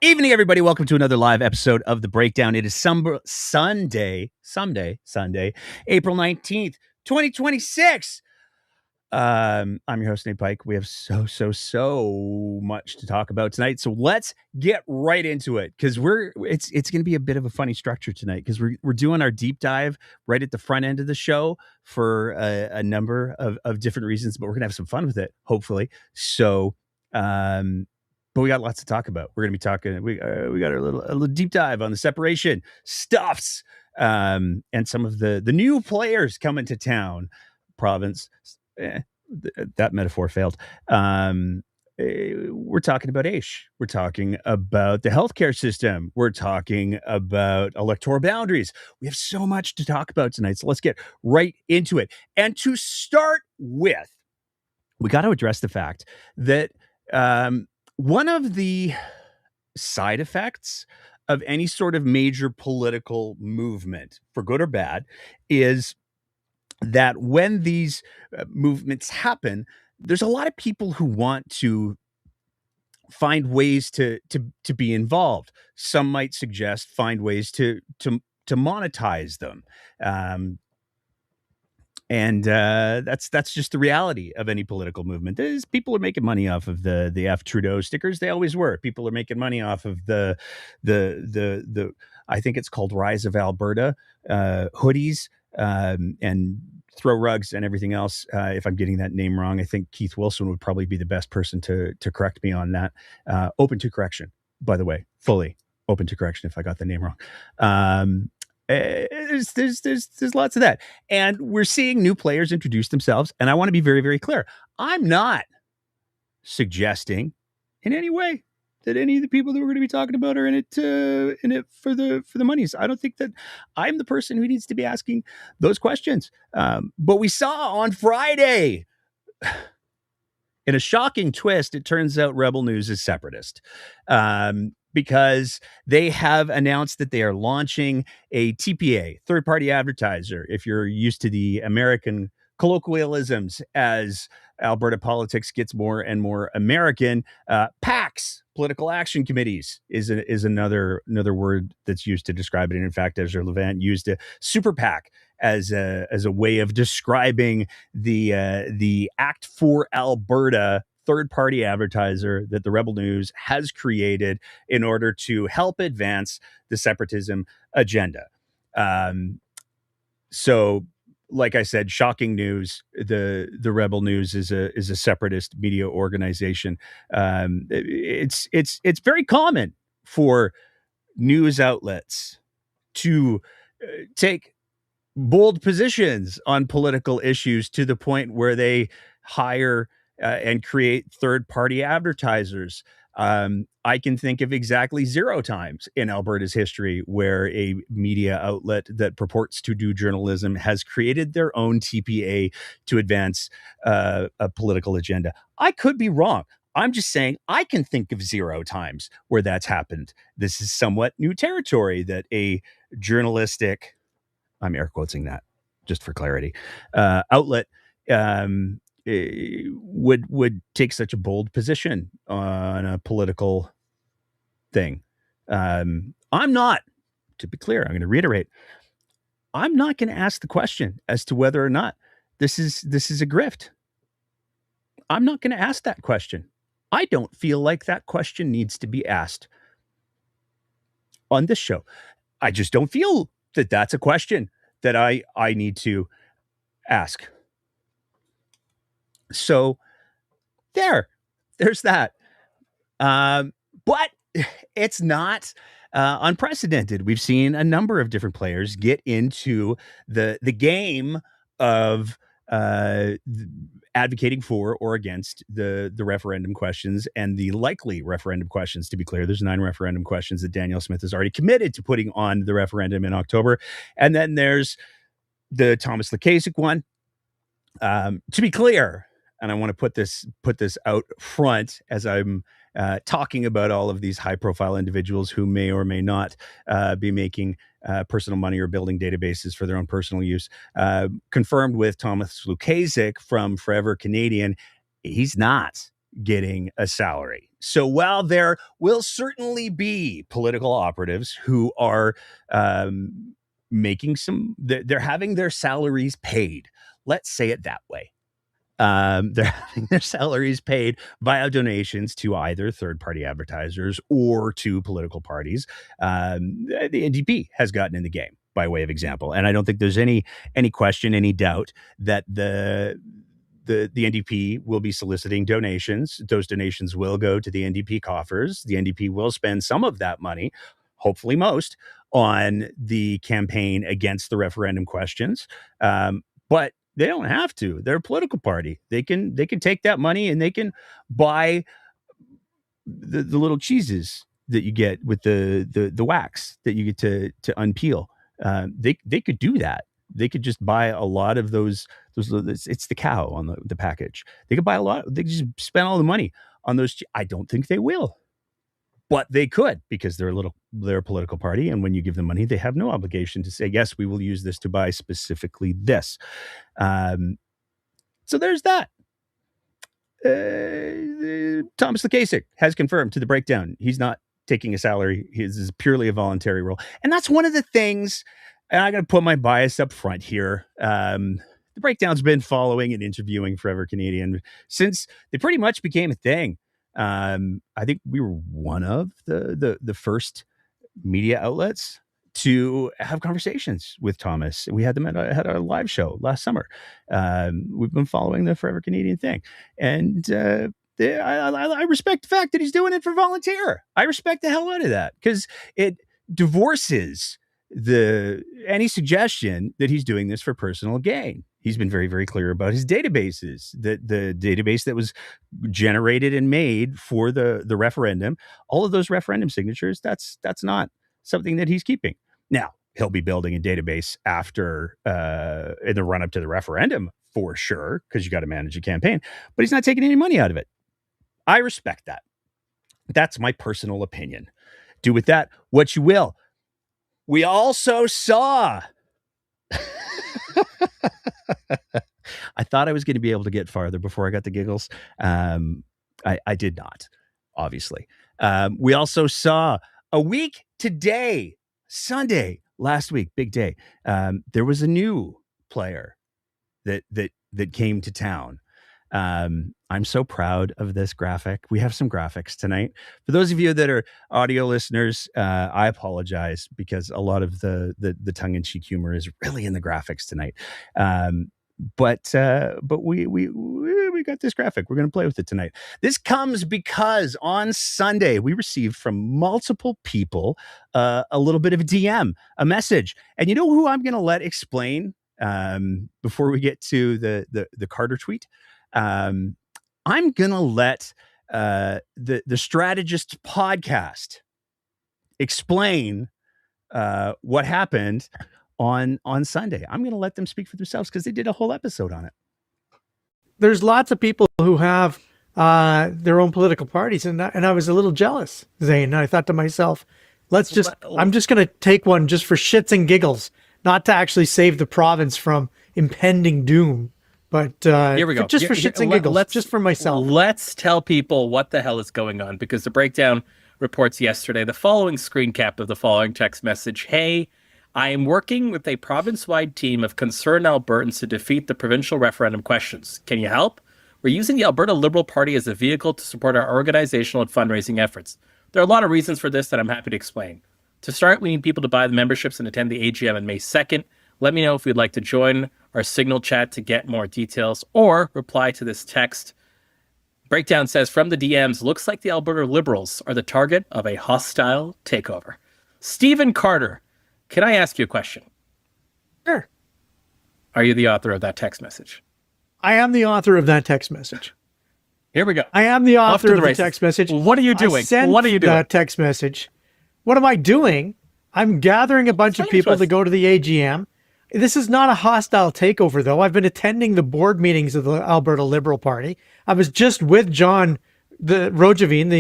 Evening, everybody. Welcome to another live episode of The Breakdown. It is Sunday, April 19th, 2026. I'm your host, Nate Pike. We have so much to talk about tonight. So let's get right into it because it's going to be a bit of a funny structure tonight because we're doing our deep dive right at the front end of the show for a number of different reasons, but we're going to have some fun with it, hopefully. So, but we got lots to talk about. We're going to be talking. We got a little deep dive on the separation stuffs, and some of the new players coming to town. Province, that metaphor failed. We're talking about AISH. We're talking about the healthcare system. We're talking about electoral boundaries. We have so much to talk about tonight. So let's get right into it. And to start with, we got to address the fact that one of the side effects of any sort of major political movement, for good or bad, is that when these movements happen, there's a lot of people who want to find ways to be involved. Some might suggest find ways to monetize them. And that's just the reality of any political movement. Is people are making money off of the F Trudeau stickers. They always were. People are making money off of the I think it's called Rise of Alberta hoodies and throw rugs and everything else. If I'm getting that name wrong, I think Keith Wilson would probably be the best person to correct me on that. Open to correction, by the way, fully open to correction if I got the name wrong. There's lots of that, and we're seeing new players introduce themselves. And I want to be very, very clear: I'm not suggesting in any way that any of the people that we're going to be talking about are in it for the monies. I don't think that I'm the person who needs to be asking those questions. But we saw on Friday, in a shocking twist, it turns out Rebel News is separatist. Because they have announced that they are launching a TPA, third-party advertiser. If you're used to the American colloquialisms as Alberta politics gets more and more American, PACs, political action committees, is another word that's used to describe it. And in fact, Ezra Levant used a super PAC as a way of describing the Act for Alberta third-party advertiser that the Rebel News has created in order to help advance the separatism agenda. So, like I said, shocking news. The Rebel News is a separatist media organization. It's very common for news outlets to take bold positions on political issues to the point where they hire and create third-party advertisers. I can think of exactly 0 times in Alberta's history where a media outlet that purports to do journalism has created their own TPA to advance a political agenda. I could be wrong. I'm just saying I can think of 0 times where that's happened. This is somewhat new territory that a journalistic, I'm air quoting that just for clarity, outlet would take such a bold position on a political thing. I'm not, to be clear, I'm going to reiterate, I'm not going to ask the question as to whether or not this is a grift. I'm not going to ask that question. I don't feel like that question needs to be asked on this show. I just don't feel that that's a question that I need to ask. So there's that. But it's not unprecedented. We've seen a number of different players get into the game of advocating for or against the referendum questions and the likely referendum questions. To be clear, there's 9 referendum questions that Danielle Smith has already committed to putting on the referendum in October. And then there's the Thomas Lukasik one. To be clear, and I want to put this out front as I'm talking about all of these high-profile individuals who may or may not be making personal money or building databases for their own personal use. Confirmed with Thomas Lukasik from Forever Canadian, he's not getting a salary. So while there will certainly be political operatives who are they're having their salaries paid. Let's say it that way. They're having their salaries paid via donations to either third-party advertisers or to political parties. The NDP has gotten in the game, by way of example, and I don't think there's any question, any doubt that the NDP will be soliciting donations. Those donations will go to the NDP coffers. The NDP will spend some of that money, hopefully most, on the campaign against the referendum questions. But they don't have to. They're a political party. They can take that money and they can buy the little cheeses that you get with the wax that you get to unpeel. They could do that. They could just buy a lot of those. It's the cow on the package. They could buy a lot. They could just spend all the money on those. I don't think they will, but they could, because they're a political party, and when you give them money, they have no obligation to say, yes, we will use this to buy specifically this. So there's that. Thomas Lukasik has confirmed to the Breakdown he's not taking a salary. His is purely a voluntary role, and that's one of the things. And I'm going to put my bias up front here. The Breakdown's been following and interviewing Forever Canadian since they pretty much became a thing. I think we were one of the first media outlets to have conversations with Thomas. We had them at our live show last summer. We've been following the Forever Canadian thing, and I respect the fact that he's doing it for volunteer. I respect the hell out of that, because it divorces any suggestion that he's doing this for personal gain. He's been very, very clear about his databases, that the database that was generated and made for the referendum, all of those referendum signatures, that's not something that he's keeping. Now, he'll be building a database after in the run up to the referendum for sure, because you got to manage a campaign, but he's not taking any money out of it. I respect that. That's my personal opinion. Do with that what you will. We also saw. I thought I was going to be able to get farther before I got the giggles. I did not, obviously. We also saw a week today, Sunday, last week, big day. There was a new player that came to town. I'm so proud of this graphic. We have some graphics tonight. For those of you that are audio listeners, I apologize, because a lot of the tongue-in-cheek humor is really in the graphics tonight. But we got this graphic. We're going to play with it tonight. This comes because on Sunday we received from multiple people a little bit of a DM, a message, and you know who I'm going to let explain before we get to the Carter tweet. I'm going to let the Strategist podcast explain what happened on Sunday. I'm going to let them speak for themselves, because they did a whole episode on it. There's lots of people who have their own political parties, and I was a little jealous, Zane. I thought to myself, I'm just going to take one just for shits and giggles, not to actually save the province from impending doom. But here we go. Just for shits and giggles, just for myself. Let's tell people what the hell is going on, because the Breakdown reports yesterday the following screen cap of the following text message. Hey, I am working with a province-wide team of concerned Albertans to defeat the provincial referendum questions. Can you help? We're using the Alberta Liberal Party as a vehicle to support our organizational and fundraising efforts. There are a lot of reasons for this that I'm happy to explain. To start, we need people to buy the memberships and attend the AGM on May 2nd. Let me know if you'd like to join our Signal chat to get more details, or reply to this text. Breakdown says, from the DMs, looks like the Alberta Liberals are the target of a hostile takeover. Stephen Carter, can I ask you a question? Sure. Are you the author of that text message? I am the author of that text message. Here we go. I am the author of the text message. What are you doing? What are you doing? That text message. What am I doing? I'm gathering a bunch of people to go to the AGM. This is not a hostile takeover, though. I've been attending the board meetings of the Alberta Liberal Party. I was just with John Rojavine,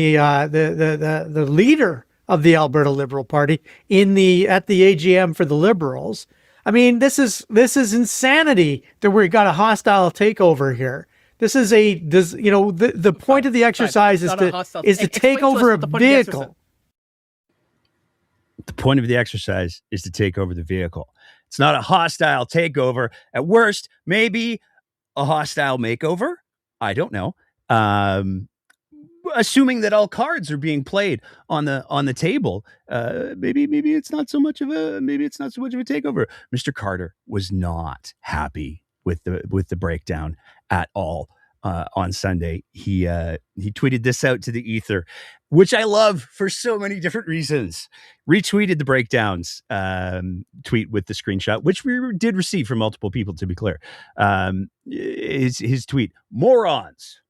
the leader of the Alberta Liberal Party, at the AGM for the Liberals. I mean, this is insanity that we got a hostile takeover here. This is the point of the exercise is to take over a vehicle. The point of the exercise is to take over the vehicle. It's not a hostile takeover. At worst, maybe a hostile makeover. I don't know. Assuming that all cards are being played on the table, maybe it's not so much of a takeover. Mr. Carter was not happy with the breakdown at all. On Sunday, he tweeted this out to the ether, which I love for so many different reasons. Retweeted the breakdowns tweet with the screenshot, which we did receive from multiple people, to be clear. His tweet: morons.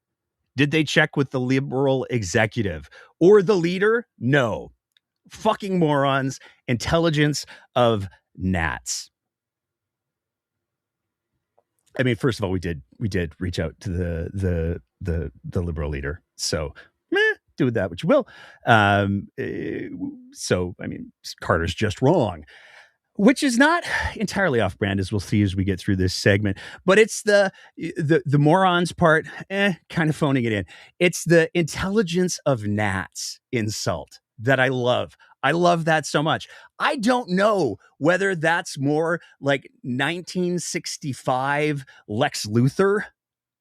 Did they check with the Liberal executive or the leader? No. Fucking morons. Intelligence of gnats. I mean, first of all, we did reach out to the Liberal leader. So, do with that what you will. So, I mean, Carter's just wrong, which is not entirely off brand, as we'll see as we get through this segment. But it's the morons part, kind of phoning it in. It's the intelligence of gnats insult that I love. I love that so much. I don't know whether that's more like 1965 Lex Luthor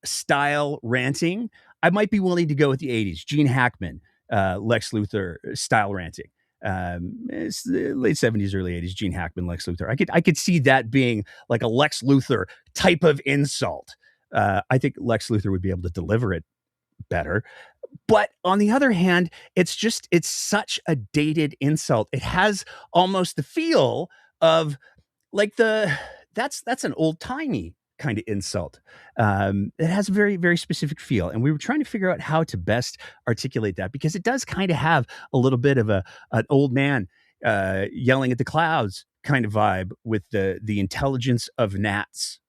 style ranting. I might be willing to go with the 80s, Gene Hackman, Lex Luthor style ranting. It's the late 70s, early 80s, Gene Hackman, Lex Luthor. I could see that being like a Lex Luthor type of insult. I think Lex Luthor would be able to deliver it better. But on the other hand, it's such a dated insult. It has almost the feel of like that's an old timey kind of insult. It has a very, very specific feel. And we were trying to figure out how to best articulate that, because it does kind of have a little bit of an old man yelling at the clouds kind of vibe with the intelligence of gnats.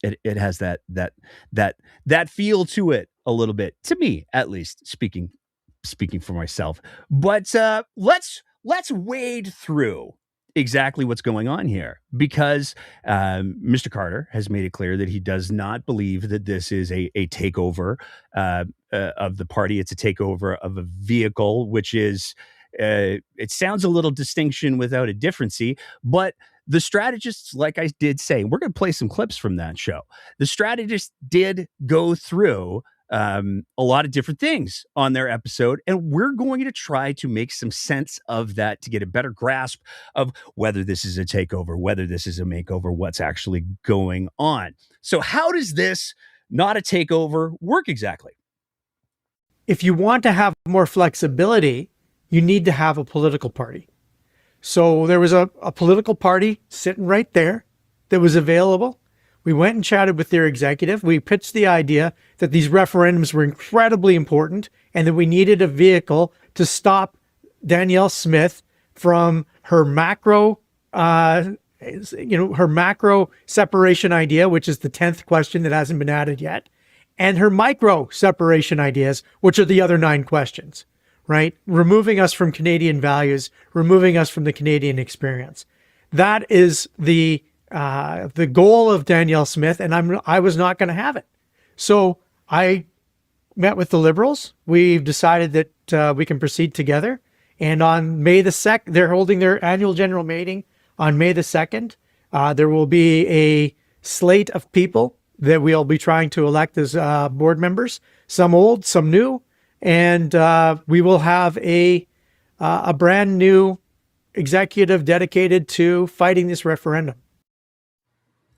It has that feel to it a little bit, to me at least, speaking for myself. But let's wade through exactly what's going on here, because Mr. Carter has made it clear that he does not believe that this is a takeover of the party. It's a takeover of a vehicle, which is it sounds a little distinction without a differency, but the strategists, like I did say, we're going to play some clips from that show. The strategists did go through a lot of different things on their episode, and we're going to try to make some sense of that to get a better grasp of whether this is a takeover, whether this is a makeover, what's actually going on. So how does this, not a takeover, work exactly? If you want to have more flexibility, you need to have a political party. So there was a political party sitting right there that was available. We went and chatted with their executive. We pitched the idea that these referendums were incredibly important and that we needed a vehicle to stop Danielle Smith from her macro, her macro separation idea, which is the 10th question that hasn't been added yet, and her micro separation ideas, which are the other 9 questions. Right? Removing us from Canadian values, removing us from the Canadian experience. That is the goal of Danielle Smith, and I was not going to have it. So I met with the Liberals. We've decided that we can proceed together. And on May the 2nd, they're holding their annual general meeting on May the 2nd. There will be a slate of people that we'll be trying to elect as board members, some old, some new. And we will have a brand new executive dedicated to fighting this referendum.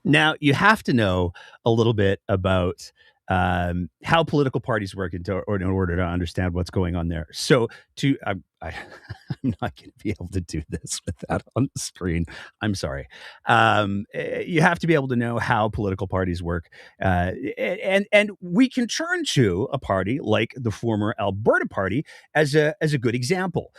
Now, you have to know a little bit about how political parties work in order to understand what's going on there. So I'm not going to be able to do this with that on the screen. I'm sorry. You have to be able to know how political parties work. And we can turn to a party like the former Alberta Party as a good example.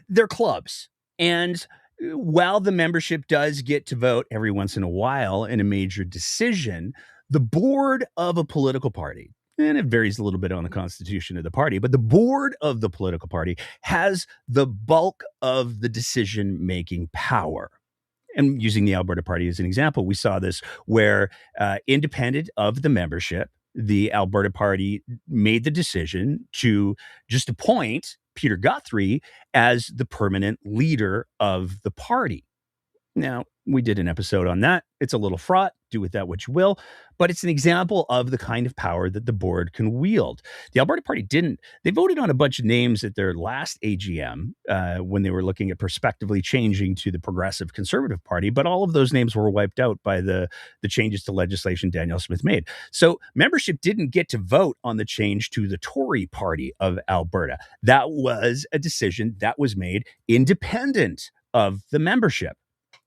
They're clubs. And while the membership does get to vote every once in a while in a major decision, the board of a political party, and it varies a little bit on the constitution of the party, but the board of the political party has the bulk of the decision-making power. And using the Alberta Party as an example, we saw this where independent of the membership, the Alberta Party made the decision to just appoint Peter Guthrie as the permanent leader of the party. Now, we did an episode on that. It's a little fraught. Do with that what you will. But it's an example of the kind of power that the board can wield. The Alberta Party didn't. They voted on a bunch of names at their last AGM when they were looking at prospectively changing to the Progressive Conservative Party. But all of those names were wiped out by the changes to legislation Danielle Smith made. So membership didn't get to vote on the change to the Tory Party of Alberta. That was a decision that was made independent of the membership.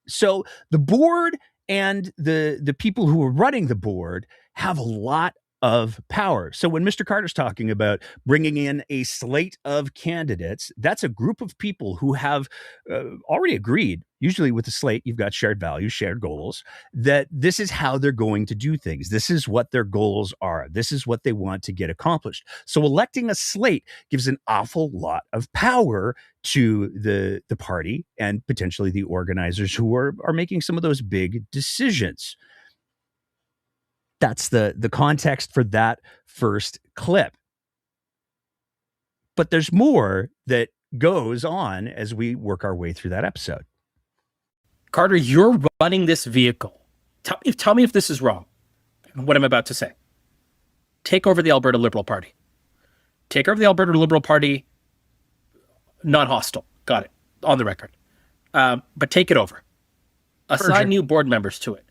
So the board and the people who are running the board have a lot of power. So when Mr. Carter's talking about bringing in a slate of candidates, that's a group of people who have already agreed, usually with the slate, you've got shared values, shared goals, that this is how they're going to do things. This is what their goals are. This is what they want to get accomplished. So electing a slate gives an awful lot of power to the party and potentially the organizers who are making some of those big decisions. That's the context for that first clip. But there's more that goes on as we work our way through that episode. Carter, you're running this vehicle. Tell me if this is wrong, what I'm about to say. Take over the Alberta Liberal Party. Take over the Alberta Liberal Party, not hostile. Got it. On the record. But take it over. Assign new board members to it.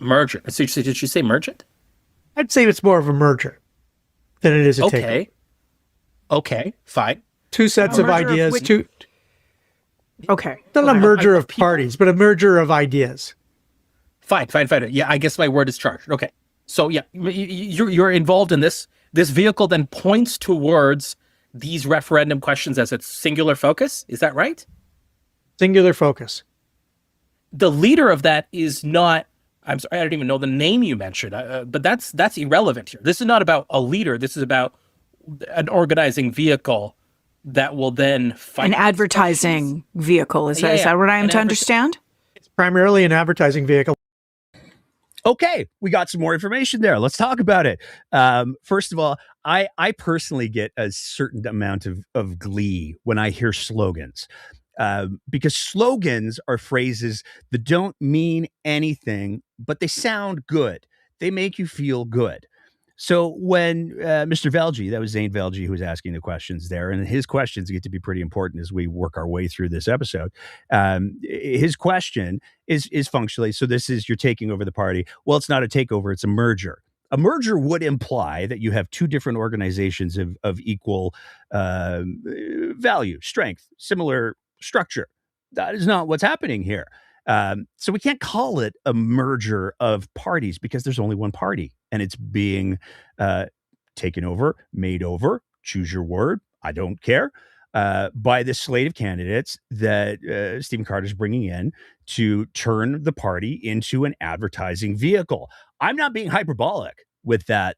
Merger. So did you say merge it? I'd say it's more of a merger than it is a takeover. Okay, fine. Two sets of ideas. Okay. Not a merger of parties, but a merger of ideas. Fine. Yeah, I guess my word is charged. Okay. So yeah, you're involved in this. This vehicle then points towards these referendum questions as its singular focus. Is that right? Singular focus. The leader of that is not, I'm sorry, I don't even know the name you mentioned, but that's irrelevant here. This is not about a leader. This is about an organizing vehicle that will then fight. An advertising vehicle. Is that what I am to understand? It's primarily an advertising vehicle. Okay, we got some more information there. Let's talk about it. First of all, I personally get a certain amount of glee when I hear slogans. Because slogans are phrases that don't mean anything, but they sound good. They make you feel good. So when Mr. Velge, that was Zane Velge who was asking the questions there, and his questions get to be pretty important as we work our way through this episode. His question is functionally, so this is, you're taking over the party. Well, it's not a takeover, it's a merger. A merger would imply that you have two different organizations of equal value, strength, similar structure. That is not what's happening here. So we can't call it a merger of parties because there's only one party and it's being taken over, made over, choose your word, I don't care, by this slate of candidates that Stephen Carter's bringing in to turn the party into an advertising vehicle. I'm not being hyperbolic with that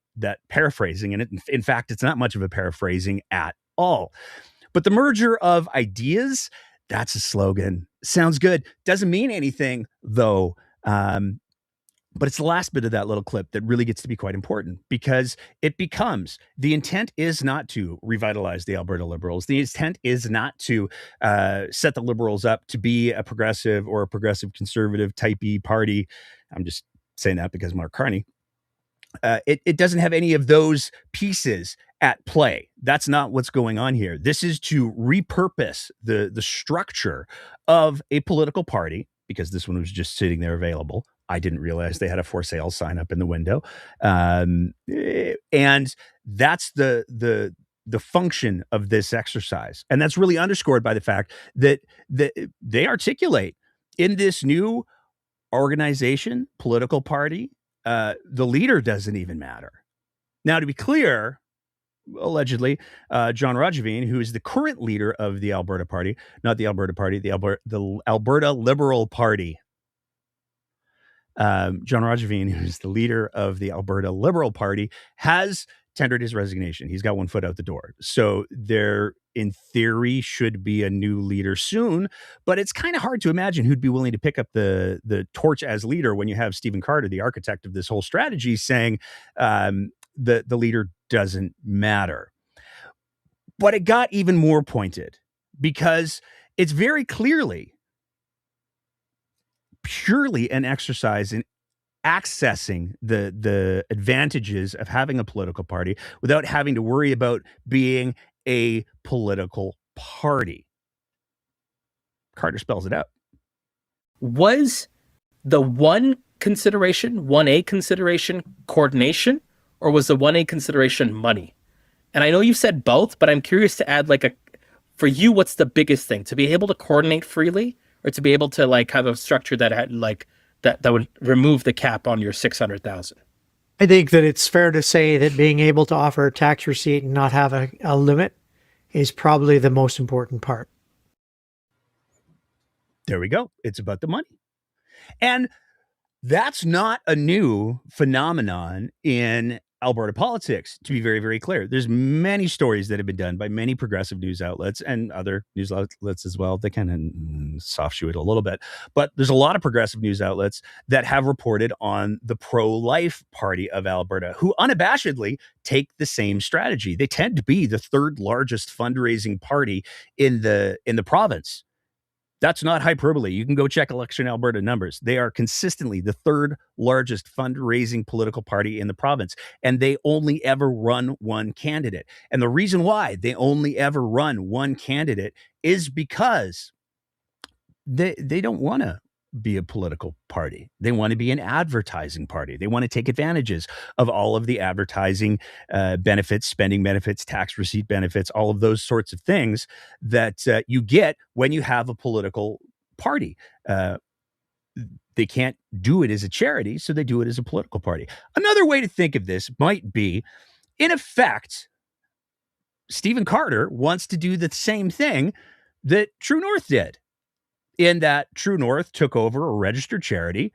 paraphrasing, and in fact, it's not much of a paraphrasing at all. But the merger of ideas, that's a slogan. Sounds good. Doesn't mean anything, though. But it's the last bit of that little clip that really gets to be quite important, because it becomes, the intent is not to revitalize the Alberta Liberals. The intent is not to set the Liberals up to be a progressive or a progressive conservative type E party. I'm just saying that because Mark Carney. It doesn't have any of those pieces at play. That's not what's going on here. This is to repurpose the structure of a political party, because this one was just sitting there available. I didn't realize they had a for sale sign up in the window. And that's the function of this exercise. And that's really underscored by the fact that they articulate in this new organization, political party, the leader doesn't even matter. Now, to be clear, allegedly, John Rajavine, who is the current leader of the Alberta Party, not the Alberta Party, the Alberta Liberal Party. John Rajavine, who's the leader of the Alberta Liberal Party, has tendered his resignation. He's got one foot out the door. So there, in theory, should be a new leader soon, but it's kind of hard to imagine who'd be willing to pick up the torch as leader when you have Stephen Carter, the architect of this whole strategy, saying the leader doesn't matter. But it got even more pointed because it's very clearly purely an exercise in accessing the advantages of having a political party without having to worry about being a political party. Carter spells it out. Was the 1A consideration coordination, or was the 1A consideration money? And I know you've said both, but I'm curious to add, like, for you, what's the biggest thing? To be able to coordinate freely, or to be able to, like, have a structure that had, like, that would remove the cap on your 600,000? I think that it's fair to say that being able to offer a tax receipt and not have a limit is probably the most important part. There we go. It's about the money. And that's not a new phenomenon in Alberta politics, to be very, very clear. There's many stories that have been done by many progressive news outlets and other news outlets as well. They kind of soft shoe it a little bit, but there's a lot of progressive news outlets that have reported on the pro-life party of Alberta, who unabashedly take the same strategy. They tend to be the third largest fundraising party in the province. That's not hyperbole. You can go check Election Alberta numbers. They are consistently the third largest fundraising political party in the province, and they only ever run one candidate. And the reason why they only ever run one candidate is because they don't want to be a political party. They want to be an advertising party. They want to take advantages of all of the advertising benefits, spending benefits, tax receipt benefits, all of those sorts of things that you get when you have a political party. They can't do it as a charity, so they do it as a political party. Another way to think of this might be, in effect, Stephen Carter wants to do the same thing that True North did, in that True North took over a registered charity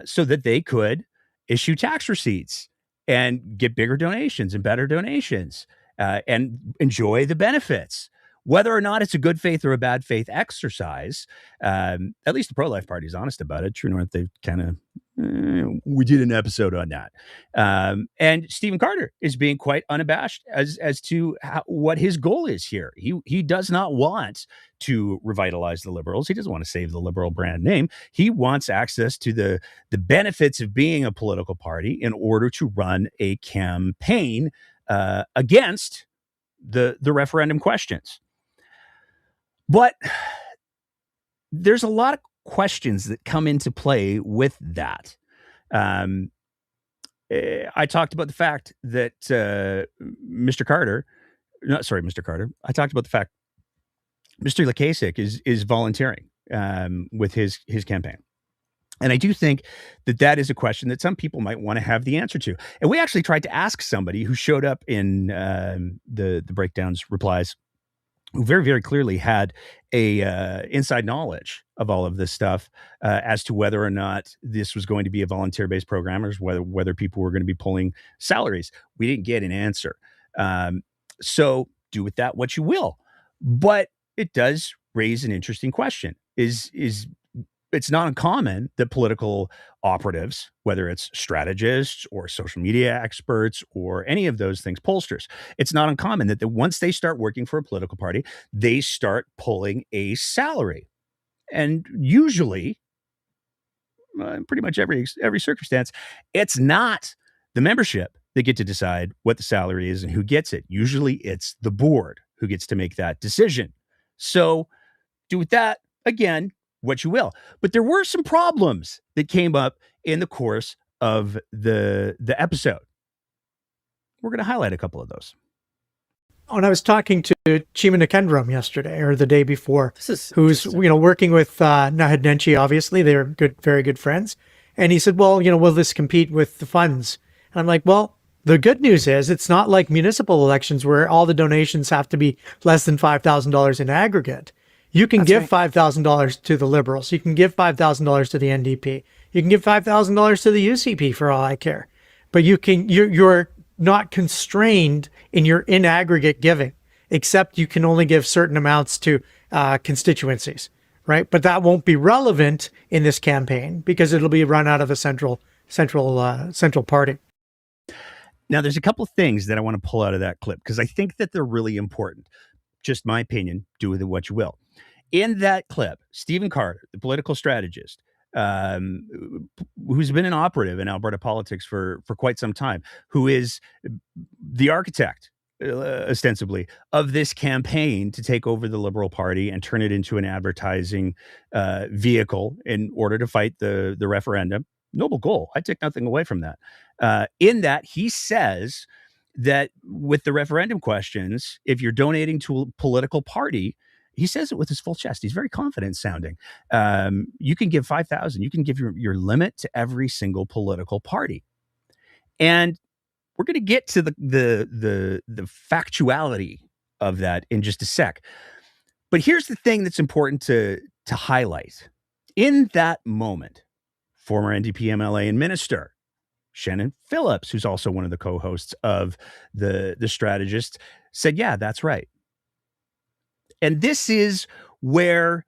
so that they could issue tax receipts and get bigger donations and better donations and enjoy the benefits. Whether or not it's a good faith or a bad faith exercise, at least the pro-life party is honest about it. True North, they've kind of, we did an episode on that. And Stephen Carter is being quite unabashed as to what his goal is here. He does not want to revitalize the Liberals. He doesn't want to save the Liberal brand name. He wants access to the benefits of being a political party in order to run a campaign against the referendum questions. But there's a lot of questions that come into play with that. I talked about the fact that Mr. Carter. I talked about the fact Mr. Kasich is volunteering with his campaign. And I do think that is a question that some people might want to have the answer to. And we actually tried to ask somebody who showed up in the breakdowns replies, who very, very clearly had a inside knowledge of all of this stuff as to whether or not this was going to be a volunteer-based program or whether people were going to be pulling salaries. We didn't get an answer. So do with that what you will. But it does raise an interesting question. It's not uncommon that political operatives, whether it's strategists or social media experts or any of those things, pollsters, it's not uncommon that once they start working for a political party, they start pulling a salary. And usually, pretty much every circumstance, it's not the membership that get to decide what the salary is and who gets it. Usually it's the board who gets to make that decision. So do with that, again, what you will. But there were some problems that came up in the course of the episode. We're going to highlight a couple of those. When I was talking to Chima Nakendram yesterday or the day before, who's working with Nahid Nenshi, obviously they're very good friends, and he said, "Well, will this compete with the funds?" And I'm like, "Well, the good news is it's not like municipal elections where all the donations have to be less than $5,000 in aggregate. You can give $5,000 to the Liberals. You can give $5,000 to the NDP. You can give $5,000 to the UCP for all I care. But you're not constrained in your in aggregate giving, except you can only give certain amounts to constituencies, right? But that won't be relevant in this campaign because it'll be run out of a central party. Now, there's a couple of things that I want to pull out of that clip because I think that they're really important. Just my opinion, do with it what you will. In that clip, Stephen Carter, the political strategist, who's been an operative in Alberta politics for quite some time, who is the architect, ostensibly, of this campaign to take over the Liberal Party and turn it into an advertising vehicle in order to fight the referendum. Noble goal. I take nothing away from that. In that, he says that with the referendum questions, if you're donating to a political party, he says it with his full chest. He's very confident sounding. You can give 5,000. You can give your limit to every single political party. And we're going to get to the factuality of that in just a sec. But here's the thing that's important to highlight. In that moment, former NDP MLA and minister Shannon Phillips, who's also one of the co-hosts of the Strategist, said, yeah, that's right. And this is where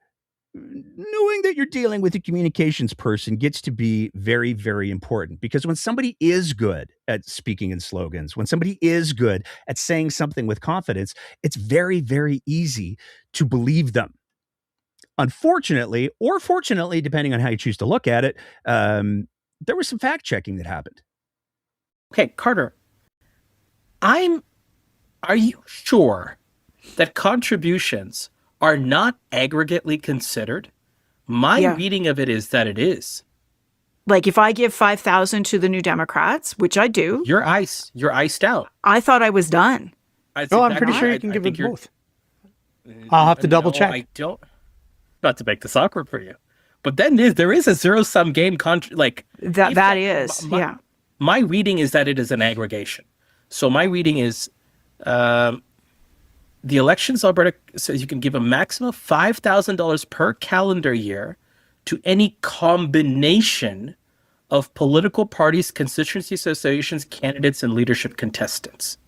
knowing that you're dealing with a communications person gets to be very, very important. Because when somebody is good at speaking in slogans, when somebody is good at saying something with confidence, it's very, very easy to believe them. Unfortunately, or fortunately, depending on how you choose to look at it, there was some fact checking that happened. Okay, Carter, are you sure that contributions are not aggregately considered? My reading of it is that it is. Like if I give 5,000 to the New Democrats, which I do, you're iced out. I thought I was done. I'm pretty sure you can give it both. I'll have to double check. I don't. Not to make this awkward for you, but then there is a zero-sum game that is. My reading is that it is an aggregation. So my reading is the Elections Alberta says you can give a maximum of $5,000 per calendar year to any combination of political parties, constituency associations, candidates, and leadership contestants.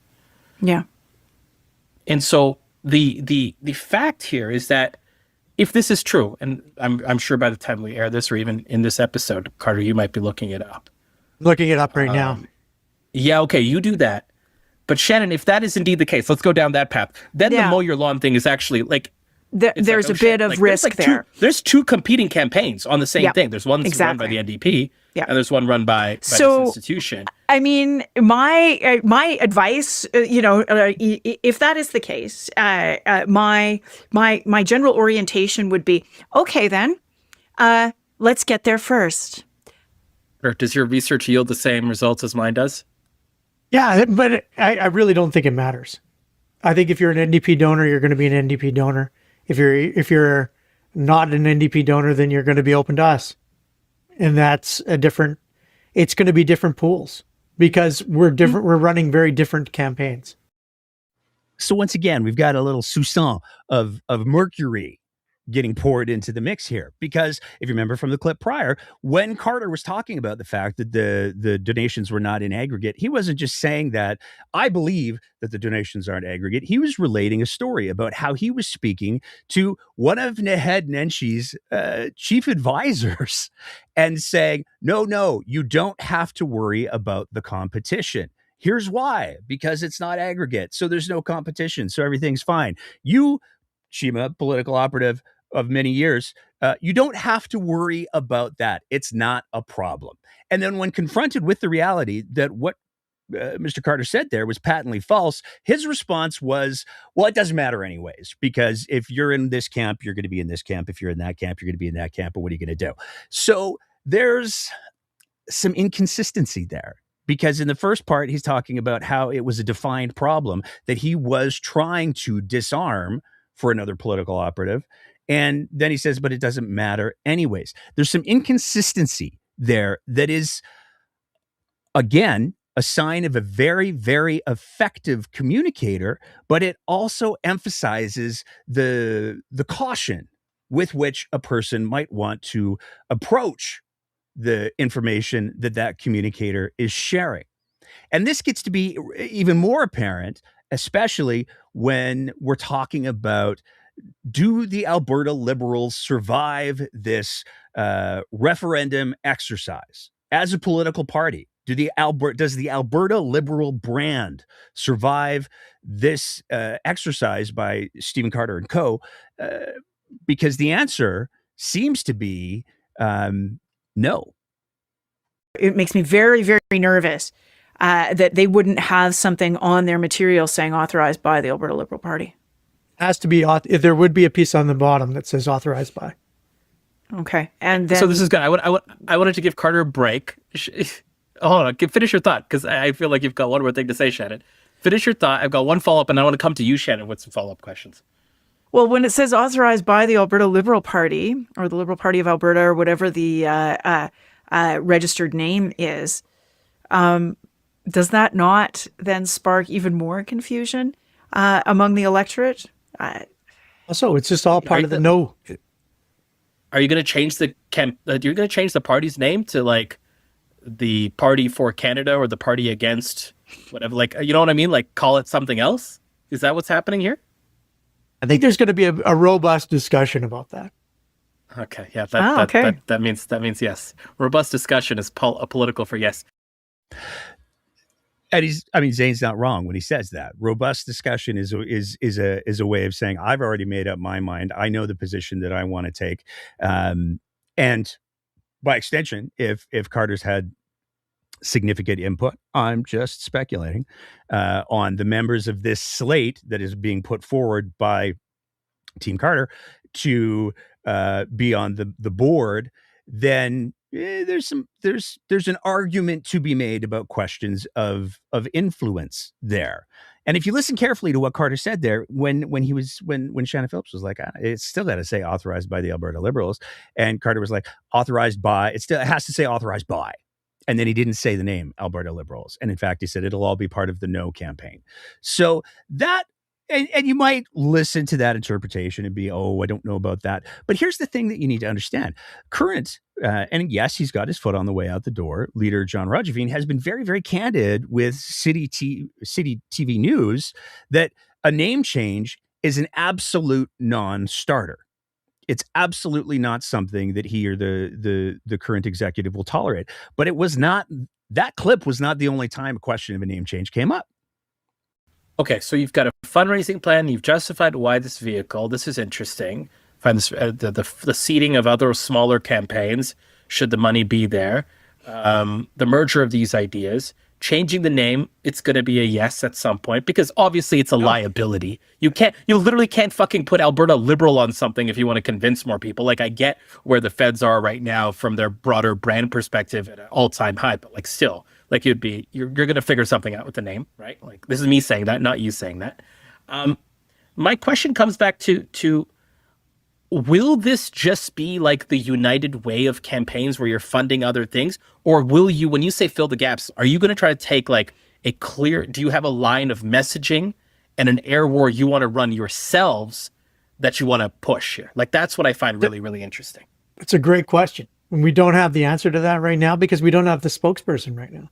Yeah. And so the fact here is that if this is true, and I'm sure by the time we air this or even in this episode, Carter, you might be looking it up. Looking it up right now. Yeah, okay, you do that. But Shannon, if that is indeed the case, let's go down that path. Then the mow your lawn thing is actually like... there's a bit of risk there. There's two competing campaigns on the same thing. There's one run by the NDP, and there's one run by this institution. I mean, my advice, if that is the case, my general orientation would be, okay, then, let's get there first. Or does your research yield the same results as mine does? Yeah, but I really don't think it matters. I think if you're an NDP donor, you're going to be an NDP donor. If you're not an NDP donor, then you're going to be open to us. And that's it's going to be different pools because we're different. We're running very different campaigns. So once again, we've got a little soupçon of mercury getting poured into the mix here. Because if you remember from the clip prior, when Carter was talking about the fact that the donations were not in aggregate, he wasn't just saying that I believe that the donations aren't aggregate. He was relating a story about how he was speaking to one of Naheed Nenshi's chief advisors and saying, no, you don't have to worry about the competition. Here's why, because it's not aggregate. So there's no competition. So everything's fine. You, Shima, political operative of many years, you don't have to worry about that. It's not a problem. And then when confronted with the reality that what Mr. Carter said there was patently false, his response was, well, it doesn't matter anyways, because if you're in this camp, you're going to be in this camp. If you're in that camp, you're going to be in that camp. But what are you going to do? So there's some inconsistency there. Because in the first part, he's talking about how it was a defined problem that he was trying to disarm for another political operative. And then he says, but it doesn't matter anyways. There's some inconsistency there that is, again, a sign of a very, very effective communicator, but it also emphasizes the caution with which a person might want to approach the information that communicator is sharing. And this gets to be even more apparent, especially when we're talking about, do the Alberta Liberals survive this referendum exercise as a political party? Does the Alberta Liberal brand survive this exercise by Stephen Carter and co? Because the answer seems to be no. It makes me very, very nervous that they wouldn't have something on their material saying authorized by the Alberta Liberal Party. Has to be, there would be a piece on the bottom that says authorized by. Okay. And then, so this is good. I wanted to give Carter a break. Hold on, finish your thought, because I feel like you've got one more thing to say, Shannon. Finish your thought. I've got one follow-up, and I want to come to you, Shannon, with some follow-up questions. well, when it says authorized by the Alberta Liberal Party or the Liberal Party of Alberta or whatever the registered name is, does that not then spark even more confusion among the electorate? Also, it's just all part of the no. Are you going to change you're going to change the party's name to like the Party for Canada or the Party Against whatever? Like, you know what I mean? Like, call it something else. Is that what's happening here? I think there's going to be a robust discussion about that. Okay, yeah, that means yes. Robust discussion is a political for yes. And Zane's not wrong when he says that. Robust discussion is a way of saying, I've already made up my mind. I know the position that I want to take. And by extension, if Carter's had significant input, I'm just speculating, on the members of this slate that is being put forward by Team Carter to be on the board, then there's an argument to be made about questions of influence there. And if you listen carefully to what Carter said there, when Shannon Phillips was like, it's still got to say authorized by the Alberta Liberals, and Carter was like, authorized by, it has to say authorized by. And then he didn't say the name Alberta Liberals. And in fact, he said it'll all be part of the no campaign. So that, and you might listen to that interpretation and be, I don't know about that. But here's the thing that you need to understand. Current, and yes, he's got his foot on the way out the door, leader John Rogeveen has been very, very candid with City TV News that a name change is an absolute non-starter. It's absolutely not something that he or the current executive will tolerate. But that clip was not the only time a question of a name change came up. Okay, so you've got a fundraising plan. You've justified why this vehicle. This is interesting. Find this the seeding of other smaller campaigns, should the money be there. The merger of these ideas. Changing the name, it's going to be a yes at some point, because obviously it's a liability. You literally can't fucking put Alberta Liberal on something if you want to convince more people. Like, I get where the feds are right now from their broader brand perspective at an all-time high, but like still, like you're going to figure something out with the name, right? Like, this is me saying that, not you saying that. My question comes back to will this just be like the united way of campaigns where you're funding other things? Or will you, when you say fill the gaps, are you going to try to take like do you have a line of messaging and an air war you want to run yourselves that you want to push here? Like, that's what I find really, really interesting. It's a great question. And we don't have the answer to that right now because we don't have the spokesperson right now.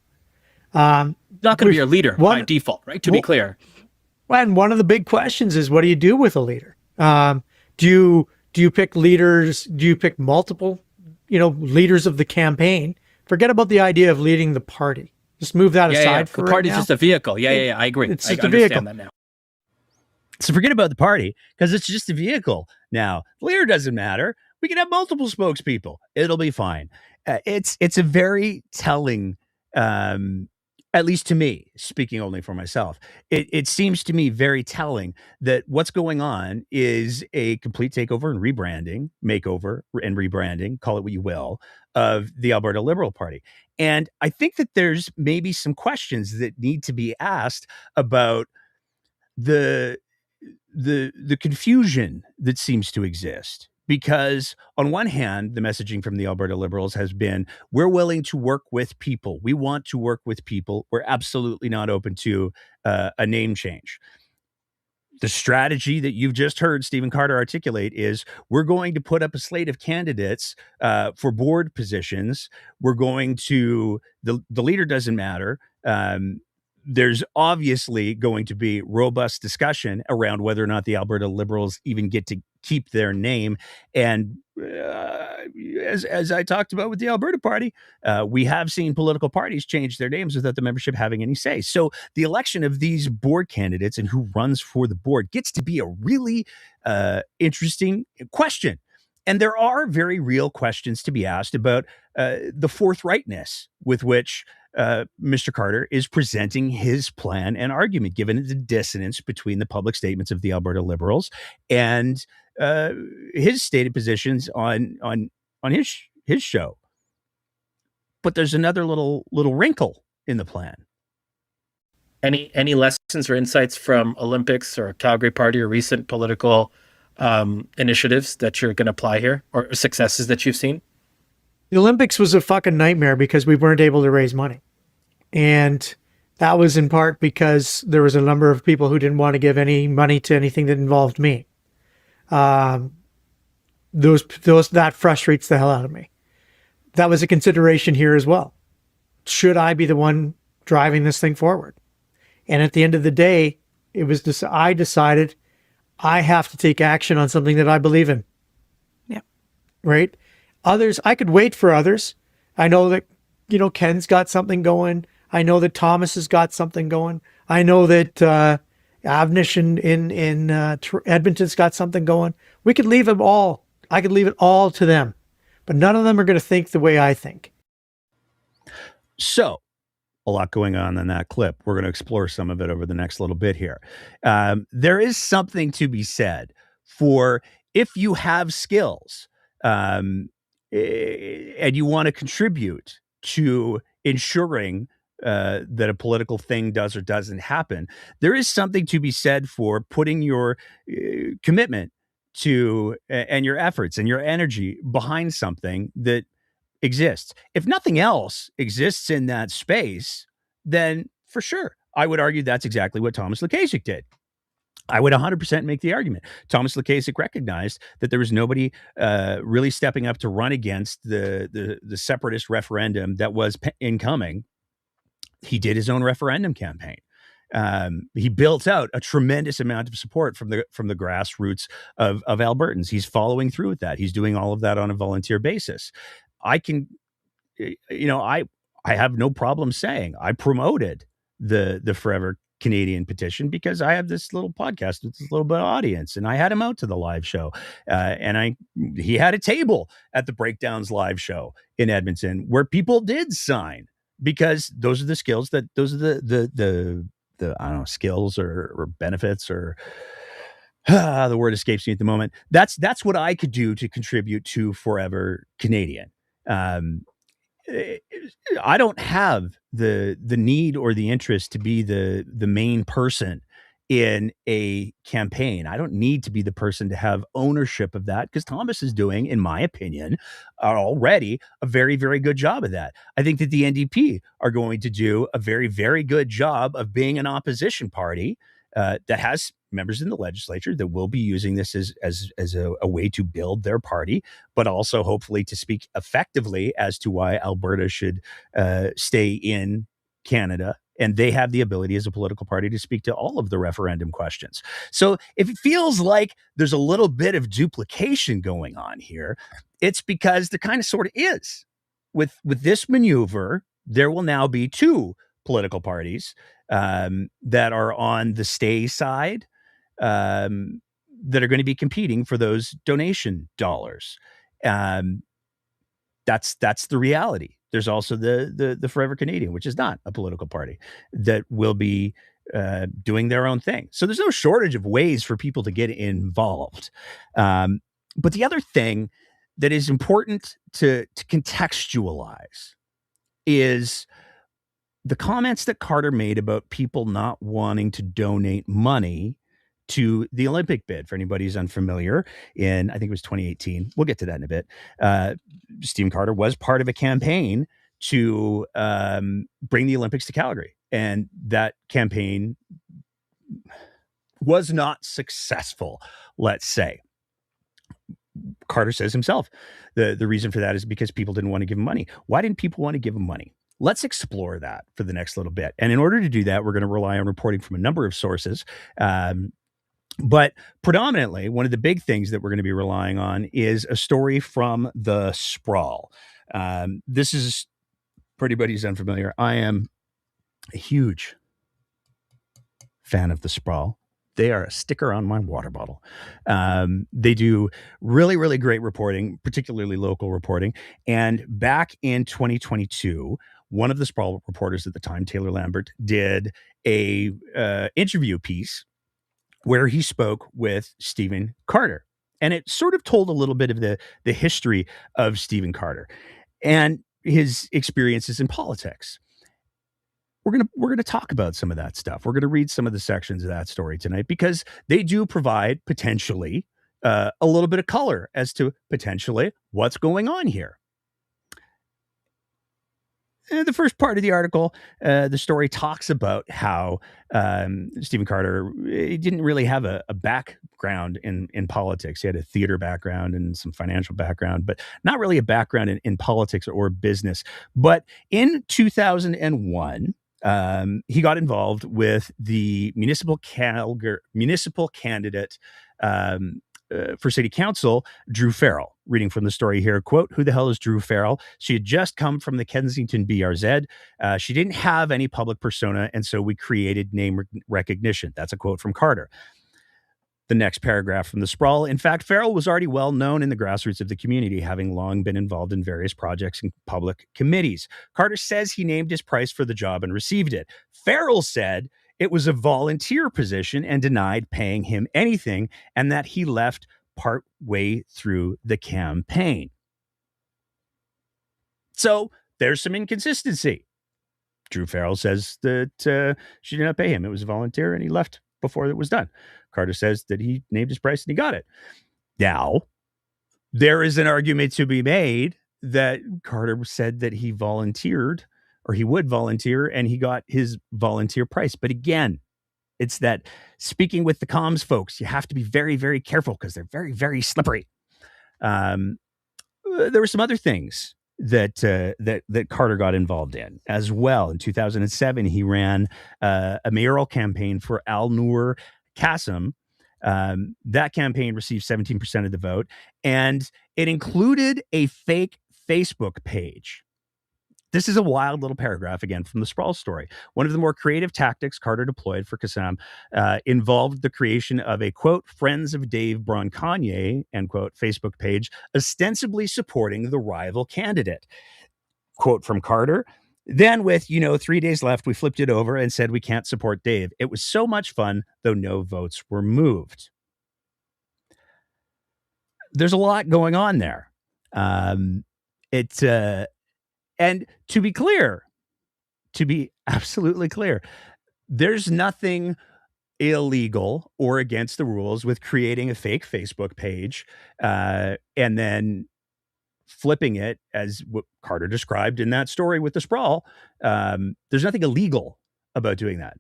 Not going to be your leader by default, right? To be clear. And one of the big questions is, what do you do with a leader? Do you pick leaders? Do you pick multiple, leaders of the campaign? Forget about the idea of leading the party. Just move that aside for the party's right just a vehicle. Yeah. I agree. It's just I a vehicle. That now. So forget about the party, because it's just a vehicle now. The leader doesn't matter. We can have multiple spokespeople. It'll be fine. It's a very telling, at least to me, speaking only for myself, it seems to me very telling that what's going on is a complete takeover and rebranding, makeover and rebranding, call it what you will, of the Alberta Liberal Party. And I think that there's maybe some questions that need to be asked about the confusion that seems to exist. Because on one hand, the messaging from the Alberta Liberals has been, we're willing to work with people. We want to work with people. We're absolutely not open to a name change. The strategy that you've just heard Stephen Carter articulate is, we're going to put up a slate of candidates for board positions. We're going to, the leader doesn't matter. there's obviously going to be robust discussion around whether or not the Alberta Liberals even get to keep their name. And as I talked about with the Alberta Party, we have seen political parties change their names without the membership having any say. So the election of these board candidates and who runs for the board gets to be a really interesting question. And there are very real questions to be asked about the forthrightness with which Mr. Carter is presenting his plan and argument, given the dissonance between the public statements of the Alberta Liberals and his stated positions on his show. But there's another little wrinkle in the plan. Any lessons or insights from Olympics or Calgary Party or recent political initiatives that you're going to apply here, or successes that you've seen? The Olympics was a fucking nightmare because we weren't able to raise money. And that was in part because there was a number of people who didn't want to give any money to anything that involved me. That frustrates the hell out of me. That was a consideration here as well. Should I be the one driving this thing forward? And at the end of the day, I decided I have to take action on something that I believe in. Yeah. Right? Others, I could wait for others. I know that, Ken's got something going. I know that Thomas has got something going. I know that Avnish in Edmonton's got something going. We could leave them all. I could leave it all to them. But none of them are going to think the way I think. So, a lot going on in that clip. We're going to explore some of it over the next little bit here. There is something to be said for if you have skills and you want to contribute to ensuring that a political thing does or doesn't happen, there is something to be said for putting your commitment to and your efforts and your energy behind something that exists. If nothing else exists in that space, then for sure, I would argue that's exactly what Thomas Lukaszuk did. I would 100% make the argument. Thomas Lukaszuk recognized that there was nobody really stepping up to run against the separatist referendum that was incoming. He did his own referendum campaign. He built out a tremendous amount of support from the grassroots of Albertans. He's following through with that. He's doing all of that on a volunteer basis. I have no problem saying I promoted the Forever Canadian petition because I have this little podcast with this little bit of audience, and I had him out to the live show, he had a table at the Breakdowns live show in Edmonton where people did sign because those are the skills those are the I don't know, skills or benefits or the word escapes me at the moment. That's what I could do to contribute to Forever Canadian. I don't have the need or the interest to be the main person in a campaign. I don't need to be the person to have ownership of that because Thomas is doing, in my opinion, already a very, very good job of that. I think that the NDP are going to do a very, very good job of being an opposition party that has members in the legislature that will be using this as a way to build their party, but also hopefully to speak effectively as to why Alberta should stay in Canada. And they have the ability as a political party to speak to all of the referendum questions. So if it feels like there's a little bit of duplication going on here, it's because there kind of sort of is. With this maneuver, there will now be two political parties that are on the stay side that are going to be competing for those donation dollars. That's the reality. There's also the Forever Canadian, which is not a political party, that will be doing their own thing. So there's no shortage of ways for people to get involved. But the other thing that is important to contextualize is the comments that Carter made about people not wanting to donate money to the Olympic bid. For anybody who's unfamiliar, I think it was 2018. We'll get to that in a bit. Stephen Carter was part of a campaign to bring the Olympics to Calgary. And that campaign was not successful, let's say. Carter says himself, the reason for that is because people didn't want to give him money. Why didn't people want to give him money? Let's explore that for the next little bit. And in order to do that, we're going to rely on reporting from a number of sources. But predominantly, one of the big things that we're going to be relying on is a story from the Sprawl. This is, for anybody who's unfamiliar, I am a huge fan of the Sprawl. They are a sticker on my water bottle. They do really, really great reporting, particularly local reporting. And back in 2022, one of the Sprawl reporters at the time, Taylor Lambert, did a interview piece where he spoke with Stephen Carter. And it sort of told a little bit of the history of Stephen Carter and his experiences in politics. We're gonna talk about some of that stuff. We're gonna read some of the sections of that story tonight because they do provide potentially a little bit of color as to potentially what's going on here. The first part of the article, the story talks about how Stephen Carter didn't really have a background in politics. He had a theater background and some financial background, but not really a background in politics or business. But in 2001, he got involved with the municipal candidate for city council, Drew Farrell. Reading from the story here, quote, "Who the hell is Drew Farrell? She had just come from the Kensington BRZ. She didn't have any public persona, and so we created name recognition." That's a quote from Carter. The next paragraph from the Sprawl. "In fact, Farrell was already well known in the grassroots of the community, having long been involved in various projects and public committees. Carter says he named his price for the job and received it. Farrell said it was a volunteer position and denied paying him anything, and that he left partway through the campaign." So there's some inconsistency. Drew Farrell says that she did not pay him. It was a volunteer and he left before it was done. Carter says that he named his price and he got it. Now, there is an argument to be made that Carter said that he volunteered or he would volunteer and he got his volunteer price. But again, it's that speaking with the comms folks, you have to be very, very careful because they're very, very slippery. There were some other things that Carter got involved in as well. In 2007, he ran a mayoral campaign for Al Noor Qasim. That campaign received 17% of the vote, and it included a fake Facebook page. This is a wild little paragraph, again, from the Sprawl story. "One of the more creative tactics Carter deployed for Qasim involved the creation of a, quote, Friends of Dave Broncagnier, end quote, Facebook page, ostensibly supporting the rival candidate." Quote from Carter. "Then with, 3 days left, we flipped it over and said we can't support Dave. It was so much fun, though no votes were moved." There's a lot going on there. And to be clear, to be absolutely clear, there's nothing illegal or against the rules with creating a fake Facebook page and then flipping it as what Carter described in that story with the Sprawl. There's nothing illegal about doing that.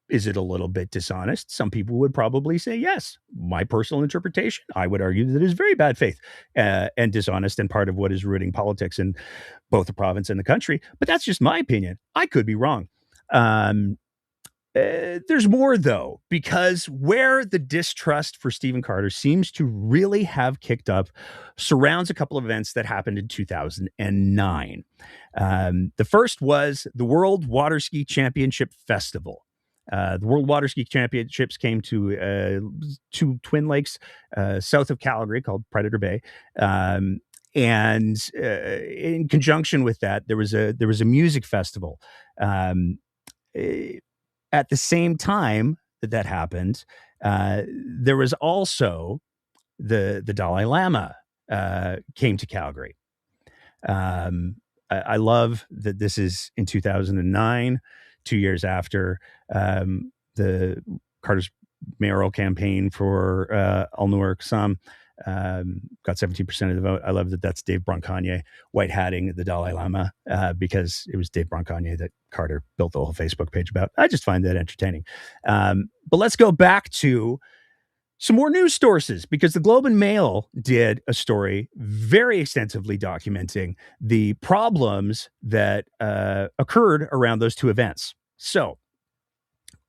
Is it a little bit dishonest? Some people would probably say yes. My personal interpretation, I would argue that it is very bad faith and dishonest and part of what is ruining politics in both the province and the country. But that's just my opinion. I could be wrong. There's more, though, because where the distrust for Stephen Carter seems to really have kicked up surrounds a couple of events that happened in 2009. The first was the World Water Ski Championship Festival. The World Water Ski Championships came to two Twin Lakes south of Calgary called Predator Bay. And in conjunction with that, there was a music festival. At the same time that happened, there was also the Dalai Lama came to Calgary. I love that this is in 2009, 2 years after the Carter's mayoral campaign for Al Noor Qasim got 17% of the vote. I love that that's Dave Broncagnier white-hatting the Dalai Lama because it was Dave Broncagnier that Carter built the whole Facebook page about. I just find that entertaining. But let's go back to Some more news sources, because the Globe and Mail did a story very extensively documenting the problems that occurred around those two events. So,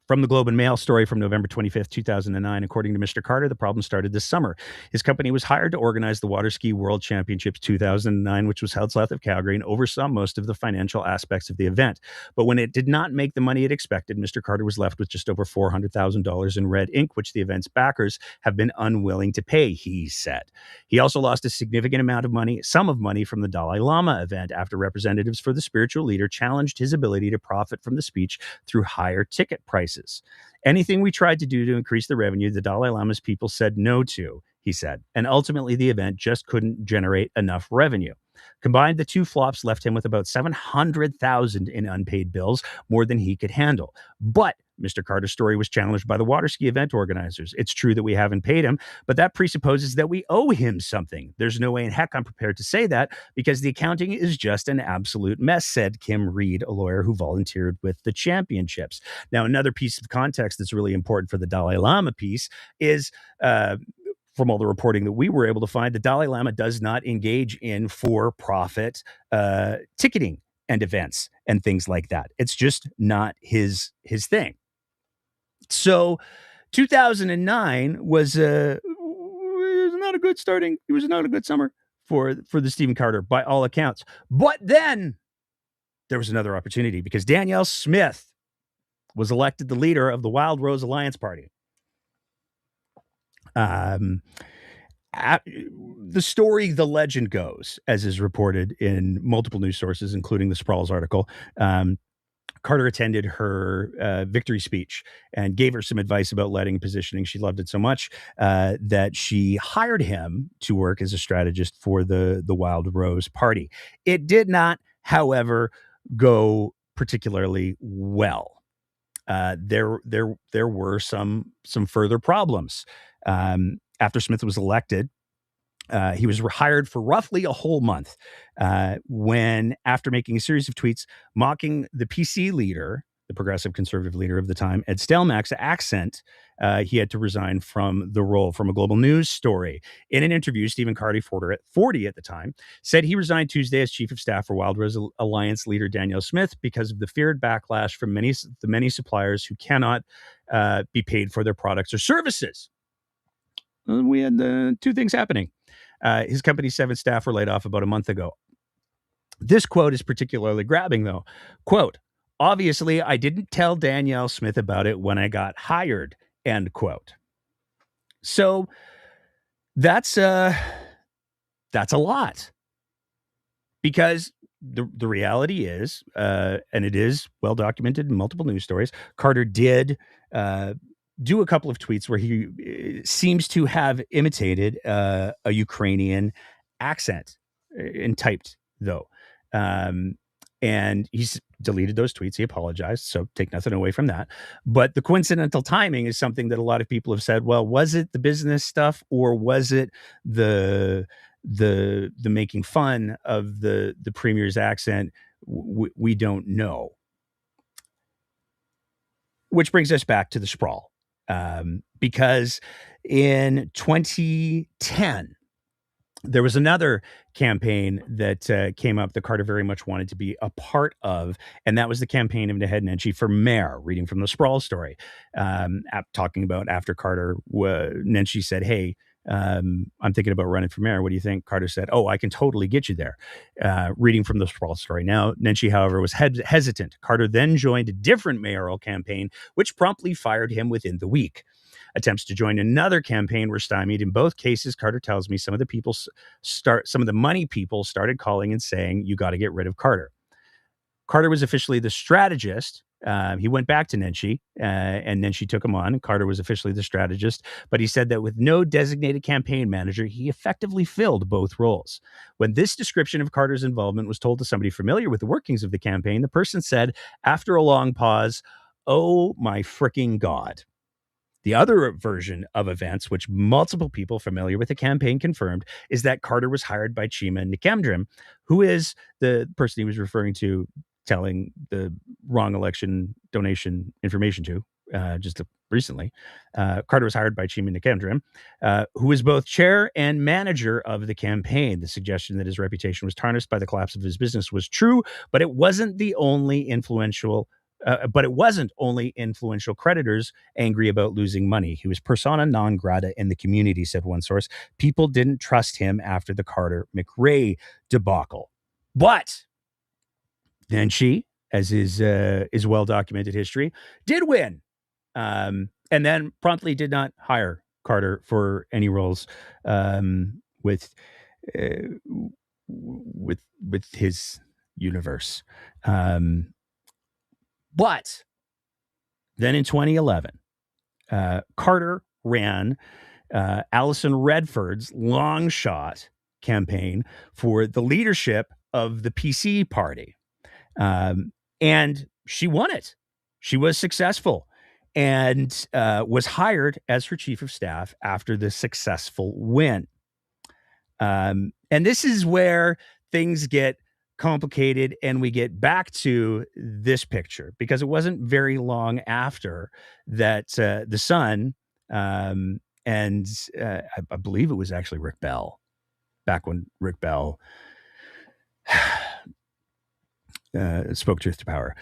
from the Globe and Mail story from November 25th, 2009, according to Mr. Carter, the problem started this summer. His company was hired to organize the Water Ski World Championships 2009, which was held south of Calgary, and oversaw most of the financial aspects of the event. But when it did not make the money it expected, Mr. Carter was left with just over $400,000 in red ink, which the event's backers have been unwilling to pay, he said. He also lost a significant amount of money, sum of money, from the Dalai Lama event after representatives for the spiritual leader challenged his ability to profit from the speech through higher ticket prices. Anything we tried to do to increase the revenue, the Dalai Lama's people said no to, he said, and ultimately the event just couldn't generate enough revenue. Combined, the two flops left him with about $700,000 in unpaid bills, more than he could handle. But Mr. Carter's story was challenged by the water ski event organizers. It's true that we haven't paid him, but that presupposes that we owe him something. There's no way in heck I'm prepared to say that, because the accounting is just an absolute mess, said Kim Reed, a lawyer who volunteered with the championships. Now, another piece of context that's really important for the Dalai Lama piece is, from all the reporting that we were able to find, the Dalai Lama does not engage in for-profit ticketing and events and things like that. It's just not his thing. So 2009 was not a good starting. It was not a good summer for the Stephen Carter by all accounts. But then there was another opportunity, because Danielle Smith was elected the leader of the Wild Rose Alliance Party. The story, the legend goes, as is reported in multiple news sources, including the Sprawls article, Carter attended her victory speech and gave her some advice about lighting and positioning. She loved it so much that she hired him to work as a strategist for the Wild Rose Party. It did not, however, go particularly well. There were some further problems. After Smith was elected, he was hired for roughly a whole month when, after making a series of tweets mocking the PC leader, the progressive conservative leader of the time, Ed Stelmach's accent, he had to resign from the role. From a Global News story, in an interview, Stephen Carter, 40 at the time, said he resigned Tuesday as chief of staff for Wild Rose Alliance leader Danielle Smith because of the feared backlash from the many suppliers who cannot be paid for their products or services. We had two things happening. His company's 7 staff were laid off about a month ago. This quote is particularly grabbing, though. Quote, "Obviously, I didn't tell Danielle Smith about it when I got hired," end quote. So that's a lot, because the reality is, and it is well documented in multiple news stories, Carter did do a couple of tweets where he seems to have imitated a Ukrainian accent, in typed, though. And he's deleted those tweets. He apologized, so take nothing away from that. But the coincidental timing is something that a lot of people have said, well, was it the business stuff, or was it the making fun of the premier's accent? We don't know. Which brings us back to the sprawl. Because in 2010, there was another campaign that came up that Carter very much wanted to be a part of, and that was the campaign of Naheed Nenshi for mayor, reading from the Sprawl story, talking about after Carter, Nenshi said, hey, I'm thinking about running for mayor. What do you think? Carter said, oh, I can totally get you there. Reading from the Sprawl story. Now, Nenshi, however, was hesitant. Carter then joined a different mayoral campaign, which promptly fired him within the week. Attempts to join another campaign were stymied. In both cases, Carter tells me some of the money people started calling and saying, you got to get rid of Carter. Carter was officially the strategist. He went back to Nenshi, and Nenshi took him on. Carter was officially the strategist, but he said that with no designated campaign manager, he effectively filled both roles. When this description of Carter's involvement was told to somebody familiar with the workings of the campaign, the person said, after a long pause, oh my freaking God. The other version of events, which multiple people familiar with the campaign confirmed, is that Carter was hired by Chima Nikemdrim, who is the person he was referring to telling the wrong election donation information to, just recently. Carter was hired by Chima Nakendran, who was both chair and manager of the campaign. The suggestion that his reputation was tarnished by the collapse of his business was true, but it wasn't only influential creditors angry about losing money. He was persona non grata in the community, said one source. People didn't trust him after the Carter McRae debacle. But then she, as is well-documented history, did win. And then promptly did not hire Carter for any roles with his universe. But then in 2011, Carter ran Alison Redford's long shot campaign for the leadership of the PC party. And she won it. She was successful and was hired as her chief of staff after the successful win. And this is where things get complicated and we get back to this picture, because it wasn't very long after that the Sun and I believe it was actually Rick Bell, back when Rick Bell spoke truth to power,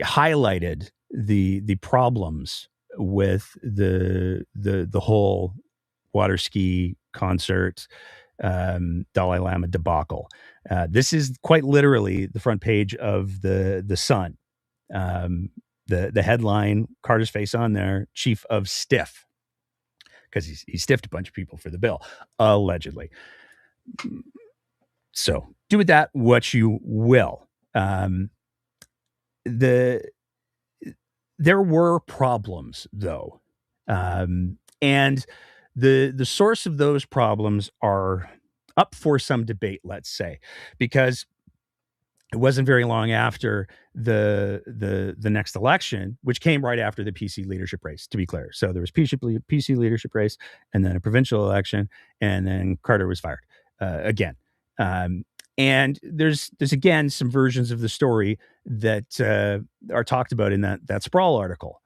highlighted the problems with the whole water ski concert Dalai Lama debacle. This is quite literally the front page of the Sun. The headline, Carter's face on there, chief of stiff, because he stiffed a bunch of people for the bill, allegedly. So do with that what you will. There were problems, though, and the source of those problems are up for some debate, let's say, because it wasn't very long after the next election, which came right after the PC leadership race, to be clear. So there was PC leadership race, and then a provincial election, and then Carter was fired again. And there's again some versions of the story that are talked about in that Sprawl article.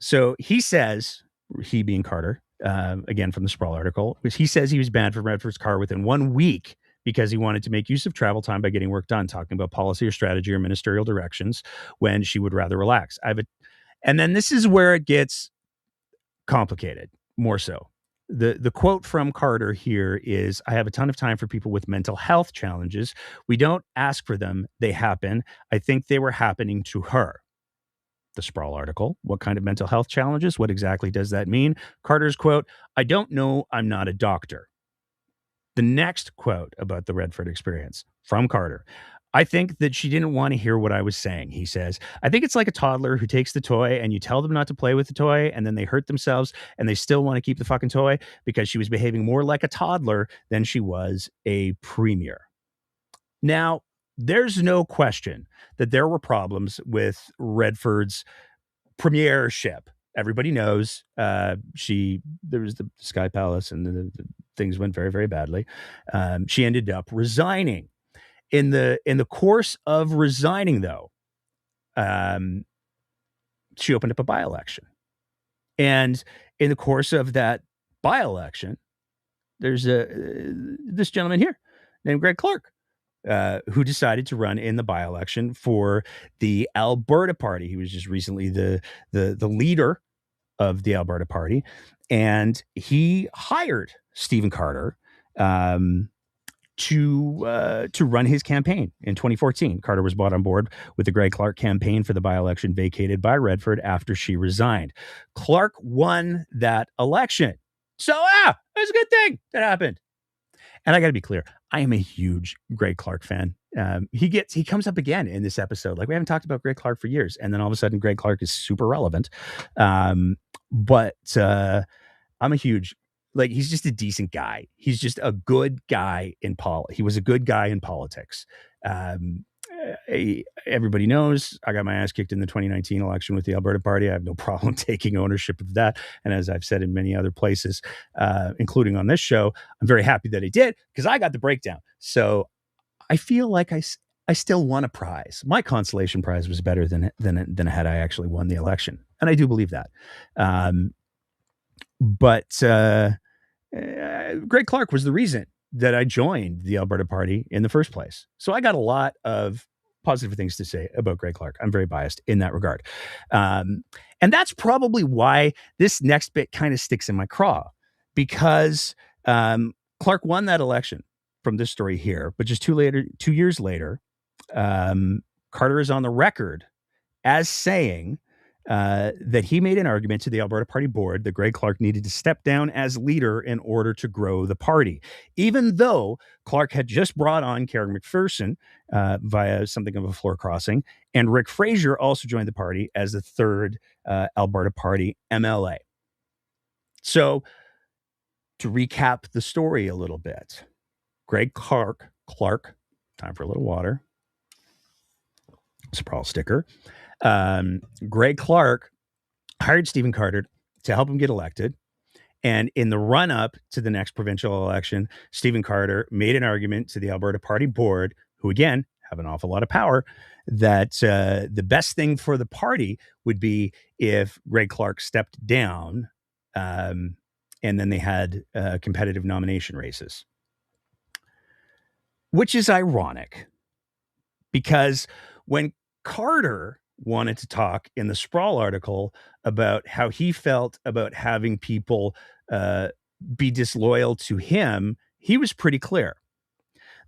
So he says, he being Carter, again from the Sprawl article, he says he was banned from Redford's car within 1 week because he wanted to make use of travel time by getting work done, talking about policy or strategy or ministerial directions when she would rather relax. And then this is where it gets complicated, more so. The quote from Carter here is, I have a ton of time for people with mental health challenges. We don't ask for them. They happen. I think they were happening to her. The Sprawl article, what kind of mental health challenges? What exactly does that mean? Carter's quote, I don't know. I'm not a doctor. The next quote about the Redford experience from Carter. I think that she didn't want to hear what I was saying. He says, I think it's like a toddler who takes the toy and you tell them not to play with the toy and then they hurt themselves and they still want to keep the fucking toy because she was behaving more like a toddler than she was a premier. Now, there's no question that there were problems with Redford's premiership. Everybody knows there was the Sky Palace and the things went very, very badly. She ended up resigning. In the course of resigning, though, she opened up a by-election. And in the course of that by-election, there's this gentleman here named Greg Clark, who decided to run in the by-election for the Alberta Party. He was just recently the leader of the Alberta Party, and he hired Stephen Carter to run his campaign in 2014. Carter was brought on board with the Greg Clark campaign for the by-election vacated by Redford after she resigned. Clark won that election. So, it was a good thing that happened. And I got to be clear, I am a huge Greg Clark fan. He comes up again in this episode. Like, we haven't talked about Greg Clark for years. And then all of a sudden, Greg Clark is super relevant. But I'm a huge, he's just a decent guy. He's just a good guy he was a good guy in politics. Everybody knows I got my ass kicked in the 2019 election with the Alberta Party. I have no problem taking ownership of that. And as I've said in many other places, including on this show, I'm very happy that I did because I got the breakdown. So I feel like I still won a prize. My consolation prize was better than had I actually won the election, and I do believe that. But Greg Clark was the reason that I joined the Alberta Party in the first place. So I got a lot of positive things to say about Greg Clark. I'm very biased in that regard. And that's probably why this next bit kind of sticks in my craw, because Clark won that election from this story here, but just 2 years later, Carter is on the record as saying that he made an argument to the Alberta Party board that Greg Clark needed to step down as leader in order to grow the party, even though Clark had just brought on Karen McPherson via something of a floor crossing, and Rick Fraser also joined the party as the third Alberta Party MLA. So to recap the story a little bit, Greg Clark, time for a little water, sprawl sticker. Greg Clark hired Stephen Carter to help him get elected. And in the run-up to the next provincial election, Stephen Carter made an argument to the Alberta Party board, who again have an awful lot of power, that the best thing for the party would be if Greg Clark stepped down, and then they had competitive nomination races. Which is ironic, because when Carter wanted to talk in the Sprawl article about how he felt about having people be disloyal to him, he was pretty clear.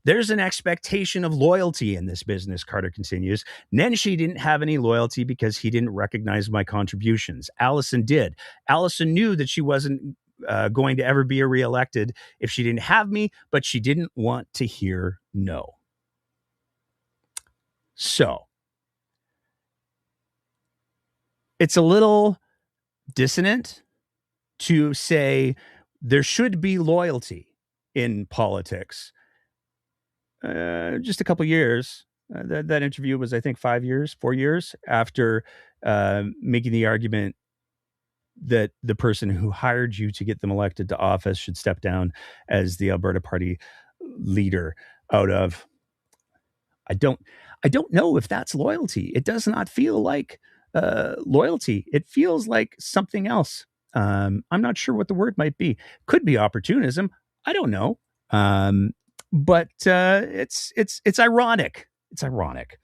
There's an expectation of loyalty in this business, Carter continues. Nenshi didn't have any loyalty because he didn't recognize my contributions. Allison did. Allison knew that she wasn't going to ever be reelected if she didn't have me, but she didn't want to hear no. So it's a little dissonant to say there should be loyalty in politics. Just a couple years, that interview was, I think, 4 years after making the argument that the person who hired you to get them elected to office should step down as the Alberta Party leader out of, I don't know if that's loyalty. It does not feel like loyalty. It feels like something else. I'm not sure what the word might be. Could be opportunism. I don't know. But it's ironic. It's ironic.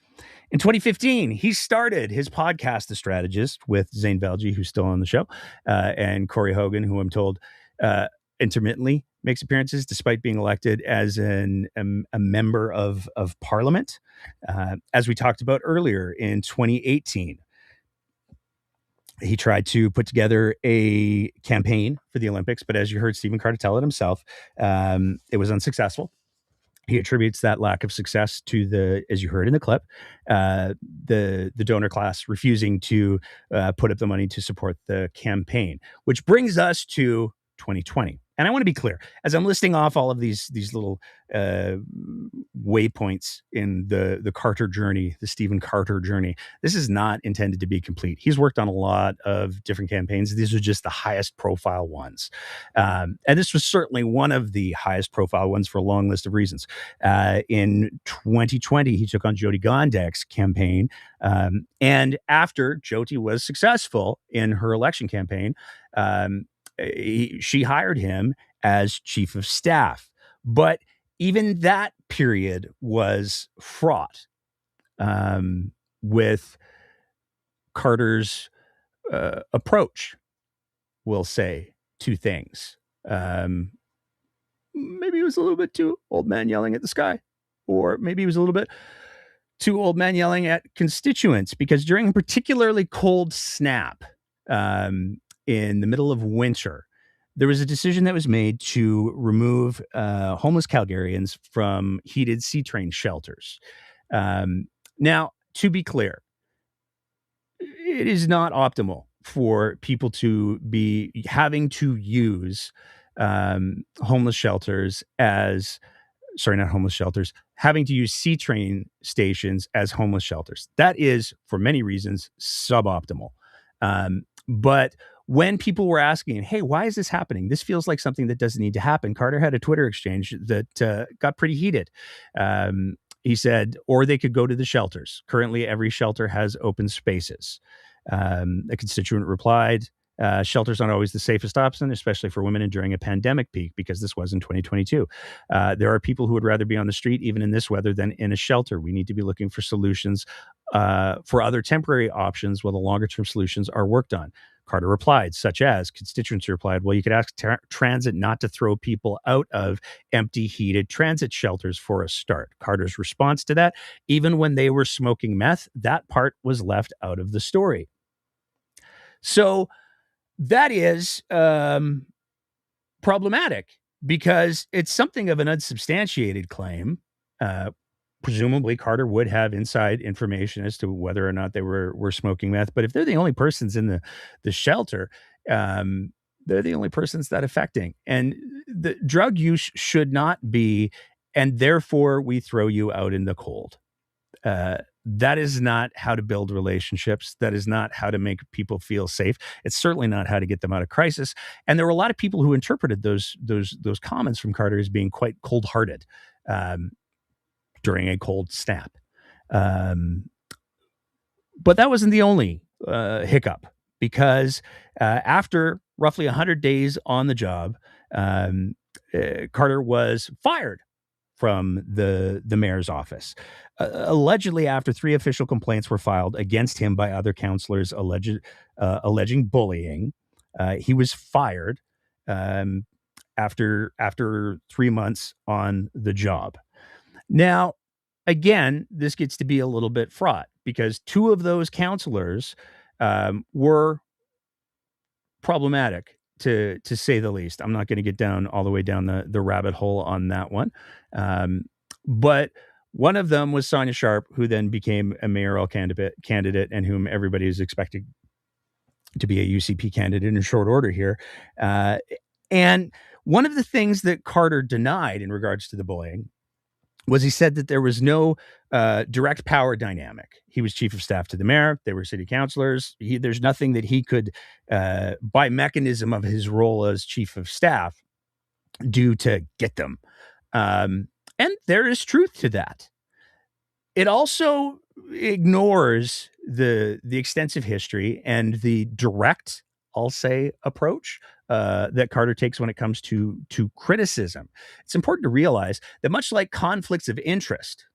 In 2015, he started his podcast, The Strategist, with Zane Valji, who's still on the show, and Corey Hogan, who I'm told intermittently makes appearances despite being elected as a member of Parliament. As we talked about earlier, in 2018, he tried to put together a campaign for the Olympics, but as you heard Stephen Carter tell it himself, it was unsuccessful. He attributes that lack of success to the, as you heard in the clip, the donor class refusing to put up the money to support the campaign, which brings us to 2020. And I want to be clear, as I'm listing off all of these little waypoints in the Carter journey, the Stephen Carter journey, this is not intended to be complete. He's worked on a lot of different campaigns. These are just the highest profile ones. And this was certainly one of the highest profile ones for a long list of reasons. In 2020, he took on Jyoti Gondek's campaign. And after Jyoti was successful in her election campaign, she hired him as chief of staff. But even that period was fraught with Carter's approach, we'll say, to things. Maybe he was a little bit too old man yelling at the sky, or maybe he was a little bit too old man yelling at constituents, because during a particularly cold snap, in the middle of winter, there was a decision that was made to remove homeless Calgarians from heated C-train shelters. Now, to be clear, it is not optimal for people to be having to use homeless shelters as, sorry, not homeless shelters, having to use C-train stations as homeless shelters. That is, for many reasons, suboptimal. But when people were asking, hey, why is this happening? This feels like something that doesn't need to happen. Carter had a Twitter exchange that got pretty heated. He said, or they could go to the shelters. Currently, every shelter has open spaces. A constituent replied, shelters aren't always the safest option, especially for women and during a pandemic peak, because this was in 2022. There are people who would rather be on the street, even in this weather, than in a shelter. We need to be looking for solutions for other temporary options while the longer-term solutions are worked on. Carter replied, such as, constituents replied, well, you could ask transit not to throw people out of empty, heated transit shelters for a start. Carter's response to that, even when they were smoking meth, that part was left out of the story. So that is problematic because it's something of an unsubstantiated claim. Presumably, Carter would have inside information as to whether or not they were smoking meth. But if they're the only persons in the shelter, they're the only persons that affecting. And the drug use should not be, and therefore we throw you out in the cold. That is not how to build relationships. That is not how to make people feel safe. It's certainly not how to get them out of crisis. And there were a lot of people who interpreted those comments from Carter as being quite cold-hearted during a cold snap. But that wasn't the only hiccup, because after roughly 100 days on the job, Carter was fired from the mayor's office, allegedly after 3 official complaints were filed against him by other councillors alleging bullying. He was fired after 3 months on the job. Now, again, this gets to be a little bit fraught because 2 of those councillors were problematic, to say the least. I'm not going to get down all the way down the rabbit hole on that one. But one of them was Sonia Sharp, who then became a mayoral candidate and whom everybody is expecting to be a UCP candidate in short order here. And one of the things that Carter denied in regards to the bullying was he said that there was no direct power dynamic. He was chief of staff to the mayor. They were city councilors. There's nothing that he could, by mechanism of his role as chief of staff, do to get them. And there is truth to that. It also ignores the extensive history and the direct, I'll say, approach that Carter takes when it comes to criticism. It's important to realize that much like conflicts of interest,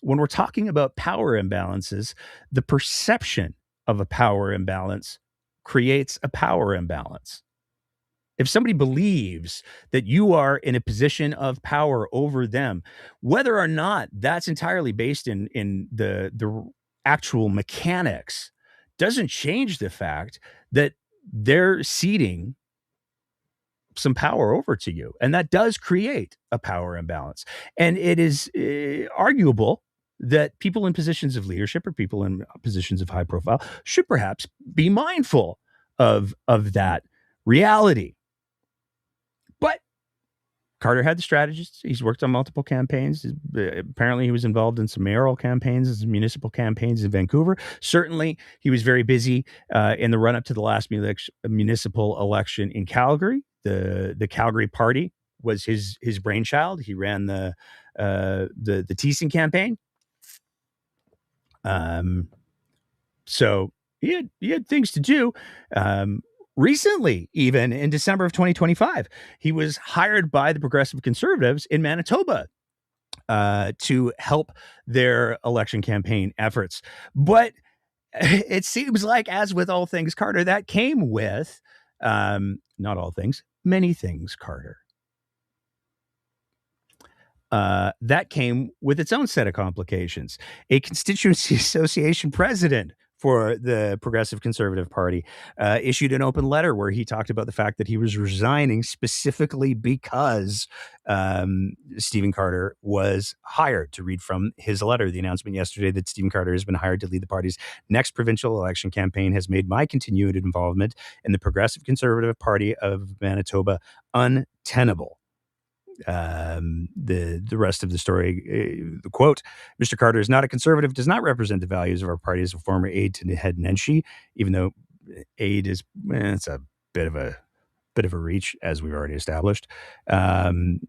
when we're talking about power imbalances, the perception of a power imbalance creates a power imbalance. If somebody believes that you are in a position of power over them, whether or not that's entirely based in the actual mechanics, doesn't change the fact that they're ceding some power over to you. And that does create a power imbalance. And it is arguable that people in positions of leadership or people in positions of high profile should perhaps be mindful of that reality. But Carter had the strategist. He's worked on multiple campaigns. Apparently, he was involved in some mayoral campaigns and some municipal campaigns in Vancouver. Certainly, he was very busy in the run-up to the last municipal election in Calgary. The Calgary Party was his brainchild. He ran the Thiessen campaign. So he had things to do. Recently, even in December of 2025, he was hired by the Progressive Conservatives in Manitoba to help their election campaign efforts. But it seems like, as with all things Carter, that came with, not all things, many things Carter. That came with its own set of complications. A constituency association president for the Progressive Conservative Party issued an open letter where he talked about the fact that he was resigning specifically because Stephen Carter was hired. To read from his letter, the announcement yesterday that Stephen Carter has been hired to lead the party's next provincial election campaign has made my continued involvement in the Progressive Conservative Party of Manitoba untenable. The rest of the story, the quote, Mr. Carter is not a conservative, does not represent the values of our party as a former aide to head Nenshi, even though aide is, it's a bit of a bit of a reach, as we've already established. Jyoti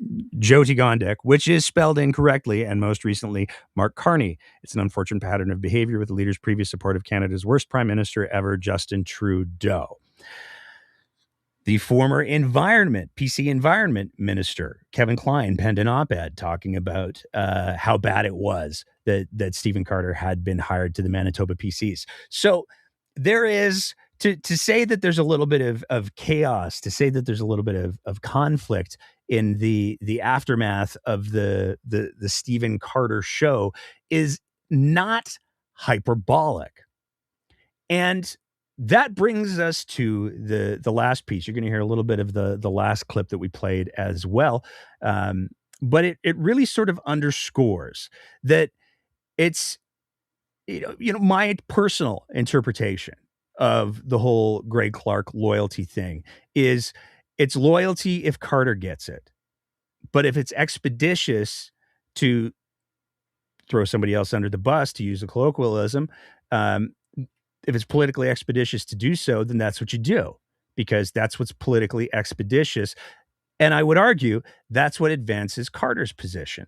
Gondek, which is spelled incorrectly, and most recently, Mark Carney. It's an unfortunate pattern of behavior with the leader's previous support of Canada's worst prime minister ever, Justin Trudeau. The former PC environment minister, Kevin Klein, penned an op-ed talking about how bad it was that Stephen Carter had been hired to the Manitoba PCs. So there is, to say that there's a little bit of chaos, to say that there's a little bit of conflict in the aftermath of the Stephen Carter show is not hyperbolic. And that brings us to the last piece. You're going to hear a little bit of the last clip that we played as well. But it really sort of underscores that it's, my personal interpretation of the whole Greg Clark loyalty thing is it's loyalty if Carter gets it. But if it's expeditious to throw somebody else under the bus, to use a colloquialism, if it's politically expeditious to do so, then that's what you do, because that's what's politically expeditious. And I would argue that's what advances Carter's position.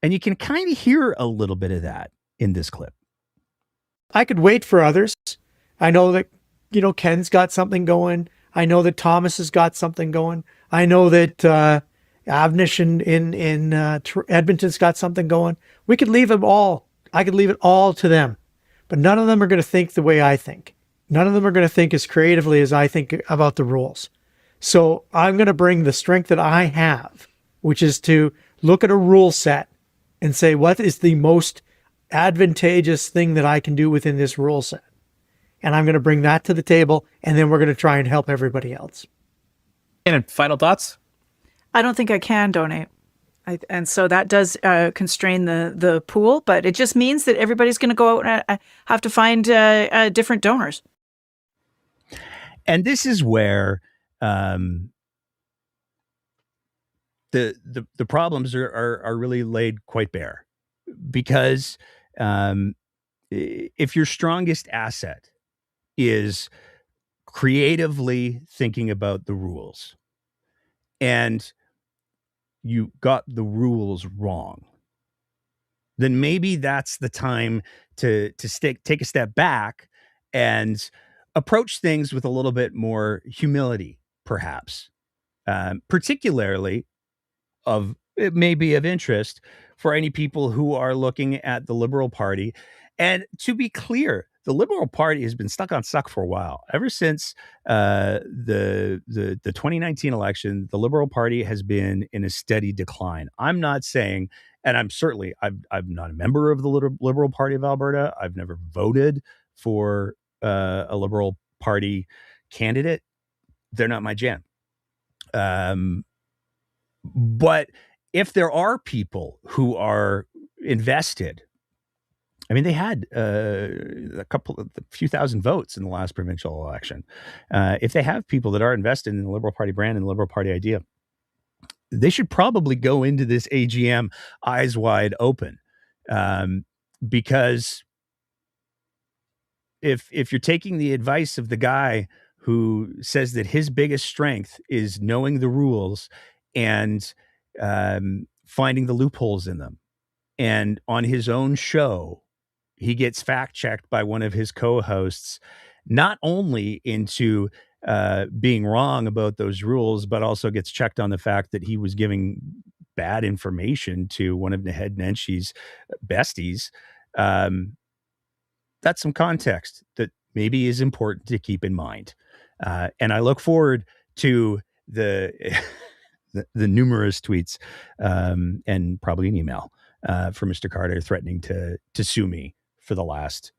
And you can kind of hear a little bit of that in this clip. I could wait for others. I know that, Ken's got something going. I know that Thomas has got something going. I know that Avnish in Edmonton's got something going. We could leave them all. I could leave it all to them. But none of them are going to think the way I think. None of them are going to think as creatively as I think about the rules. So I'm going to bring the strength that I have, which is to look at a rule set and say, what is the most advantageous thing that I can do within this rule set? And I'm going to bring that to the table, and then we're going to try and help everybody else. And final thoughts? I don't think I can donate. And so that does constrain the pool, but it just means that everybody's going to go out and have to find different donors. And this is where the problems are really laid quite bare, because if your strongest asset is creatively thinking about the rules, and you got the rules wrong, then maybe that's the time to take a step back and approach things with a little bit more humility, perhaps. Particularly it may be of interest for any people who are looking at the Liberal Party. And to be clear, the Liberal Party has been stuck on suck for a while. Ever since the 2019 election, the Liberal Party has been in a steady decline. I'm not saying, and I'm not a member of the Liberal Party of Alberta. I've never voted for a Liberal Party candidate. They're not my jam. But if there are people who are invested, I mean, they had a few thousand votes in the last provincial election. If they have people that are invested in the Liberal Party brand and the Liberal Party idea, they should probably go into this AGM eyes wide open, because if you're taking the advice of the guy who says that his biggest strength is knowing the rules and finding the loopholes in them, and on his own show, he gets fact-checked by one of his co-hosts, not only into being wrong about those rules, but also gets checked on the fact that he was giving bad information to one of Naheed Nenshi's besties. That's some context that maybe is important to keep in mind. And I look forward to the numerous tweets and probably an email from Mr. Carter threatening to sue me for the last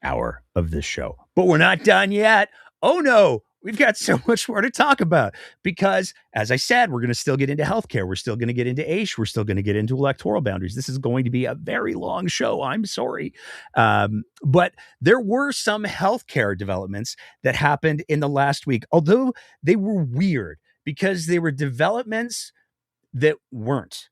hour of this show. But we're not done yet. Oh no, we've got so much more to talk about, because, as I said, we're going to still get into healthcare. We're still going to get into AISH. We're still going to get into electoral boundaries. This is going to be a very long show. I'm sorry. But there were some healthcare developments that happened in the last week, although they were weird because they were developments that weren't.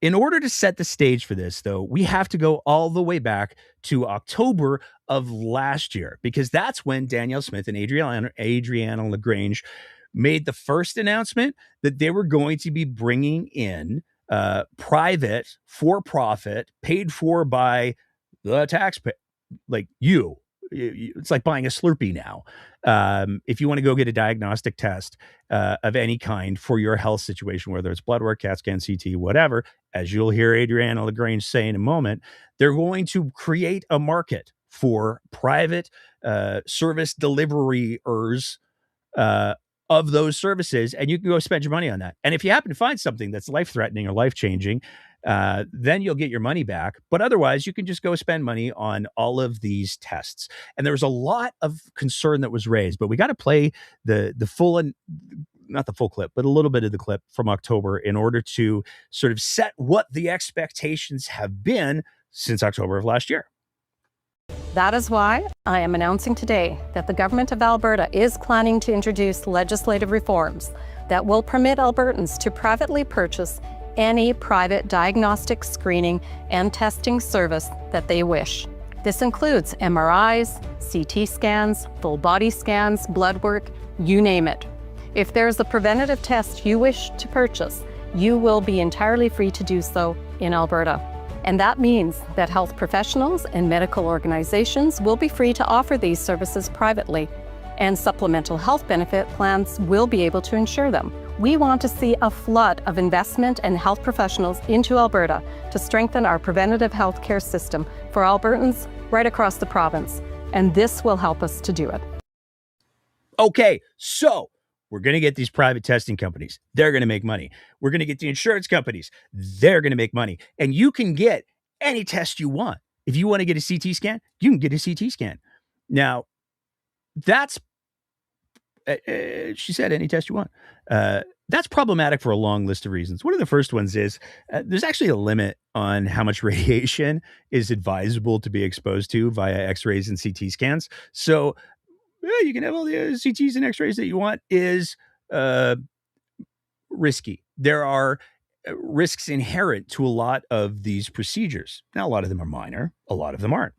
In order to set the stage for this, though, we have to go all the way back to October of last year, because that's when Danielle Smith and Adriana Lagrange made the first announcement that they were going to be bringing in private, for-profit, paid for by the taxpayer, like you. It's like buying a Slurpee now. If you want to go get a diagnostic test of any kind for your health situation, whether it's blood work, CAT scan, CT, whatever, as you'll hear Adriana Lagrange say in a moment, they're going to create a market for private service deliverers of those services, and you can go spend your money on that. And if you happen to find something that's life-threatening or life-changing, then you'll get your money back. But otherwise, you can just go spend money on all of these tests. And there was a lot of concern that was raised, but we got to play the full, and not the full clip, but a little bit of the clip from October in order to sort of set what the expectations have been since October of last year. That is why I am announcing today that the Government of Alberta is planning to introduce legislative reforms that will permit Albertans to privately purchase any private diagnostic screening and testing service that they wish. This includes MRIs, CT scans, full body scans, blood work, you name it. If there's a preventative test you wish to purchase, you will be entirely free to do so in Alberta. And that means that health professionals and medical organizations will be free to offer these services privately, and supplemental health benefit plans will be able to insure them. We want to see a flood of investment and health professionals into Alberta to strengthen our preventative health care system for Albertans right across the province, and this will help us to do it. Okay, so we're going to get these private testing companies. They're going to make money. We're going to get the insurance companies. They're going to make money. And you can get any test you want. If you want to get a CT scan, you can get a CT scan. Now, that's, she said, any test you want. That's problematic for a long list of reasons. One of the first ones is there's actually a limit on how much radiation is advisable to be exposed to via x-rays and CT scans. So you can have all the CTs and x-rays that you want is risky. There are risks inherent to a lot of these procedures. Now, a lot of them are minor. A lot of them aren't.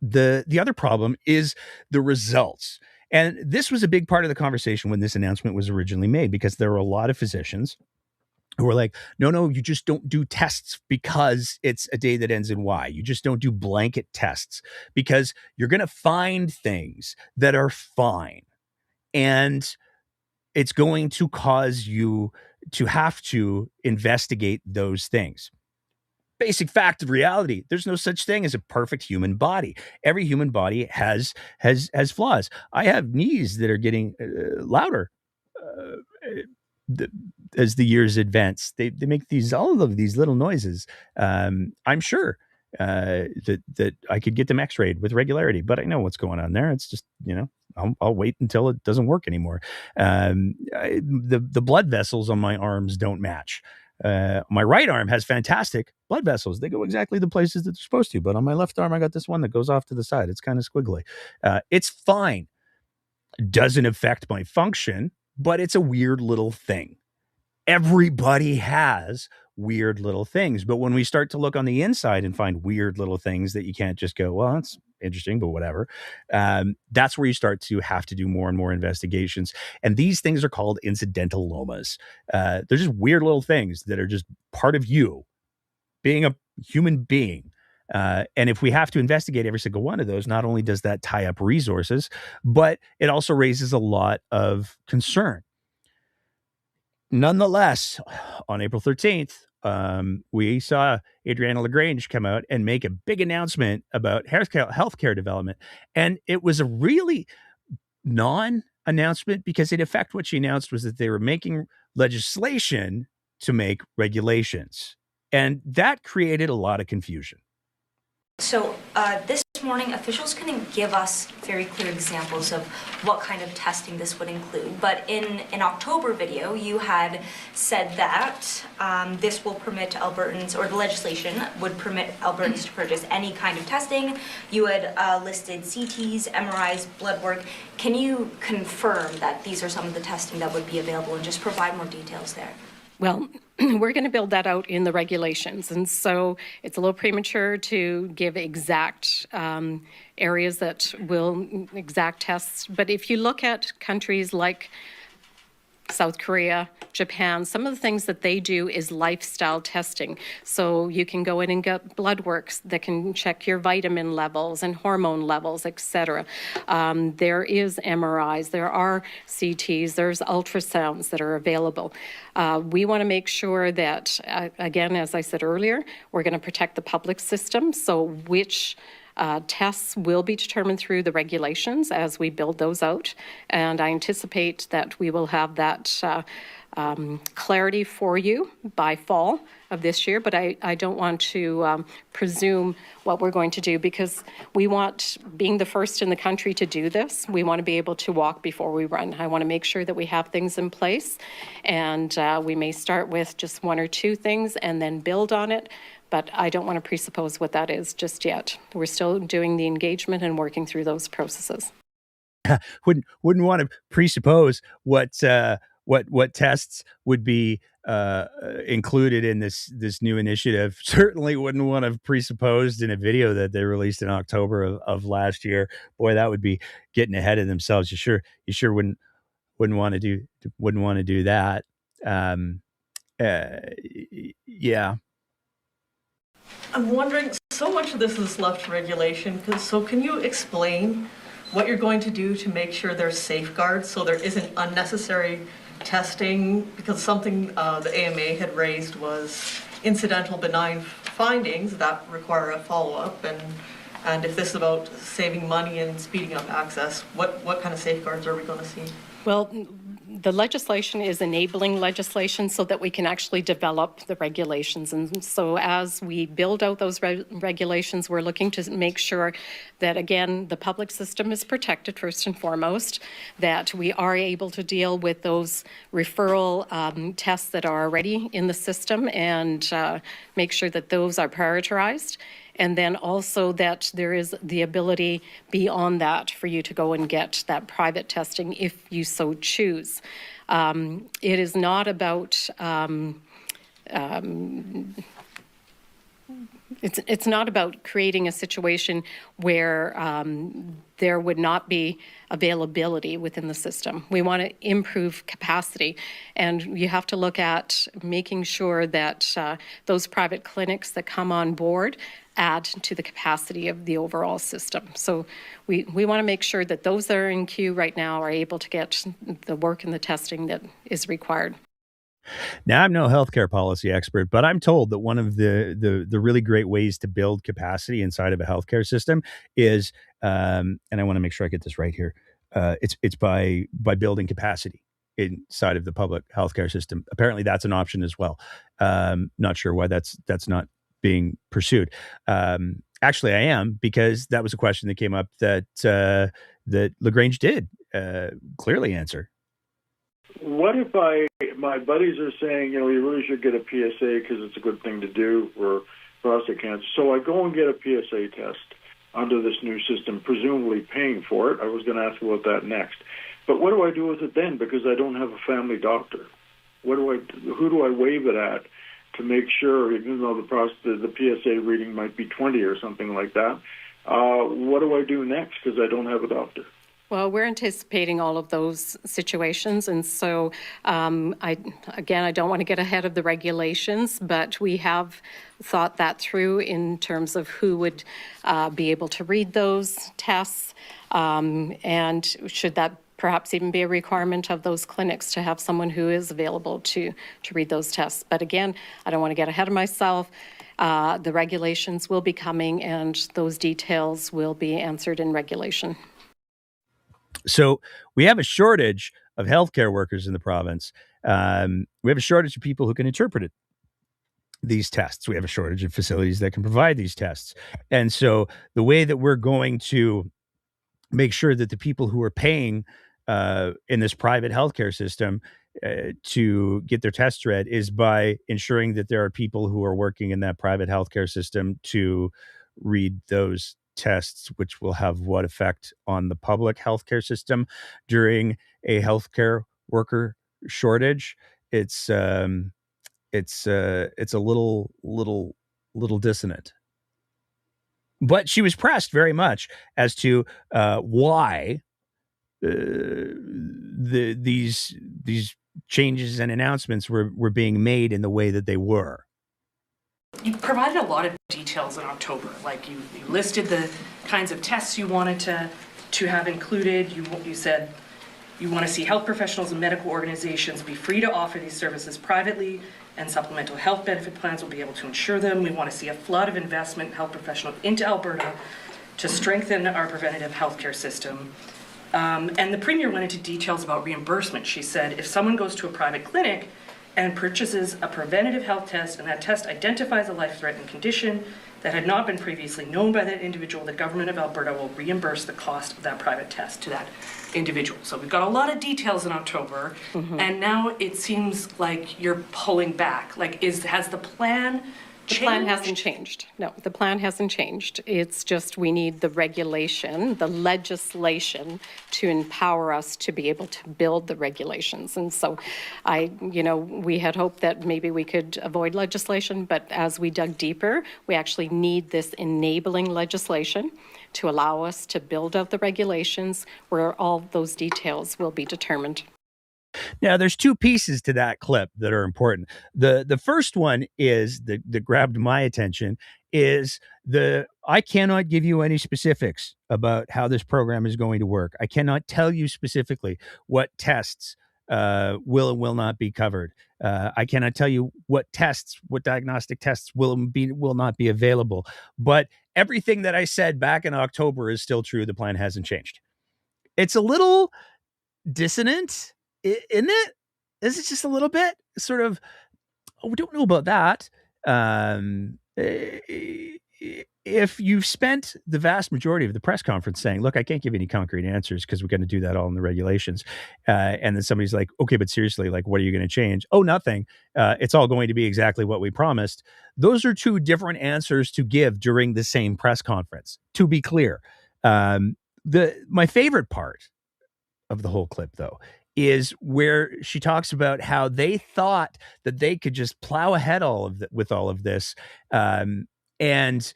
The other problem is the results. And this was a big part of the conversation when this announcement was originally made, because there were a lot of physicians who were like, no, you just don't do tests because it's a day that ends in Y. You just don't do blanket tests because you're going to find things that are fine. And it's going to cause you to have to investigate those things. Basic fact of reality, there's no such thing as a perfect human body. Every human body has flaws. I have knees that are getting louder as the years advance. They make all of these little noises. I'm sure that I could get them x-rayed with regularity, but I know what's going on there. It's just, I'll wait until it doesn't work anymore. The blood vessels on my arms don't match. My right arm has fantastic blood vessels. They go exactly the places that they're supposed to. But on my left arm, I got this one that goes off to the side. It's kind of squiggly. It's fine. Doesn't affect my function, but it's a weird little thing. Everybody has weird little things. But when we start to look on the inside and find weird little things that you can't just go, well, that's interesting, but whatever. That's where you start to have to do more and more investigations. And these things are called incidental lomas. They're just weird little things that are just part of you being a human being. And if we have to investigate every single one of those, not only does that tie up resources, but it also raises a lot of concern. Nonetheless, on April 13th, we saw Adriana Lagrange come out and make a big announcement about healthcare development. And it was a really non-announcement, because in effect what she announced was that they were making legislation to make regulations. And that created a lot of confusion. So this morning, officials couldn't give us very clear examples of what kind of testing this would include. But in an October video, you had said that this will permit Albertans, or the legislation would permit Albertans to purchase any kind of testing. You had listed CTs, MRIs, blood work. Can you confirm that these are some of the testing that would be available, and just provide more details there? Well, we're going to build that out in the regulations. And so it's a little premature to give exact areas that will, exact tests. But if you look at countries like South Korea, Japan, some of the things that they do is lifestyle testing. So you can go in and get blood works that can check your vitamin levels and hormone levels, etc. There is MRIs, there are CTs, there's ultrasounds that are available. We want to make sure that, again, as I said earlier, we're going to protect the public system. So which tests will be determined through the regulations as we build those out. And I anticipate that we will have that clarity for you by fall of this year. But I don't want to presume what we're going to do, because we want, being the first in the country to do this, we want to be able to walk before we run. I want to make sure that we have things in place, and we may start with just one or two things and then build on it. But I don't want to presuppose what that is just yet. We're still doing the engagement and working through those processes. Wouldn't want to presuppose what tests would be included in this new initiative. Certainly wouldn't want to have presupposed in a video that they released in October of last year. Boy, that would be getting ahead of themselves. You sure wouldn't want to do that. Yeah. I'm wondering, so much of this is left to regulation, so can you explain what you're going to do to make sure there's safeguards so there isn't unnecessary testing? Because something the AMA had raised was incidental benign findings that require a follow-up, and if this is about saving money and speeding up access, what kind of safeguards are we going to see? Well, the legislation is enabling legislation so that we can actually develop the regulations. And so as we build out those regulations, we're looking to make sure that, again, the public system is protected first and foremost, that we are able to deal with those referral tests that are already in the system, and make sure that those are prioritized. And then also that there is the ability beyond that for you to go and get that private testing if you so choose. It is not about it's not about creating a situation where there would not be availability within the system. We want to improve capacity, and you have to look at making sure that those private clinics that come on board add to the capacity of the overall system. So we want to make sure that those that are in queue right now are able to get the work and the testing that is required. Now, I'm no healthcare policy expert, but I'm told that one of the really great ways to build capacity inside of a healthcare system is, and I want to make sure I get this right here, it's by building capacity inside of the public healthcare system. Apparently, that's an option as well. Not sure why that's not being pursued. Actually, I am, because that was a question that came up that Lagrange did clearly answer. What if my buddies are saying, you really should get a PSA because it's a good thing to do for prostate cancer. So I go and get a PSA test under this new system, presumably paying for it. I was going to ask about that next. But what do I do with it then? Because I don't have a family doctor. Who do I waive it at to make sure, even though the PSA reading might be 20 or something like that? What do I do next? Because I don't have a doctor. Well, we're anticipating all of those situations. And so, I don't want to get ahead of the regulations, but we have thought that through in terms of who would be able to read those tests, and should that perhaps even be a requirement of those clinics to have someone who is available to read those tests. But again, I don't want to get ahead of myself. The regulations will be coming, and those details will be answered in regulation. So we have a shortage of healthcare workers in the province. We have a shortage of people who can interpret these tests. We have a shortage of facilities that can provide these tests. And so the way that we're going to make sure that the people who are paying in this private healthcare system to get their tests read is by ensuring that there are people who are working in that private healthcare system to read those tests, which will have what effect on the public healthcare system during a healthcare worker shortage. It's a little dissonant. But she was pressed very much as to why these changes and announcements were being made in the way that they were. You provided a lot of details in October. Like you listed the kinds of tests you wanted to have included. You said you want to see health professionals and medical organizations be free to offer these services privately, and supplemental health benefit plans will be able to ensure them. We want to see a flood of investment in health professionals into Alberta to strengthen our preventative healthcare system. And the Premier went into details about reimbursement. She said if someone goes to a private clinic and purchases a preventative health test, and that test identifies a life-threatening condition that had not been previously known by that individual, the government of Alberta will reimburse the cost of that private test to that individual. So we've got a lot of details in October, and now it seems like you're pulling back. Like, has the plan changed? The plan hasn't changed. No, the plan hasn't changed. It's just we need the regulation, the legislation to empower us to be able to build the regulations. And so we had hoped that maybe we could avoid legislation, but as we dug deeper, we actually need this enabling legislation to allow us to build out the regulations where all those details will be determined. Now, there's two pieces to that clip that are important. The first one is that grabbed my attention is I cannot give you any specifics about how this program is going to work. I cannot tell you specifically what tests will and will not be covered. I cannot tell you what diagnostic tests will not be available. But everything that I said back in October is still true. The plan hasn't changed. It's a little dissonant, isn't it? Is it just a little bit sort of, we don't know about that. If you've spent the vast majority of the press conference saying, look, I can't give any concrete answers because we're going to do that all in the regulations. And then somebody's like, okay, but seriously, like, what are you going to change? Oh, nothing. It's all going to be exactly what we promised. Those are two different answers to give during the same press conference, to be clear. My favorite part of the whole clip, though, is where she talks about how they thought that they could just plow ahead with all of this and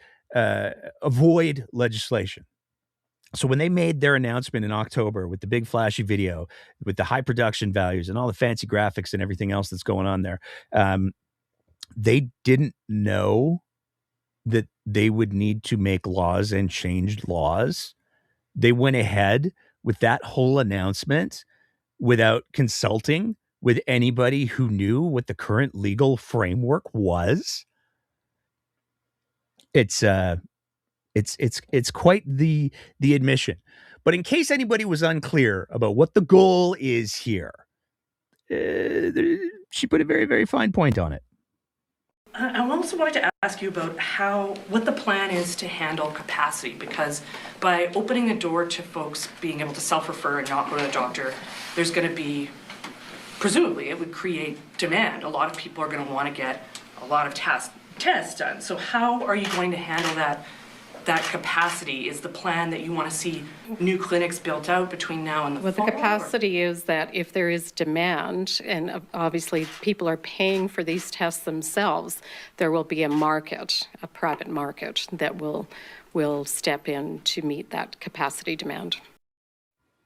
avoid legislation. So when they made their announcement in October with the big flashy video, with the high production values and all the fancy graphics and everything else that's going on there, they didn't know that they would need to make laws and change laws. They went ahead with that whole announcement without consulting with anybody who knew what the current legal framework was. It's quite the admission. But in case anybody was unclear about what the goal is here, she put a very, very fine point on it. I also wanted to ask you about what the plan is to handle capacity, because by opening the door to folks being able to self-refer and not go to the doctor, there's going to be, presumably, it would create demand. A lot of people are going to want to get a lot of tests done. So how are you going to handle that capacity? Is the plan that you want to see new clinics built out between now and the fall? The capacity is that if there is demand, and obviously people are paying for these tests themselves, there will be a private market that will step in to meet that capacity demand.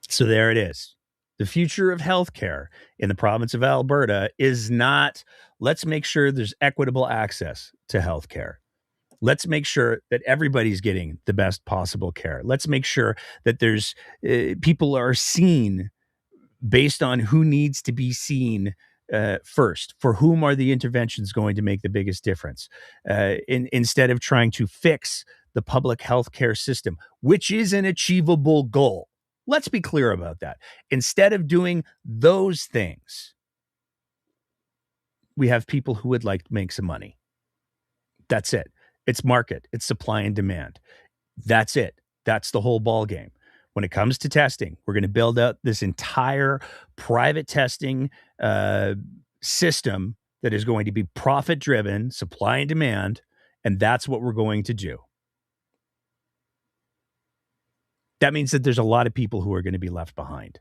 So there it is. The future of healthcare in the province of Alberta is not, let's make sure there's equitable access to healthcare. Let's make sure that everybody's getting the best possible care. Let's make sure that there's people are seen based on who needs to be seen first. For whom are the interventions going to make the biggest difference? Instead of trying to fix the public healthcare system, which is an achievable goal. Let's be clear about that. Instead of doing those things, we have people who would like to make some money. That's it. It's market. It's supply and demand. That's it. That's the whole ball game. When it comes to testing, we're going to build out this entire private testing system that is going to be profit-driven, supply and demand, and that's what we're going to do. That means that there's a lot of people who are going to be left behind.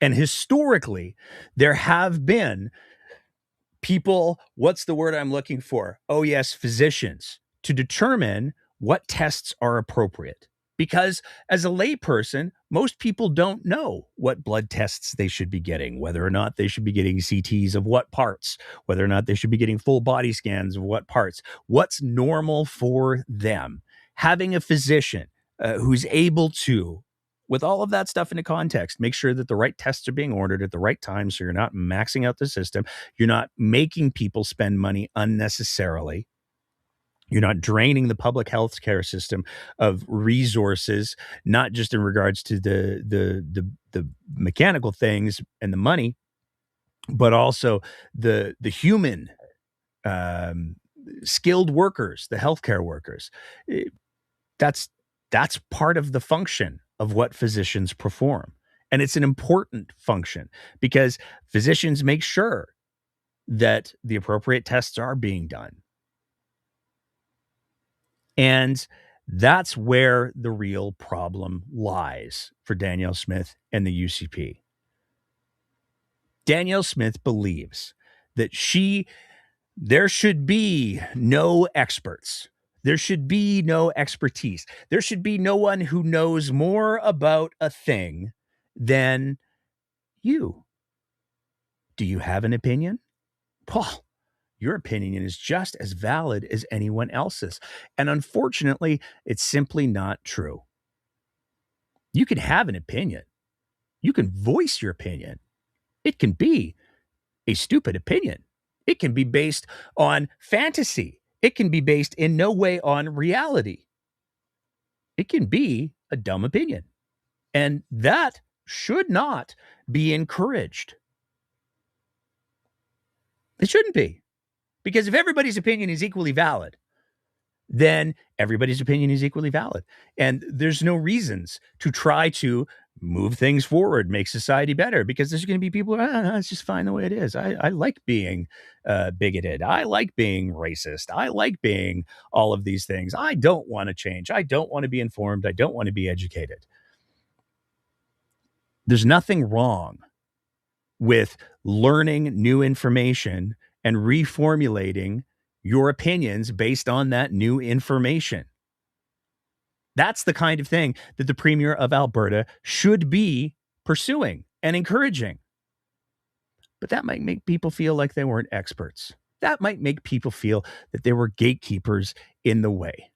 And historically, there have been people, what's the word I'm looking for? Oh, yes, physicians, to determine what tests are appropriate. Because as a layperson, Most people don't know what blood tests they should be getting, whether or not they should be getting CTs of what parts, whether or not they should be getting full body scans of what parts, what's normal for them. Having a physician who's able to, with all of that stuff into context, make sure that the right tests are being ordered at the right time so you're not maxing out the system. You're not making people spend money unnecessarily. You're not draining the public health care system of resources, not just in regards to the mechanical things and the money, but also the human skilled workers, the healthcare workers. That's part of the function of what physicians perform. And it's an important function because physicians make sure that the appropriate tests are being done. And that's where the real problem lies for Danielle Smith and the UCP. Danielle Smith believes that there should be no experts. There should be no expertise. There should be no one who knows more about a thing than you. Do you have an opinion? Well, your opinion is just as valid as anyone else's. And unfortunately, it's simply not true. You can have an opinion. You can voice your opinion. It can be a stupid opinion. It can be based on fantasy. It can be based in no way on reality. It can be a dumb opinion. And that should not be encouraged. It shouldn't be. Because if everybody's opinion is equally valid, then everybody's opinion is equally valid. And there's no reasons to try to move things forward, make society better, because there's going to be people, it's just fine the way it is. I like being bigoted. I like being racist. I like being all of these things. I don't want to change. I don't want to be informed. I don't want to be educated. There's nothing wrong with learning new information and reformulating your opinions based on that new information. That's the kind of thing that the Premier of Alberta should be pursuing and encouraging. But that might make people feel like they weren't experts. That might make people feel that they were gatekeepers in the way.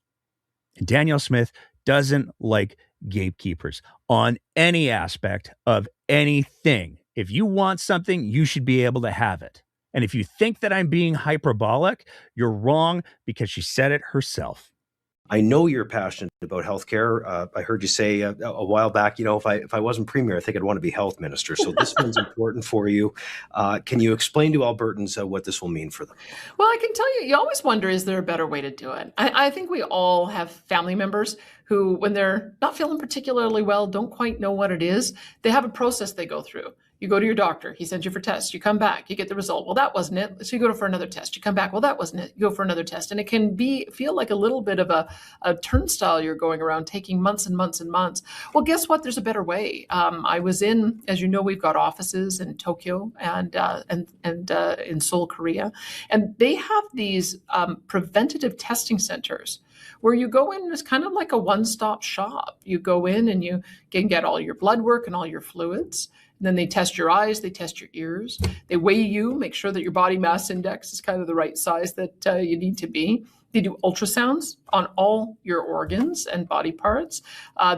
And Danielle Smith doesn't like gatekeepers on any aspect of anything. If you want something, you should be able to have it. And if you think that I'm being hyperbolic, you're wrong because she said it herself. I know you're passionate about healthcare. I heard you say a while back, if I wasn't premier, I think I'd want to be health minister. So this one's important for you. Can you explain to Albertans what this will mean for them? Well, I can tell you, you always wonder, is there a better way to do it? I think we all have family members who, when they're not feeling particularly well, don't quite know what it is. They have a process they go through. You go to your doctor, he sends you for tests, you come back, you get the result. Well, that wasn't it. So you go for another test, you come back, well, that wasn't it. You go for another test. And it can feel like a little bit of a turnstile you're going around, taking months and months and months. Well, guess what? There's a better way. I was in, as you know, we've got offices in Tokyo and in Seoul, Korea. And they have these preventative testing centers where you go in, it's kind of like a one-stop shop. You go in and you can get all your blood work and all your fluids. And then they test your eyes, they test your ears, they weigh you, make sure that your body mass index is kind of the right size that you need to be. They do ultrasounds on all your organs and body parts.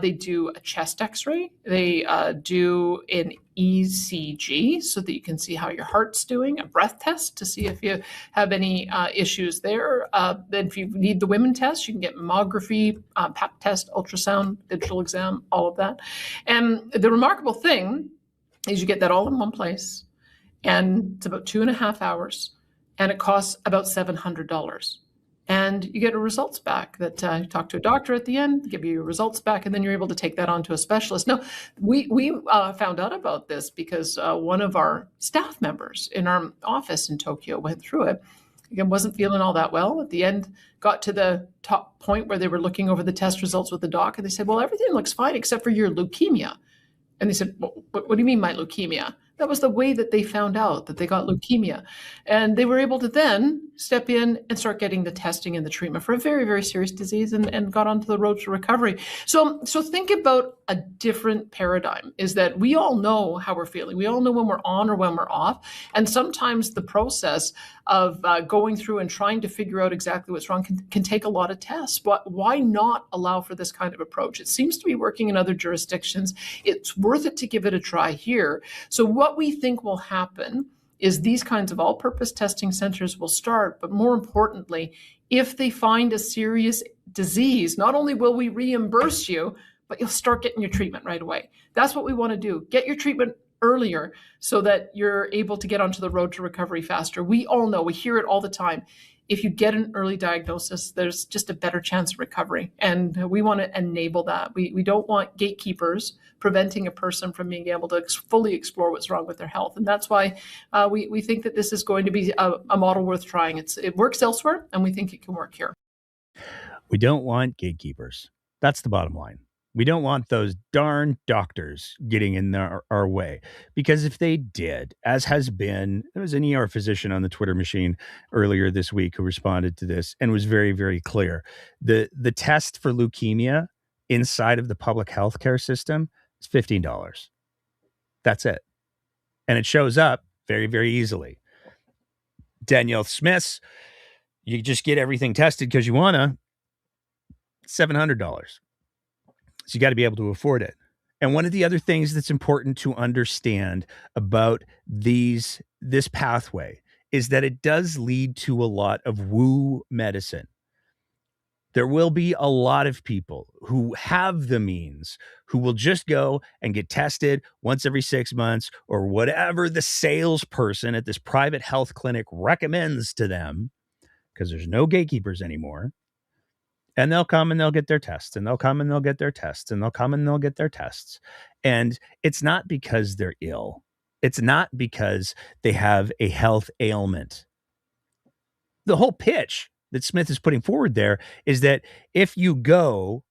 They do a chest x-ray. They do an ECG so that you can see how your heart's doing, a breath test to see if you have any issues there. Then if you need the women test, you can get mammography, pap test, ultrasound, digital exam, all of that. And the remarkable thing is you get that all in one place, and it's about 2.5 hours, and it costs about $700. And you get your results back that you talk to a doctor at the end, give you your results back, and then you're able to take that on to a specialist. Now, we found out about this because one of our staff members in our office in Tokyo went through it. Again, wasn't feeling all that well. At the end, got to the top point where they were looking over the test results with the doc, and they said, well, everything looks fine except for your leukemia. And they said, what do you mean my leukemia? That was the way that they found out that they got leukemia. And they were able to then step in and start getting the testing and the treatment for a very, very serious disease and got onto the road to recovery. So think about a different paradigm, is that we all know how we're feeling. We all know when we're on or when we're off. And sometimes the process of going through and trying to figure out exactly what's wrong can take a lot of tests. But why not allow for this kind of approach? It seems to be working in other jurisdictions. It's worth it to give it a try here. So what we think will happen is these kinds of all-purpose testing centers will start, but more importantly, if they find a serious disease, not only will we reimburse you, but you'll start getting your treatment right away. That's what we want to do. Get your treatment earlier so that you're able to get onto the road to recovery faster. We all know, we hear it all the time. If you get an early diagnosis, there's just a better chance of recovery. And we want to enable that. We don't want gatekeepers preventing a person from being able to fully explore what's wrong with their health. And that's why we think that this is going to be a model worth trying. It works elsewhere, and we think it can work here. We don't want gatekeepers. That's the bottom line. We don't want those darn doctors getting in our way, because if they did, as has been, there was an ER physician on the Twitter machine earlier this week who responded to this and was very, very clear. The test for leukemia inside of the public healthcare system is $15. That's it. And it shows up very, very easily. Danielle Smith's, you just get everything tested because you want to, $700. So you got to be able to afford it. And one of the other things that's important to understand about this pathway is that it does lead to a lot of woo medicine. There will be a lot of people who have the means who will just go and get tested once every 6 months or whatever the salesperson at this private health clinic recommends to them, because there's no gatekeepers anymore. And they'll come and they'll get their tests, and they'll come and they'll get their tests, and they'll come and they'll get their tests. And it's not because they're ill. It's not because they have a health ailment. The whole pitch that Smith is putting forward there is that if you go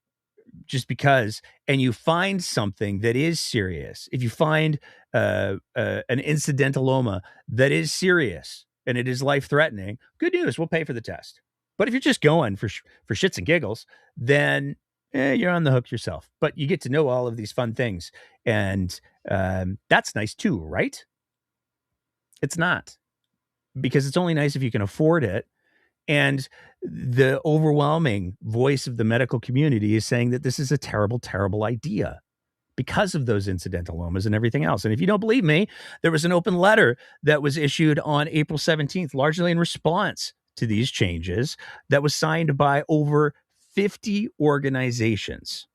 just because and you find something that is serious, if you find an incidentaloma that is serious and it is life-threatening, good news, we'll pay for the test. But if you're just going for shits and giggles, then you're on the hook yourself. But you get to know all of these fun things. And that's nice too, right? It's not. Because it's only nice if you can afford it. And the overwhelming voice of the medical community is saying that this is a terrible, terrible idea because of those incidentalomas and everything else. And if you don't believe me, there was an open letter that was issued on April 17th, largely in response to these changes, that was signed by over 50 organizations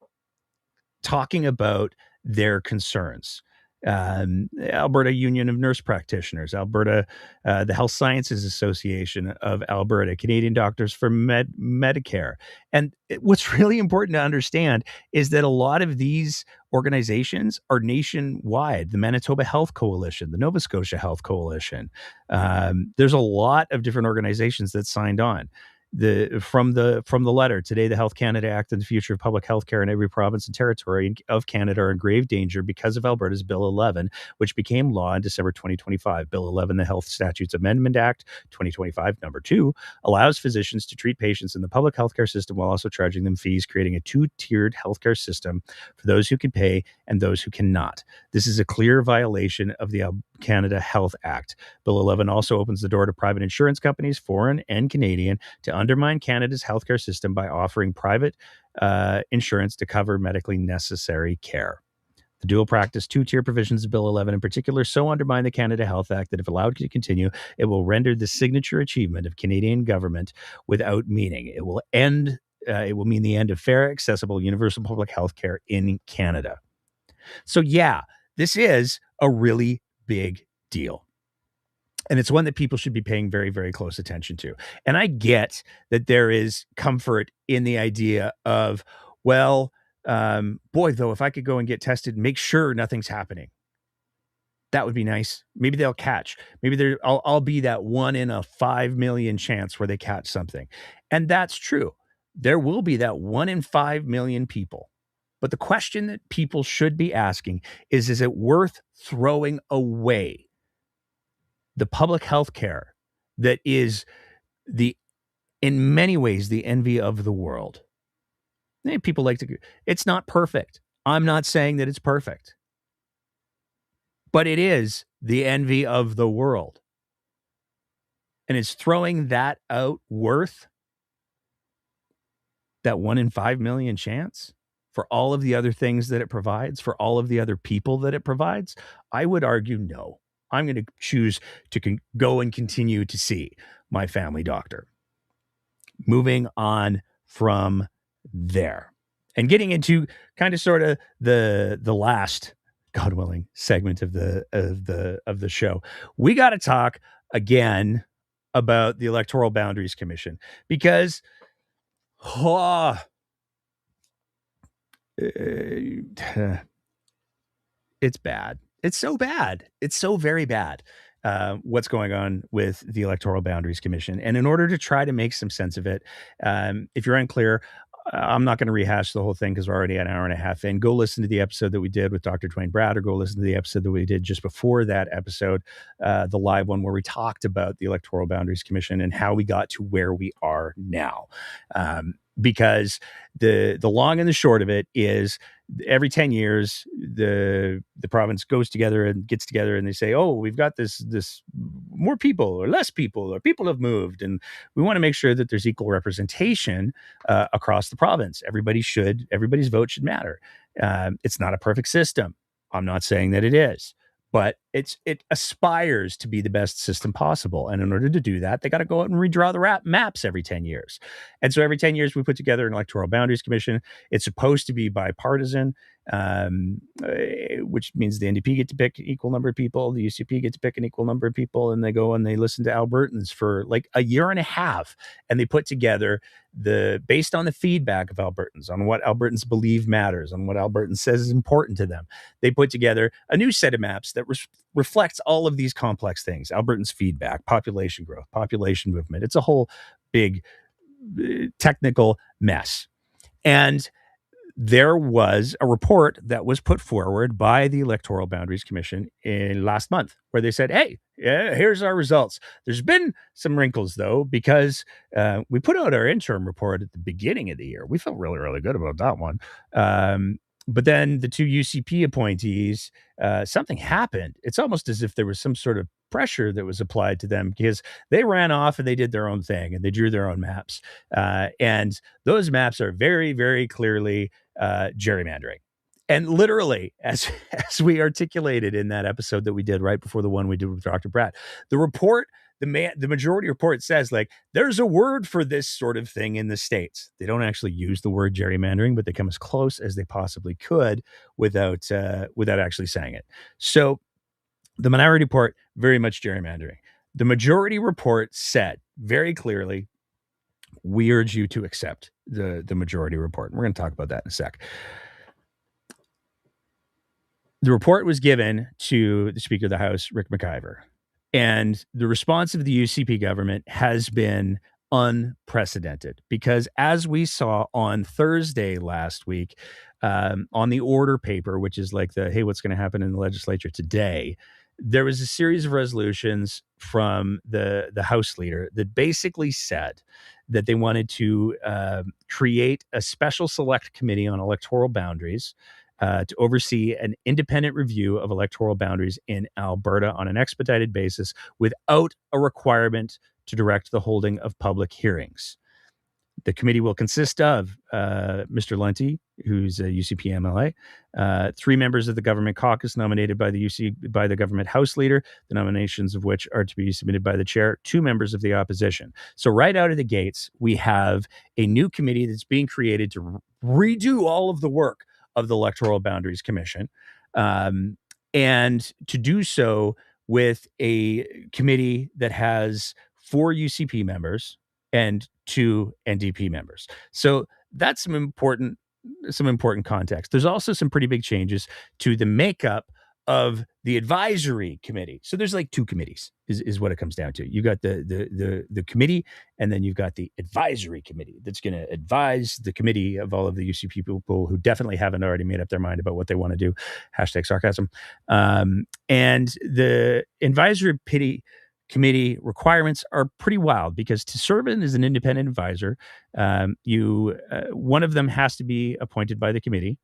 talking about their concerns. Alberta Union of Nurse Practitioners, Alberta, the Health Sciences Association of Alberta, Canadian Doctors for Medicare. And what's really important to understand is that a lot of these organizations are nationwide. The Manitoba Health Coalition, the Nova Scotia Health Coalition. There's a lot of different organizations that signed on. From the letter today, the Health Canada Act and the future of public health care in every province and territory of Canada are in grave danger because of Alberta's Bill 11, which became law in December 2025. Bill 11, the Health Statutes Amendment Act 2025, number 2, allows physicians to treat patients in the public healthcare system while also charging them fees, creating a two-tiered healthcare system for those who can pay and those who cannot. This is a clear violation of the Canada Health Act. Bill 11 also opens the door to private insurance companies, foreign and Canadian, to undermine Canada's healthcare system by offering private insurance to cover medically necessary care. The dual practice two-tier provisions of Bill 11 in particular so undermine the Canada Health Act that if allowed to continue, it will render the signature achievement of Canadian government without meaning. It will mean the end of fair, accessible, universal public health care in Canada. So yeah, this is a really big deal. And it's one that people should be paying very, very close attention to. And I get that there is comfort in the idea of, well, boy, though, if I could go and get tested, make sure nothing's happening. That would be nice. Maybe they'll catch. Maybe I'll be that 1 in a 5 million chance where they catch something. And that's true. There will be that 1 in 5 million people. But the question that people should be asking is it worth throwing away the public health care that is in many ways, the envy of the world. People like to, it's not perfect. I'm not saying that it's perfect, but it is the envy of the world. And it's throwing that out worth that 1 in 5 million chance for all of the other things that it provides, for all of the other people that it provides? I would argue no. I'm going to choose to go and continue to see my family doctor. Moving on from there and getting into kind of sort of the last, God willing, segment of the show, we got to talk again about the Electoral Boundaries Commission, because it's bad. It's so bad. It's so very bad. What's going on with the Electoral Boundaries Commission. And in order to try to make some sense of it, if you're unclear, I'm not going to rehash the whole thing because we're already an hour and a half in. Go listen to the episode that we did with Dr. Dwayne Brad, or go listen to the episode that we did just before that episode, the live one where we talked about the Electoral Boundaries Commission and how we got to where we are now. Because the long and the short of it is, every 10 years, the province goes together and gets together and they say, oh, we've got this more people or less people, or people have moved, and we want to make sure that there's equal representation across the province. Everybody's vote should matter. It's not a perfect system. I'm not saying that it is, but it aspires to be the best system possible. And in order to do that, they got to go out and redraw the maps every 10 years. And so every 10 years, we put together an Electoral Boundaries Commission. It's supposed to be bipartisan, which means the NDP get to pick an equal number of people, the UCP get to pick an equal number of people, and they go and they listen to Albertans for like a year and a half. And they put together based on the feedback of Albertans, on what Albertans believe matters, on what Albertans says is important to them. They put together a new set of maps that reflects all of these complex things: Albertans' feedback, population growth, population movement. It's a whole big technical mess. And there was a report that was put forward by the Electoral Boundaries Commission last month, where they said, hey, here's our results. There's been some wrinkles, though, because we put out our interim report at the beginning of the year. We felt really, really good about that one. But then the 2 UCP appointees, something happened. It's almost as if there was some sort of pressure that was applied to them, because they ran off and they did their own thing and they drew their own maps. And those maps are very, very clearly gerrymandering. And literally, as we articulated in that episode that we did right before the one we did with Dr. Brad, the report, the majority report says, like, there's a word for this sort of thing in the States. They don't actually use the word gerrymandering, but they come as close as they possibly could without actually saying it. So the minority report, very much gerrymandering. The majority report said very clearly, we urge you to accept the majority report. And we're going to talk about that in a sec. The report was given to the Speaker of the House, Rick McIver, and the response of the UCP government has been unprecedented, because as we saw on Thursday last week, on the order paper, which is like hey, what's going to happen in the legislature today, there was a series of resolutions from the House leader that basically said that they wanted to create a special select committee on electoral boundaries to oversee an independent review of electoral boundaries in Alberta on an expedited basis without a requirement to direct the holding of public hearings. The committee will consist of Mr. Lunty, who's a UCP MLA, 3 members of the government caucus nominated by the government House leader, the nominations of which are to be submitted by the chair, 2 members of the opposition. So right out of the gates, we have a new committee that's being created to redo all of the work of the Electoral Boundaries Commission, and to do so with a committee that has 4 UCP members and 2 NDP members. So that's some important context. There's also some pretty big changes to the makeup of the advisory committee. So there's like 2 committees is what it comes down to. You got the committee, and then you've got the advisory committee that's going to advise the committee of all of the UCP people who definitely haven't already made up their mind about what they want to do. # sarcasm. And the advisory committee requirements are pretty wild because to serve as an independent advisor, one of them has to be appointed by the committee.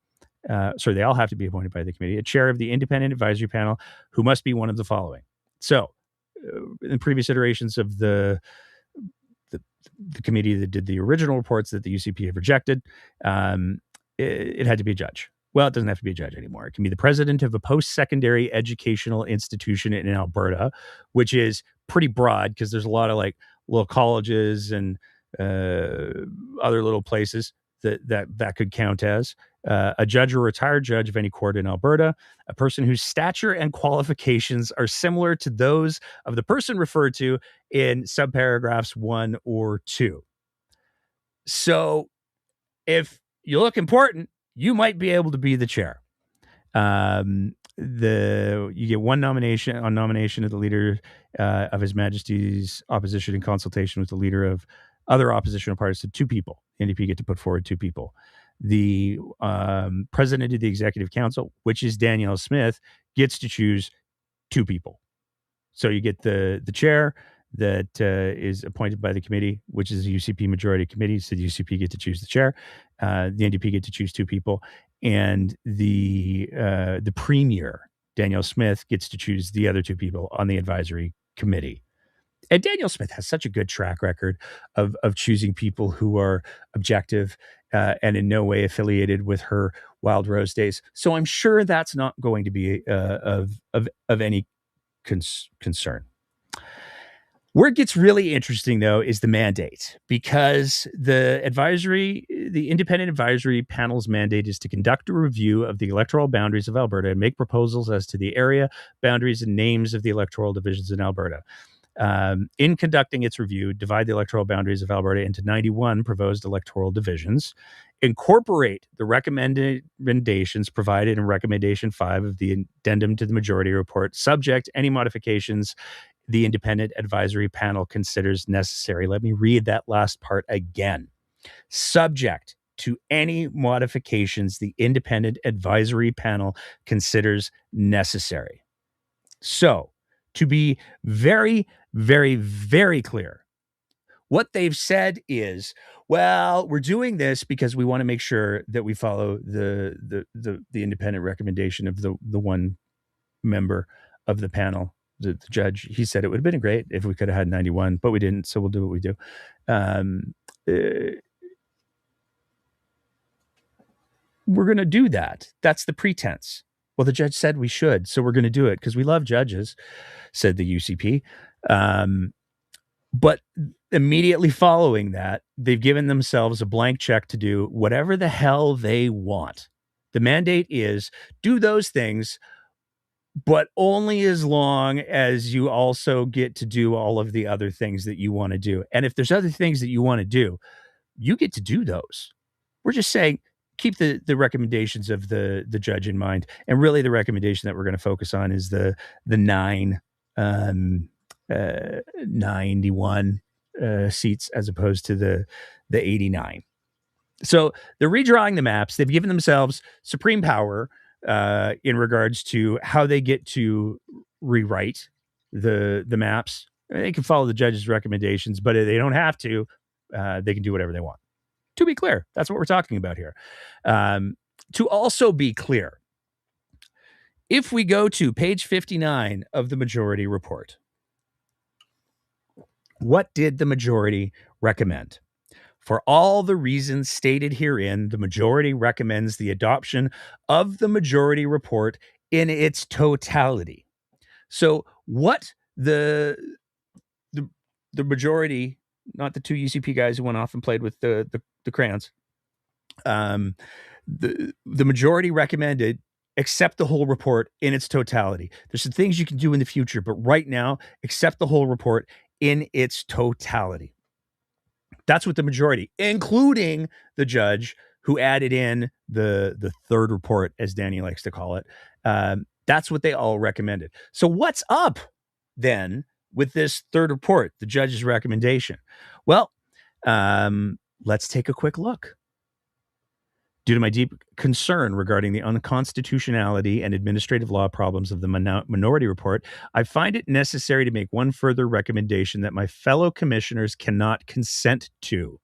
They all have to be appointed by the committee. A chair of the independent advisory panel who must be one of the following. So, in previous iterations of the committee that did the original reports that the UCP have rejected, it had to be a judge. Well, it doesn't have to be a judge anymore. It can be the president of a post-secondary educational institution in Alberta, which is pretty broad because there's a lot of like little colleges and other little places that could count as a judge or retired judge of any court in Alberta, a person whose stature and qualifications are similar to those of the person referred to in subparagraphs 1 or 2. So if you look important, you might be able to be the chair. You get one nomination of the leader of His Majesty's opposition in consultation with the leader of other oppositional parties. So 2 people. The NDP get to put forward 2 people. The president of the executive council, which is Danielle Smith, gets to choose 2 people. So you get the chair that is appointed by the committee, which is a UCP majority committee. So the UCP get to choose the chair. The NDP get to choose 2 people. And the premier, Danielle Smith, gets to choose the other 2 people on the advisory committee. And Danielle Smith has such a good track record of choosing people who are objective and in no way affiliated with her Wild Rose days. So I'm sure that's not going to be of any concern. Where it gets really interesting, though, is the mandate, because the independent advisory panel's mandate is to conduct a review of the electoral boundaries of Alberta and make proposals as to the area, boundaries, and names of the electoral divisions in Alberta. In conducting its review, divide the electoral boundaries of Alberta into 91 proposed electoral divisions, incorporate the recommendations provided in Recommendation 5 of the addendum to the majority report, subject any modifications the independent advisory panel considers necessary. Let me read that last part again. Subject to any modifications the independent advisory panel considers necessary. So, to be very, very, very clear, what they've said is, well, we're doing this because we want to make sure that we follow the independent recommendation of the one member of the panel, the judge. He said it would have been great if we could have had 91, but we didn't, so we'll do what we do. We're going to do that. That's the pretense. Well, the judge said we should, so we're going to do it because we love judges, said the UCP. But immediately following that, they've given themselves a blank check to do whatever the hell they want. The mandate is do those things, but only as long as you also get to do all of the other things that you want to do. And if there's other things that you want to do, you get to do those. We're just saying, keep the recommendations of the judge in mind. And really the recommendation that we're going to focus on is the 91 seats as opposed to the 89. So they're redrawing the maps. They've given themselves supreme power in regards to how they get to rewrite the maps. They can follow the judge's recommendations, but they don't have to. They can do whatever they want. To be clear, that's what we're talking about here. To also be clear, if we go to page 59 of the majority report, what did the majority recommend? For all the reasons stated herein, the majority recommends the adoption of the majority report in its totality. So what the majority, not the 2 UCP guys who went off and played with the crayons, the majority recommended accept the whole report in its totality. There's some things you can do in the future, but right now, accept the whole report in its totality. That's what the majority, including the judge who added in the third report, as Danny likes to call it, that's what they all recommended. So what's up then with this third report, the judge's recommendation? Well, let's take a quick look. Due to my deep concern regarding the unconstitutionality and administrative law problems of the minority report, I find it necessary to make one further recommendation that my fellow commissioners cannot consent to.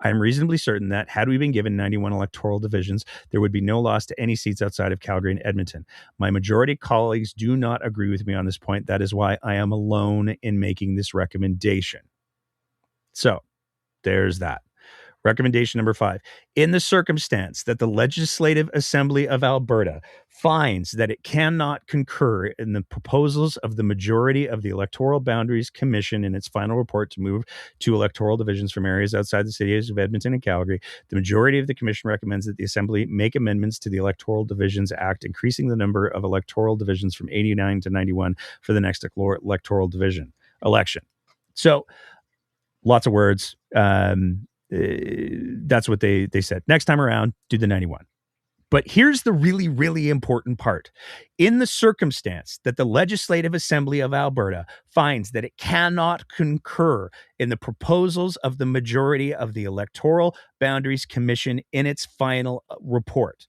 I am reasonably certain that, had we been given 91 electoral divisions, there would be no loss to any seats outside of Calgary and Edmonton. My majority colleagues do not agree with me on this point. That is why I am alone in making this recommendation. So, there's that. Recommendation number 5. In the circumstance that the Legislative Assembly of Alberta finds that it cannot concur in the proposals of the majority of the Electoral Boundaries Commission in its final report to move to electoral divisions from areas outside the cities of Edmonton and Calgary, the majority of the Commission recommends that the Assembly make amendments to the Electoral Divisions Act, increasing the number of electoral divisions from 89 to 91 for the next electoral division election. So, lots of words. That's what they said. Next time around, do the 91. But here's the really, really important part. In the circumstance that the Legislative Assembly of Alberta finds that it cannot concur in the proposals of the majority of the Electoral Boundaries Commission in its final report,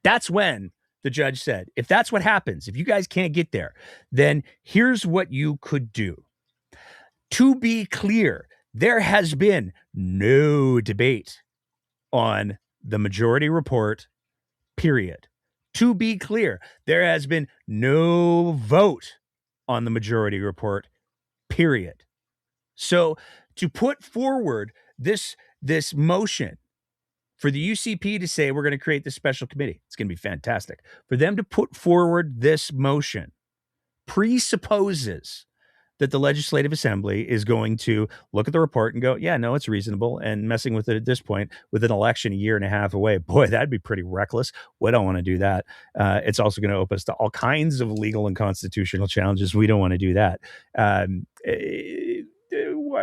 that's when the judge said, if that's what happens, if you guys can't get there, then here's what you could do. To be clear, there has been no debate on the majority report, period. To be clear, there has been no vote on the majority report, period. So to put forward this motion for the UCP to say we're going to create this special committee, it's going to be fantastic. For them to put forward this motion presupposes that the Legislative Assembly is going to look at the report and go, yeah, no, it's reasonable. And messing with it at this point, with an election a year and a half away, boy, that'd be pretty reckless. We don't want to do that. It's also going to open us to all kinds of legal and constitutional challenges. We don't want to do that. Why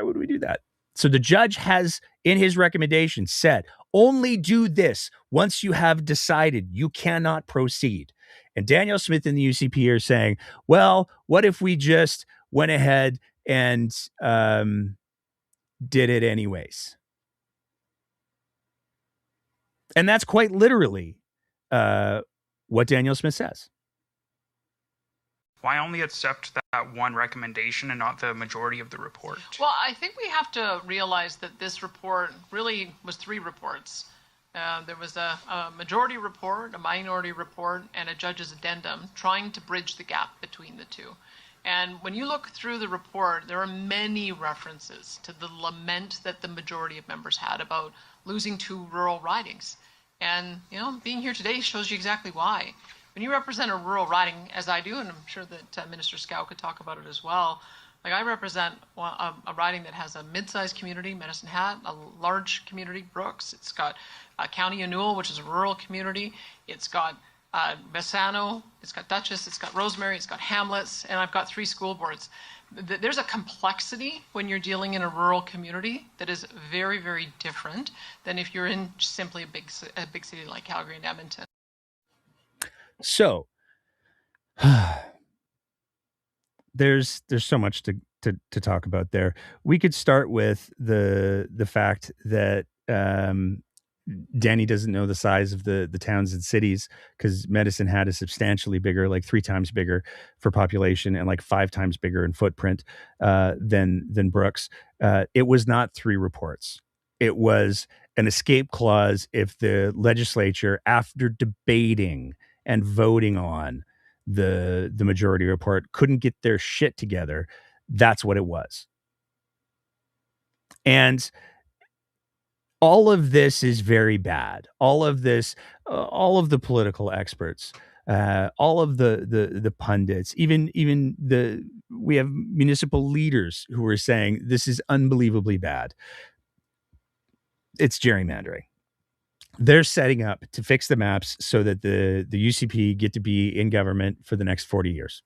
would we do that? So the judge has, in his recommendation, said, only do this once you have decided you cannot proceed. And Danielle Smith and the UCP are saying, well, what if we just went ahead and did it anyways? And that's quite literally what Danielle Smith says. Why only accept that one recommendation and not the majority of the report? Well, I think we have to realize that this report really was 3 reports. There was a majority report, a minority report, and a judge's addendum trying to bridge the gap between the two. And when you look through the report, there are many references to the lament that the majority of members had about losing 2 rural ridings. And, being here today shows you exactly why. When you represent a rural riding, as I do, and I'm sure that Minister Scow could talk about it as well, like I represent a riding that has a mid-sized community, Medicine Hat, a large community, Brooks. It's got County Anule, which is a rural community. It's got Bassano, it's got Dutchess, it's got Rosemary, it's got Hamlets, and I've got 3 school boards. There's a complexity when you're dealing in a rural community that is very, very different than if you're in simply a big city like Calgary and Edmonton. So there's so much to talk about there. We could start with the fact that Danny doesn't know the size of the towns and cities, because Medicine Hat is substantially bigger, like 3 times bigger for population and like 5 times bigger in footprint than Brooks. It was not 3 reports. It was an escape clause if the legislature, after debating and voting on the majority report, couldn't get their shit together. That's what it was. And all of this is very bad. All of this, all of the political experts, all of the pundits, even we have municipal leaders who are saying this is unbelievably bad. It's gerrymandering. They're setting up to fix the maps so that the UCP get to be in government for the next 40 years.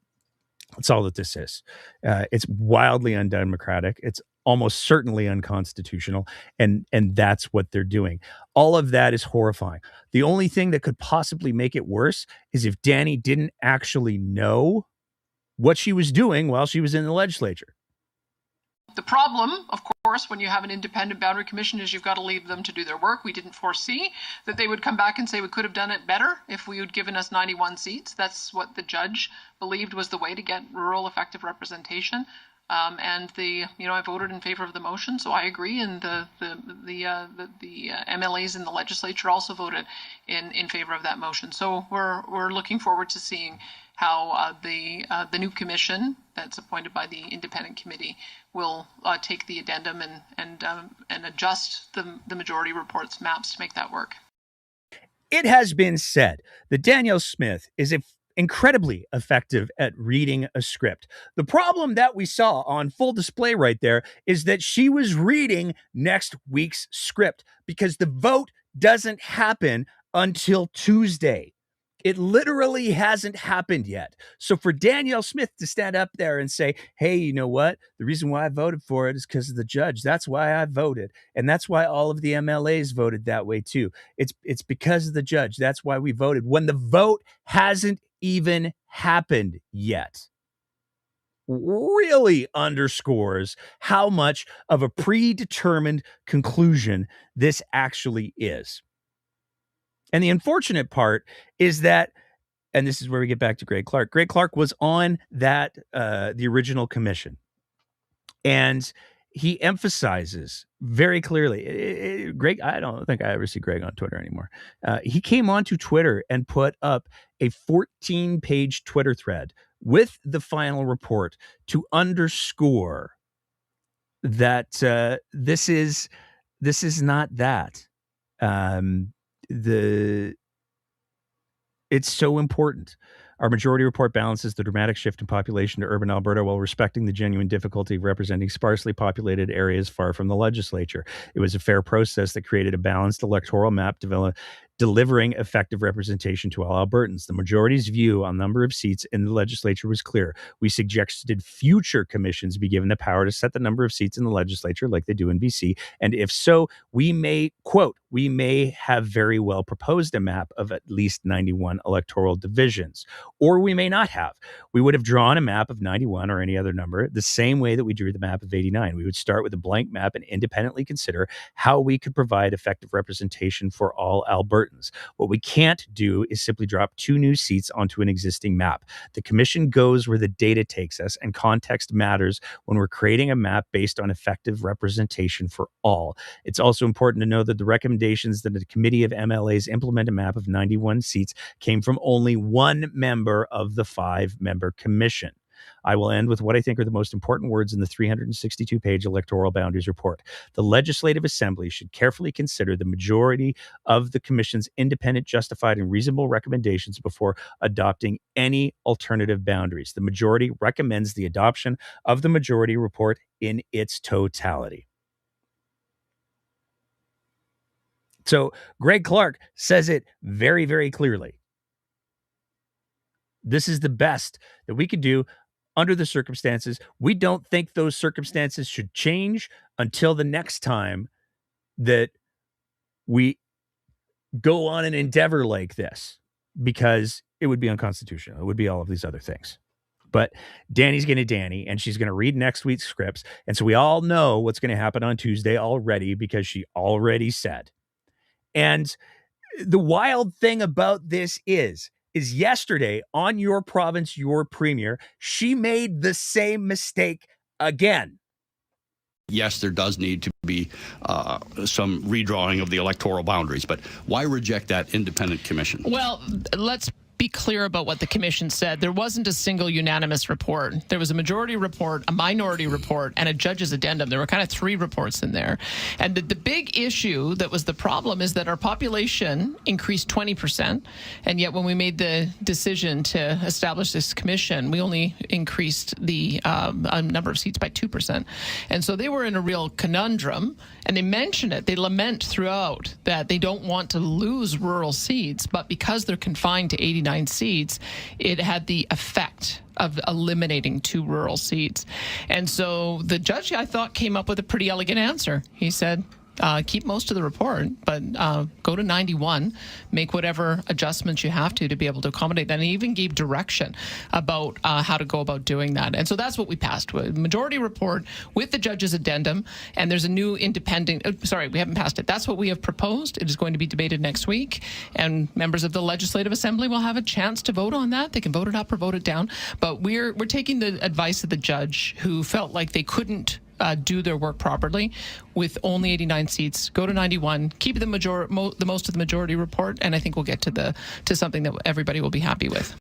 That's all that this is. It's wildly undemocratic. It's almost certainly unconstitutional. And that's what they're doing. All of that is horrifying. The only thing that could possibly make it worse is if Danny didn't actually know what she was doing while she was in the legislature. The problem, of course, when you have an independent boundary commission is you've got to leave them to do their work. We didn't foresee that they would come back and say we could have done it better if we had given us 91 seats. That's what the judge believed was the way to get rural effective representation. I voted in favor of the motion, so I agree. And the MLAs in the legislature also voted in favor of that motion. So we're looking forward to seeing how the new commission that's appointed by the independent committee will take the addendum and adjust the majority report's maps to make that work. It has been said that Danielle Smith is incredibly effective at reading a script. The problem that we saw on full display right there is that she was reading next week's script because the vote doesn't happen until Tuesday. It literally hasn't happened yet. So for Danielle Smith to stand up there and say, hey, you know what? The reason why I voted for it is because of the judge. That's why I voted. And that's why all of the MLAs voted that way too. It's because of the judge. That's why we voted. When the vote hasn't even happened yet, really underscores how much of a predetermined conclusion this actually is. And the unfortunate part is that, and this is where we get back to Greg Clark. Greg Clark was on that, the original commission. And he emphasizes very clearly, Greg, I don't think I ever see Greg on Twitter anymore. He came onto Twitter and put up a 14-page Twitter thread with the final report to underscore that this is not that. It's so important. Our majority report balances the dramatic shift in population to urban Alberta while respecting the genuine difficulty of representing sparsely populated areas far from the legislature. It was a fair process that created a balanced electoral map delivering effective representation to all Albertans. The majority's view on number of seats in the legislature was clear. We suggested future commissions be given the power to set the number of seats in the legislature like they do in BC. And if so, we may, quote, we may have very well proposed a map of at least 91 electoral divisions, or we may not have. We would have drawn a map of 91 or any other number the same way that we drew the map of 89. We would start with a blank map and independently consider how we could provide effective representation for all Albertans. What we can't do is simply drop 2 new seats onto an existing map. The commission goes where the data takes us, and context matters when we're creating a map based on effective representation for all. It's also important to know that the recommendations that the committee of MLAs implement a map of 91 seats came from only one member of the 5-member commission. I will end with what I think are the most important words in the 362-page electoral boundaries report. The Legislative Assembly should carefully consider the majority of the Commission's independent, justified, and reasonable recommendations before adopting any alternative boundaries. The majority recommends the adoption of the majority report in its totality. So Greg Clark says it very, very clearly. This is the best that we could do under the circumstances. We don't think those circumstances should change until the next time that we go on an endeavor like this, because it would be unconstitutional. It would be all of these other things. But Danny's going to Danny, and she's going to read next week's scripts. And so we all know what's going to happen on Tuesday already, because she already said. And the wild thing about this is yesterday on Your Province, Your Premier, she made the same mistake again. Yes, there does need to be some redrawing of the electoral boundaries, but why reject that independent commission? Well, let's be clear about what the commission said. There wasn't a single unanimous report. There was a majority report, a minority report, and a judge's addendum. There were kind of 3 reports in there. And the big issue that was the problem is that our population increased 20%, and yet when we made the decision to establish this commission, we only increased the number of seats by 2%. And so they were in a real conundrum, and they mention it. They lament throughout that they don't want to lose rural seats, but because they're confined to 89 seats, it had the effect of eliminating 2 rural seats. And so the judge, I thought, came up with a pretty elegant answer. He said, keep most of the report, but go to 91, make whatever adjustments you have to be able to accommodate that. And he even gave direction about how to go about doing that. And so that's what we passed, with majority report with the judge's addendum. And there's a new independent, we haven't passed it. That's what we have proposed. It is going to be debated next week. And members of the Legislative Assembly will have a chance to vote on that. They can vote it up or vote it down. But we're taking the advice of the judge, who felt like they couldn't do their work properly with only 89 seats. Go to 91, keep the most of the majority report, and I think we'll get to something that everybody will be happy with.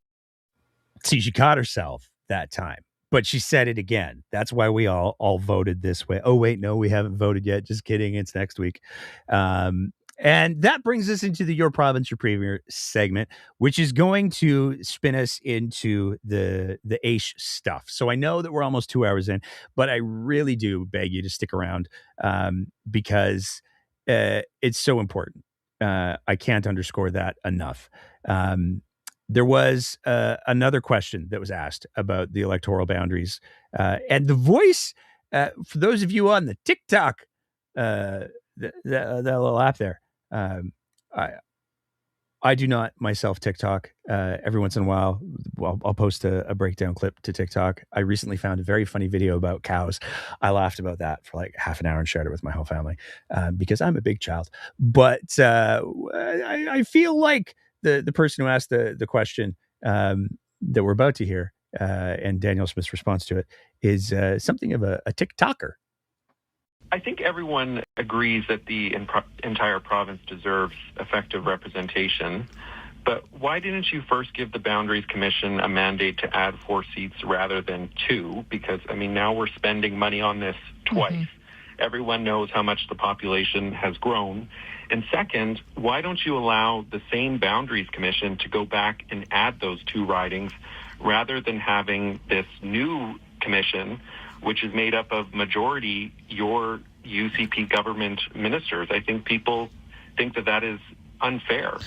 See, she caught herself that time, but she said it again. That's why we all voted this way. Oh wait, no, we haven't voted yet. Just kidding. It's next week. And that brings us into the Your Province, Your Premier segment, which is going to spin us into the AISH stuff. So I know that we're almost 2 hours in, but I really do beg you to stick around because it's so important. I can't underscore that enough. There was another question that was asked about the electoral boundaries. And the voice, for those of you on the TikTok, that little app there, I do not myself TikTok. Every once in a while, I'll post a breakdown clip to TikTok. I recently found a very funny video about cows. I laughed about that for like half an hour and shared it with my whole family because I'm a big child. But I feel like the person who asked the question that we're about to hear and Daniel Smith's response to it is something of a TikToker. I think everyone agrees that the entire province deserves effective representation, but why didn't you first give the Boundaries Commission a mandate to add 4 seats rather than 2? Because, I mean, now we're spending money on this twice. Mm-hmm. Everyone knows how much the population has grown. And second, why don't you allow the same Boundaries Commission to go back and add those 2 ridings rather than having this new commission, which is made up of majority your UCP government ministers? I think people think that is unfair.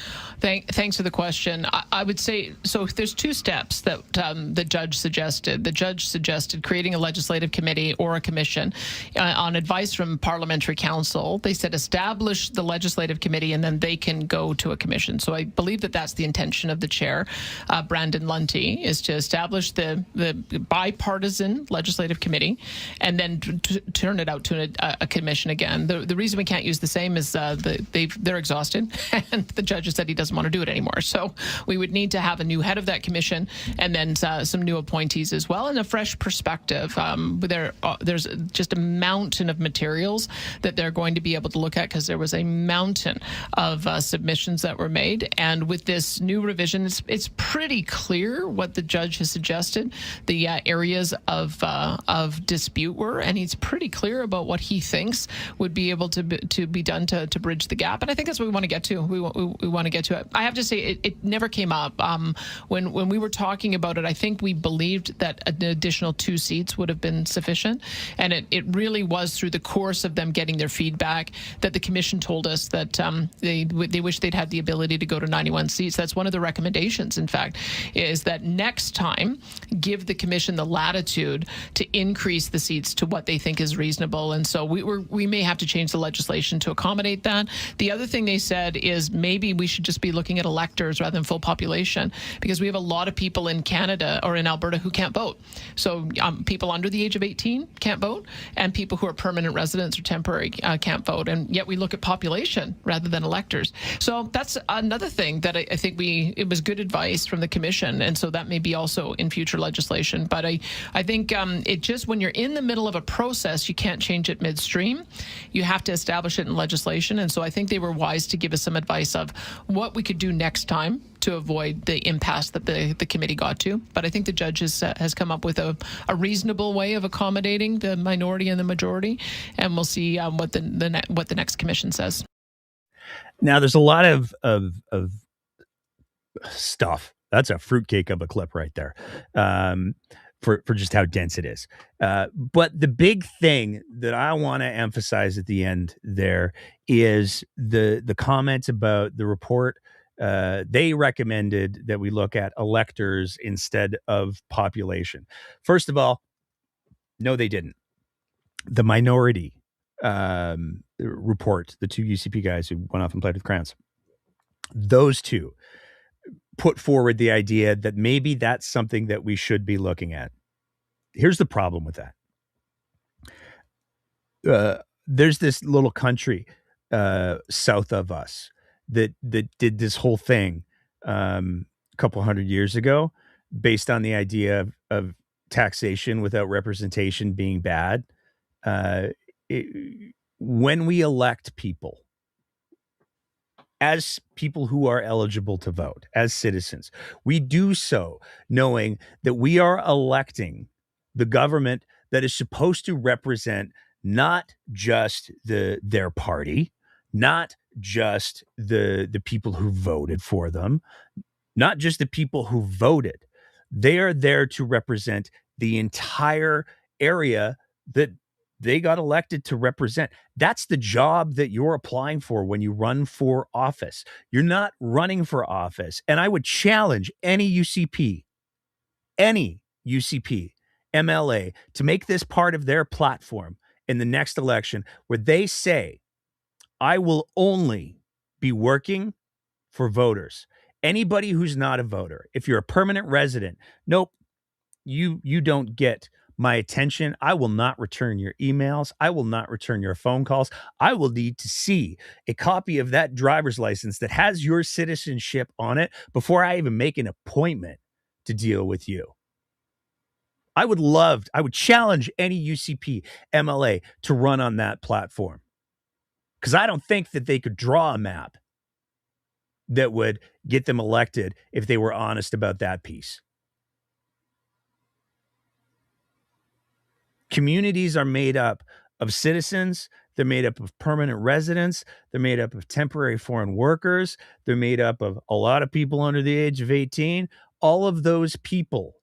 Thanks for the question. I would say, so there's 2 steps that the judge suggested. The judge suggested creating a legislative committee or a commission on advice from Parliamentary Council. They said establish the legislative committee and then they can go to a commission. So I believe that that's the intention of the chair, Brandon Lunty, is to establish the bipartisan legislative committee and then turn it out to a commission again. The reason we can't use the same is they're exhausted. And the judge has said he doesn't want to do it anymore. So we would need to have a new head of that commission and then some new appointees as well and a fresh perspective. There's just a mountain of materials that they're going to be able to look at because there was a mountain of submissions that were made. And with this new revision, it's pretty clear what the judge has suggested the areas of dispute were, and he's pretty clear about what he thinks would be able to be done to bridge the gap. And I think that's what we want to get to. We want to get to it. I have to say, it never came up. When we were talking about it, I think we believed that an additional 2 seats would have been sufficient. And it really was through the course of them getting their feedback that the commission told us that they wish they'd had the ability to go to 91 seats. That's one of the recommendations, in fact, is that next time, give the commission the latitude to increase the seats to what they think is reasonable. And so we may have to change the legislation to accommodate that. The other thing they said is maybe we should just be looking at electors rather than full population, because we have a lot of people in Canada or in Alberta who can't vote. So people under the age of 18 can't vote, and people who are permanent residents or temporary can't vote. And yet we look at population rather than electors. So that's another thing that I think it was good advice from the commission. And so that may be also in future legislation. But I think it just, when you're in the middle of a process, you can't change it midstream. You have to establish it in legislation. And so I think they were wise to give us some advice of what we could do next time to avoid the impasse that the committee got to. But I think the judge has come up with a reasonable way of accommodating the minority and the majority, and we'll see what the next commission says. Now, there's a lot of stuff. That's a fruitcake of a clip right there. For just how dense it is. But the big thing that I want to emphasize at the end there is the comments about the report. They recommended that we look at electors instead of population. First of all, no, they didn't. The minority report, the two UCP guys who went off and played with crayons, those two put forward the idea that maybe that's something that we should be looking at. Here's the problem with that. There's this little country south of us that did this whole thing a couple hundred years ago based on the idea of taxation without representation being bad. When we elect people as people who are eligible to vote, as citizens, we do so knowing that we are electing the government that is supposed to represent not just their party, not just the people who voted for them, not just the people who voted. They are there to represent the entire area that they got elected to represent. That's the job that you're applying for when you run for office. You're not running for office. And I would challenge any UCP, MLA, to make this part of their platform in the next election where they say, I will only be working for voters. Anybody who's not a voter, if you're a permanent resident, nope, you don't get my attention. I will not return your emails. I will not return your phone calls. I will need to see a copy of that driver's license that has your citizenship on it before I even make an appointment to deal with you. I would challenge any UCP MLA to run on that platform, because I don't think that they could draw a map that would get them elected if they were honest about that piece. Communities are made up of citizens. They're made up of permanent residents. They're made up of temporary foreign workers. They're made up of a lot of people under the age of 18. All of those people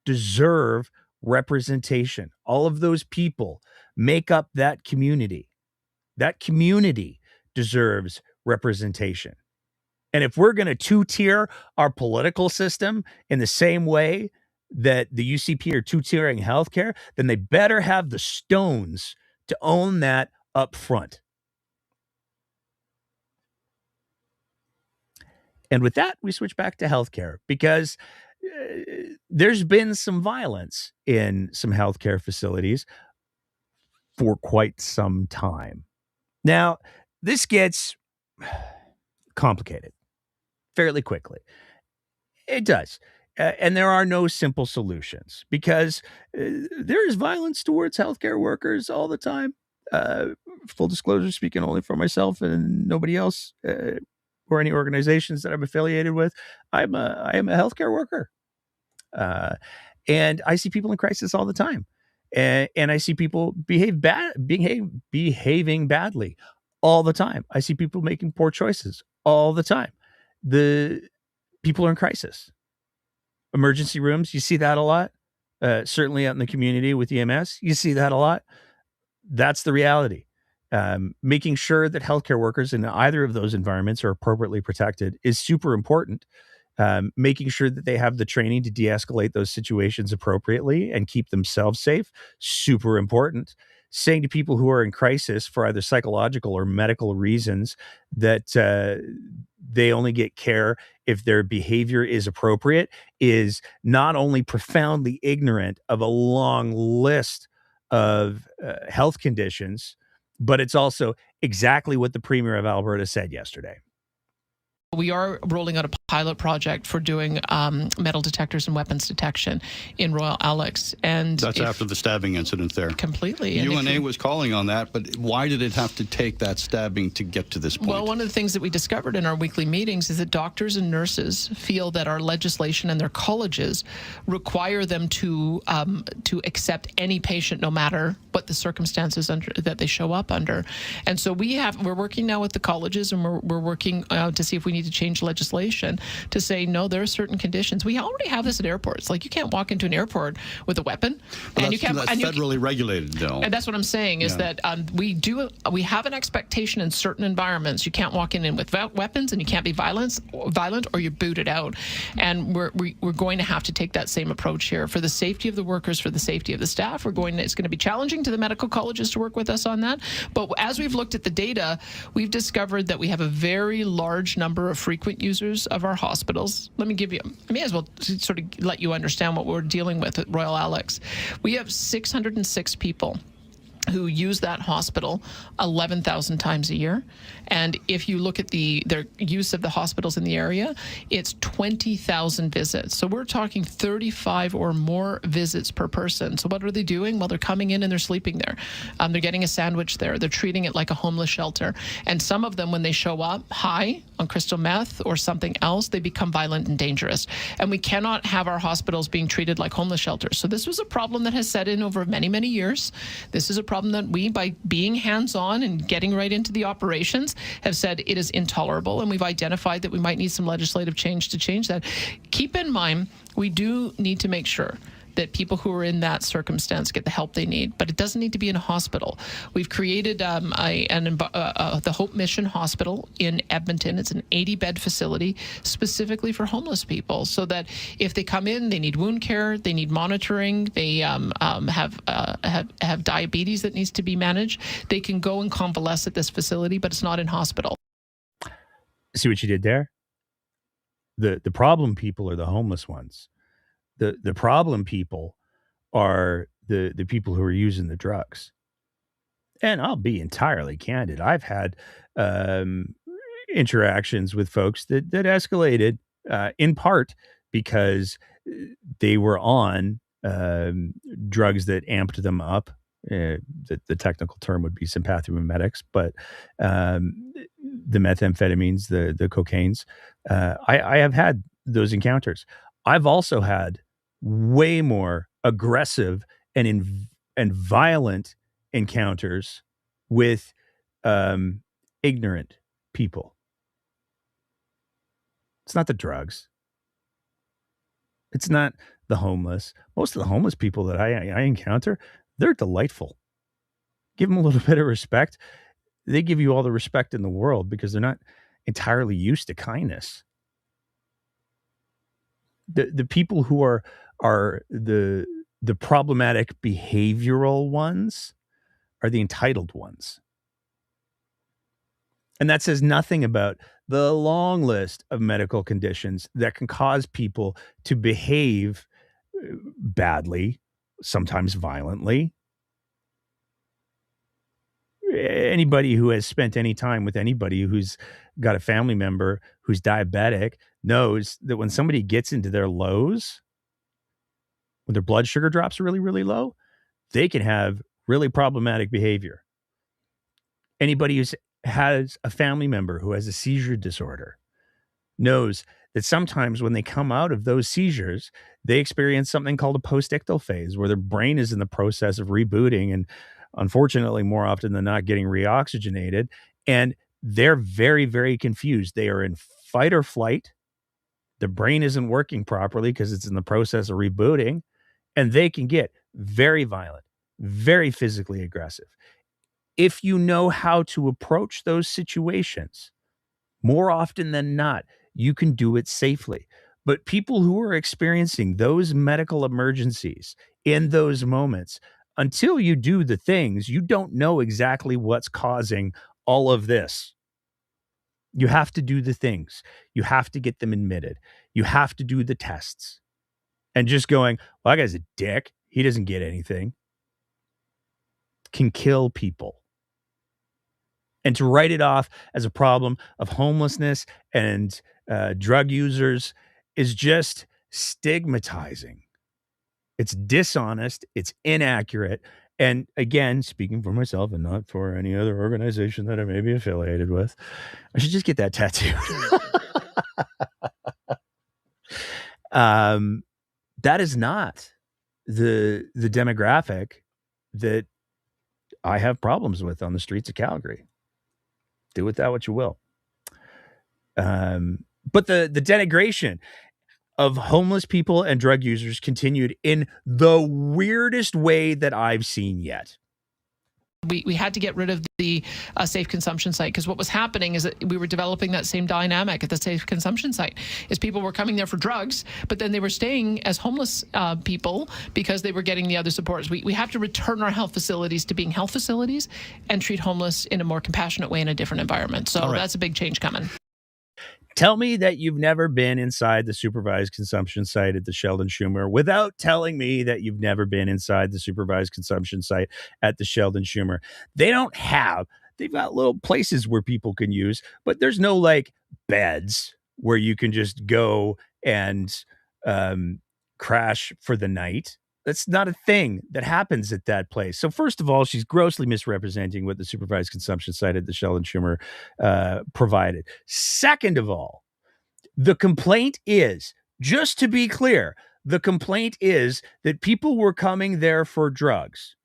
deserve representation. All of those people make up that community. That community deserves representation. And if we're going to two-tier our political system in the same way that the UCP are two-tiering healthcare, then they better have the stones to own that up front. And with that, we switch back to healthcare, because there's been some violence in some healthcare facilities for quite some time. Now, this gets complicated fairly quickly. It does. And there are no simple solutions, because there is violence towards healthcare workers all the time. Full disclosure, speaking only for myself and nobody else or any organizations that I'm affiliated with, I am a healthcare worker. And I see people in crisis all the time. And I see people behaving badly all the time. I see people making poor choices all the time. The people are in crisis. Emergency rooms, you see that a lot. Certainly out in the community with EMS, you see that a lot. That's the reality. Making sure that healthcare workers in either of those environments are appropriately protected is super important. Making sure that they have the training to de-escalate those situations appropriately and keep themselves safe, super important. Saying to people who are in crisis for either psychological or medical reasons that they only get care if their behavior is appropriate is not only profoundly ignorant of a long list of health conditions, but it's also exactly what the Premier of Alberta said yesterday. We are rolling out a pilot project for doing metal detectors and weapons detection in Royal Alex. And that's after the stabbing incident there. Completely. UNA was calling on that, but why did it have to take that stabbing to get to this point? Well, one of the things that we discovered in our weekly meetings is that doctors and nurses feel that our legislation and their colleges require them to accept any patient, no matter what the circumstances that they show up under. And so we're working now with the colleges, and we're working to see if we need need to change legislation to say, no, there are certain conditions. We already have this at airports. Like, you can't walk into an airport with a weapon. Well, and you can't. That's federally regulated, though. And that's what I'm saying is that we have an expectation in certain environments. You can't walk in with weapons, and you can't be violent, or you're booted out. And we're going to have to take that same approach here for the safety of the workers, for the safety of the staff. It's going to be challenging to the medical colleges to work with us on that. But as we've looked at the data, we've discovered that we have a very large number of frequent users of our hospitals. I may as well sort of let you understand what we're dealing with at Royal Alex. We have 606 people who use that hospital 11,000 times a year. And if you look at their use of the hospitals in the area, it's 20,000 visits. So we're talking 35 or more visits per person. So what are they doing? Well, they're coming in and they're sleeping there. They're getting a sandwich there. They're treating it like a homeless shelter. And some of them, when they show up high on crystal meth or something else, they become violent and dangerous. And we cannot have our hospitals being treated like homeless shelters. So this was a problem that has set in over many, many years. This is a problem that we, by being hands-on and getting right into the operations, have said it is intolerable, and we've identified that we might need some legislative change to change that. Keep in mind, we do need to make sure that people who are in that circumstance get the help they need, but it doesn't need to be in a hospital. We've created the Hope Mission Hospital in Edmonton. It's an 80-bed facility specifically for homeless people, so that if they come in, they need wound care, they need monitoring, they have diabetes that needs to be managed, they can go and convalesce at this facility, but it's not in hospital. See what you did there? The problem people are the homeless ones. The problem people are the people who are using the drugs. And I'll be entirely candid. I've had interactions with folks that escalated in part because they were on drugs that amped them up. The technical term would be sympathomimetics, but the methamphetamines, the cocaines. I have had those encounters. I've also had way more aggressive and violent encounters with ignorant people. It's not the drugs. It's not the homeless. Most of the homeless people that I encounter, they're delightful. Give them a little bit of respect. They give you all the respect in the world because they're not entirely used to kindness. The people who are the problematic behavioral ones are the entitled ones. And that says nothing about the long list of medical conditions that can cause people to behave badly, sometimes violently. Anybody who has spent any time with anybody who's got a family member who's diabetic knows that when somebody gets into their lows, when their blood sugar drops really, really low, they can have really problematic behavior. Anybody who has a family member who has a seizure disorder knows that sometimes when they come out of those seizures, they experience something called a postictal phase, where their brain is in the process of rebooting and, unfortunately, more often than not, getting reoxygenated. And they're very, very confused. They are in fight or flight. The brain isn't working properly because it's in the process of rebooting. And they can get very violent, very physically aggressive. If you know how to approach those situations, more often than not, you can do it safely. But people who are experiencing those medical emergencies in those moments, until you do the things, you don't know exactly what's causing all of this. You have to do the things. You have to get them admitted. You have to do the tests. And just going, well, that guy's a dick, he doesn't get anything, can kill people. And to write it off as a problem of homelessness and drug users is just stigmatizing. It's dishonest. It's inaccurate. And again, speaking for myself and not for any other organization that I may be affiliated with, I should just get that tattooed. That is not the demographic that I have problems with on the streets of Calgary. Do with that what you will. But the denigration of homeless people and drug users continued in the weirdest way that I've seen yet. We had to get rid of the safe consumption site, because what was happening is that we were developing that same dynamic at the safe consumption site. Is people were coming there for drugs, but then they were staying as homeless people because they were getting the other supports. We have to return our health facilities to being health facilities and treat homeless in a more compassionate way in a different environment. So that's a big change coming. Tell me that you've never been inside the supervised consumption site at the Sheldon Schumer without telling me that you've never been inside the supervised consumption site at the Sheldon Schumer. They've got little places where people can use, but there's no like beds where you can just go and crash for the night. That's not a thing that happens at that place. So first of all, she's grossly misrepresenting what the supervised consumption site at the Sheldon Schumer provided. Second of all, the complaint is, just to be clear, the complaint is that people were coming there for drugs,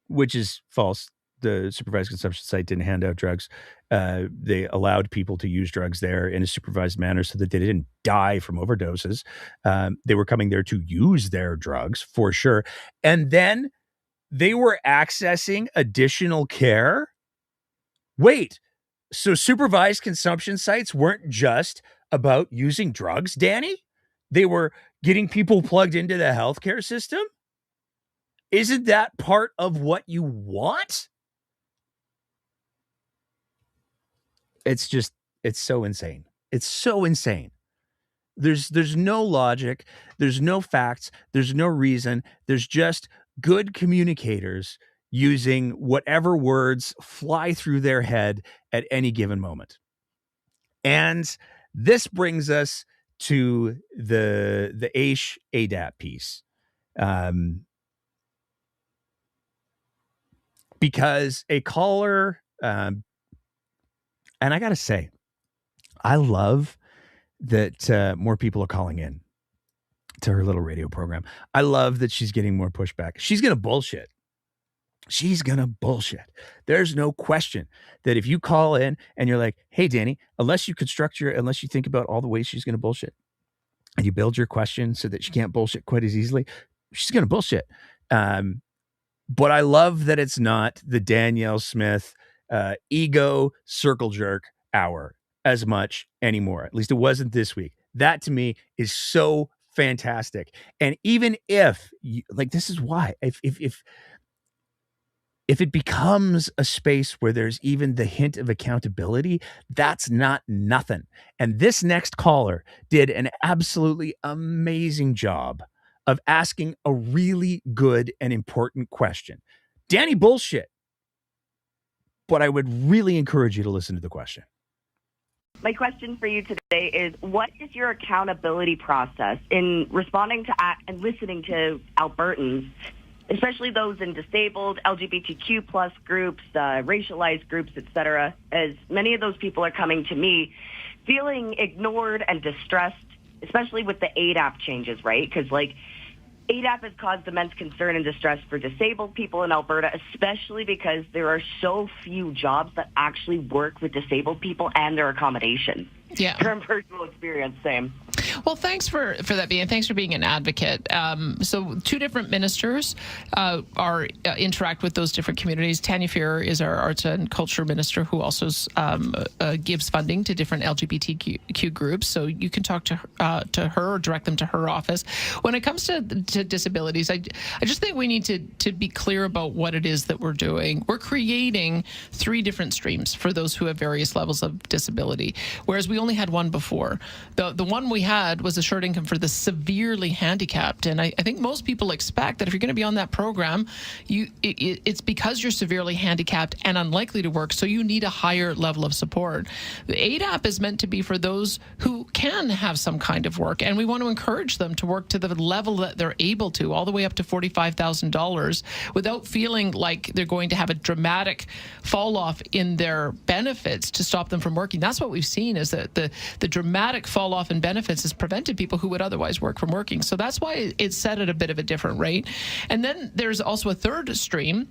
which is false. The supervised consumption site didn't hand out drugs. They allowed people to use drugs there in a supervised manner so that they didn't die from overdoses. They were coming there to use their drugs for sure. And then they were accessing additional care. Wait, so supervised consumption sites weren't just about using drugs, Danny? They were getting people plugged into the healthcare system? Isn't that part of what you want? It's so insane. It's so insane. There's no logic. There's no facts. There's no reason. There's just good communicators using whatever words fly through their head at any given moment. And this brings us to the AISH ADAP piece. Because a caller, and I got to say, I love that more people are calling in to her little radio program. I love that she's getting more pushback. She's going to bullshit. She's going to bullshit. There's no question that if you call in and you're like, hey, Danny, unless you think about all the ways she's going to bullshit, and you build your question so that she can't bullshit quite as easily, she's going to bullshit. But I love that it's not the Danielle Smith ego circle jerk hour as much anymore. At least it wasn't this week. That to me is so fantastic. And even if this is why, if it becomes a space where there's even the hint of accountability, that's not nothing. And this next caller did an absolutely amazing job of asking a really good and important question. Danny bullshit. But I would really encourage you to listen to the question. My question for you today is, what is your accountability process in responding to and listening to Albertans, especially those in disabled, LGBTQ plus groups, racialized groups, etc., as many of those people are coming to me feeling ignored and distressed, especially with the ADAP changes, right? Because ADAP has caused immense concern and distress for disabled people in Alberta, especially because there are so few jobs that actually work with disabled people and their accommodation. Yeah. From personal experience, same. Well, thanks for that, Bea, and thanks for being an advocate. So two different ministers interact with those different communities. Tanya Fear is our arts and culture minister, who also gives funding to different LGBTQ groups. So you can talk to her or direct them to her office. When it comes to disabilities, I just think we need to be clear about what it is that we're doing. We're creating 3 different streams for those who have various levels of disability, whereas we only had one before. The one we had was assured income for the severely handicapped. And I think most people expect that if you're going to be on that program, it's because you're severely handicapped and unlikely to work, so you need a higher level of support. The ADAP is meant to be for those who can have some kind of work, and we want to encourage them to work to the level that they're able to, all the way up to $45,000, without feeling like they're going to have a dramatic fall off in their benefits to stop them from working. That's what we've seen, is that the dramatic fall off in benefits has prevented people who would otherwise work from working. So that's why it's set at a bit of a different rate. And then there's also a third stream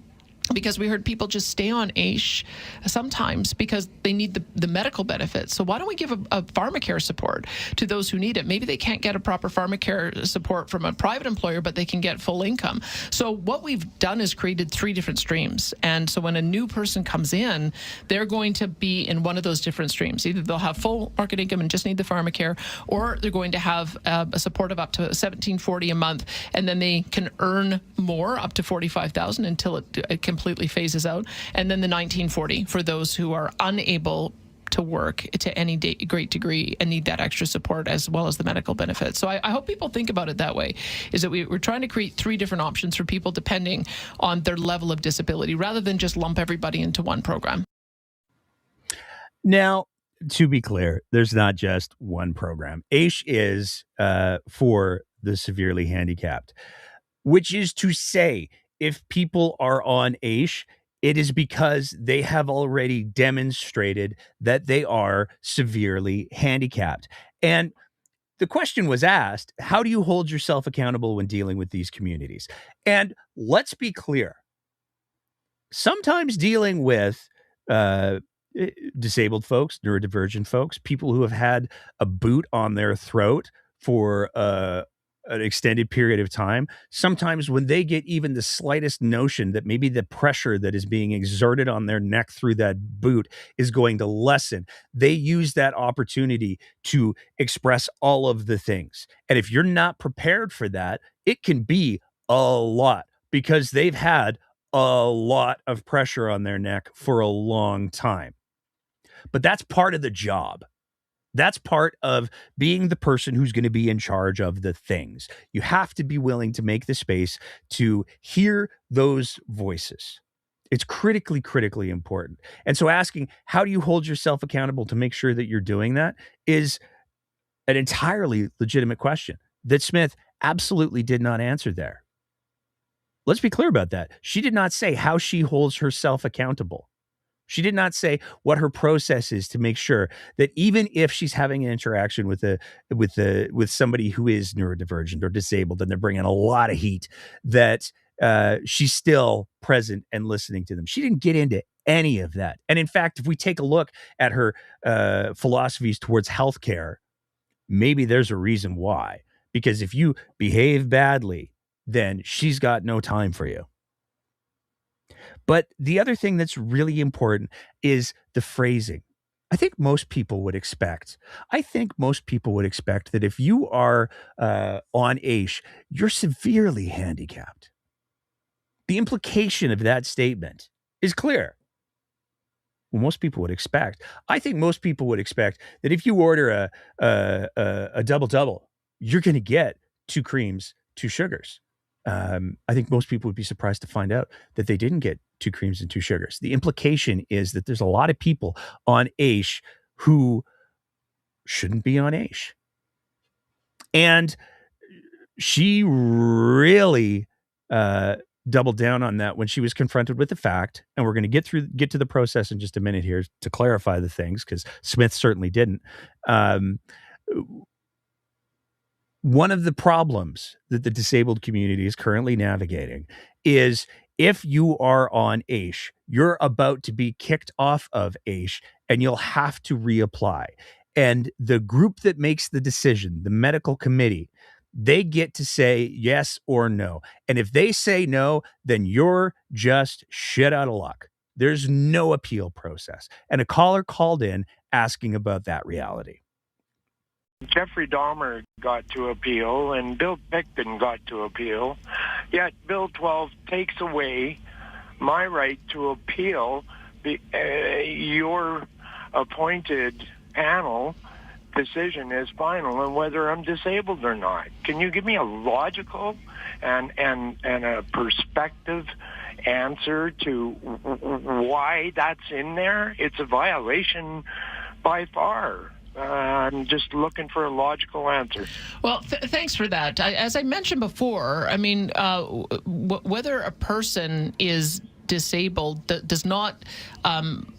because we heard people just stay on AISH sometimes because they need the medical benefits. So why don't we give a pharmacare support to those who need it? Maybe they can't get a proper pharmacare support from a private employer, but they can get full income. So what we've done is created 3 different streams. And so when a new person comes in, they're going to be in one of those different streams. Either they'll have full market income and just need the pharmacare, or they're going to have a support of up to $1,740 a month, and then they can earn more, up to $45,000 until it completely phases out, and then the $1,940 for those who are unable to work to any great degree and need that extra support as well as the medical benefits. So I hope people think about it that way, is that we're trying to create 3 different options for people depending on their level of disability, rather than just lump everybody into one program. Now, to be clear, there's not just one program. AISH is for the severely handicapped, which is to say, if people are on AISH, it is because they have already demonstrated that they are severely handicapped. And the question was asked, how do you hold yourself accountable when dealing with these communities? And let's be clear. Sometimes dealing with disabled folks, neurodivergent folks, people who have had a boot on their throat for an extended period of time, sometimes when they get even the slightest notion that maybe the pressure that is being exerted on their neck through that boot is going to lessen, they use that opportunity to express all of the things. And if you're not prepared for that, it can be a lot, because they've had a lot of pressure on their neck for a long time. But that's part of the job. That's part of being the person who's going to be in charge of the things. You have to be willing to make the space to hear those voices. It's critically, critically important. And so asking, how do you hold yourself accountable to make sure that you're doing that, is an entirely legitimate question that Smith absolutely did not answer there. Let's be clear about that. She did not say how she holds herself accountable. She did not say what her process is to make sure that even if she's having an interaction with somebody who is neurodivergent or disabled, and they're bringing a lot of heat, that she's still present and listening to them. She didn't get into any of that. And in fact, if we take a look at her philosophies towards healthcare, maybe there's a reason why. Because if you behave badly, then she's got no time for you. But the other thing that's really important is the phrasing. I think most people would expect that if you are on AISH, you're severely handicapped. The implication of that statement is clear. Well, most people would expect. I think most people would expect that if you order a double-double, you're going to get 2 creams, 2 sugars. I think most people would be surprised to find out that they didn't get 2 creams and 2 sugars. The implication is that there's a lot of people on AISH who shouldn't be on AISH. And she really doubled down on that when she was confronted with the fact, and we're going to get to the process in just a minute here to clarify the things, because Smith certainly didn't. One of the problems that the disabled community is currently navigating is, if you are on AISH, you're about to be kicked off of AISH and you'll have to reapply. And the group that makes the decision, the medical committee, they get to say yes or no. And if they say no, then you're just shit out of luck. There's no appeal process. And a caller called in asking about that reality. Jeffrey Dahmer got to appeal and Bill Pickton got to appeal, yet Bill 12 takes away my right to appeal your appointed panel decision is final on whether I'm disabled or not. Can you give me a logical and a perspective answer to why that's in there? It's a violation by far. I'm just looking for a logical answer. Well, thanks for that. As I mentioned before, I mean, whether a person is disabled does not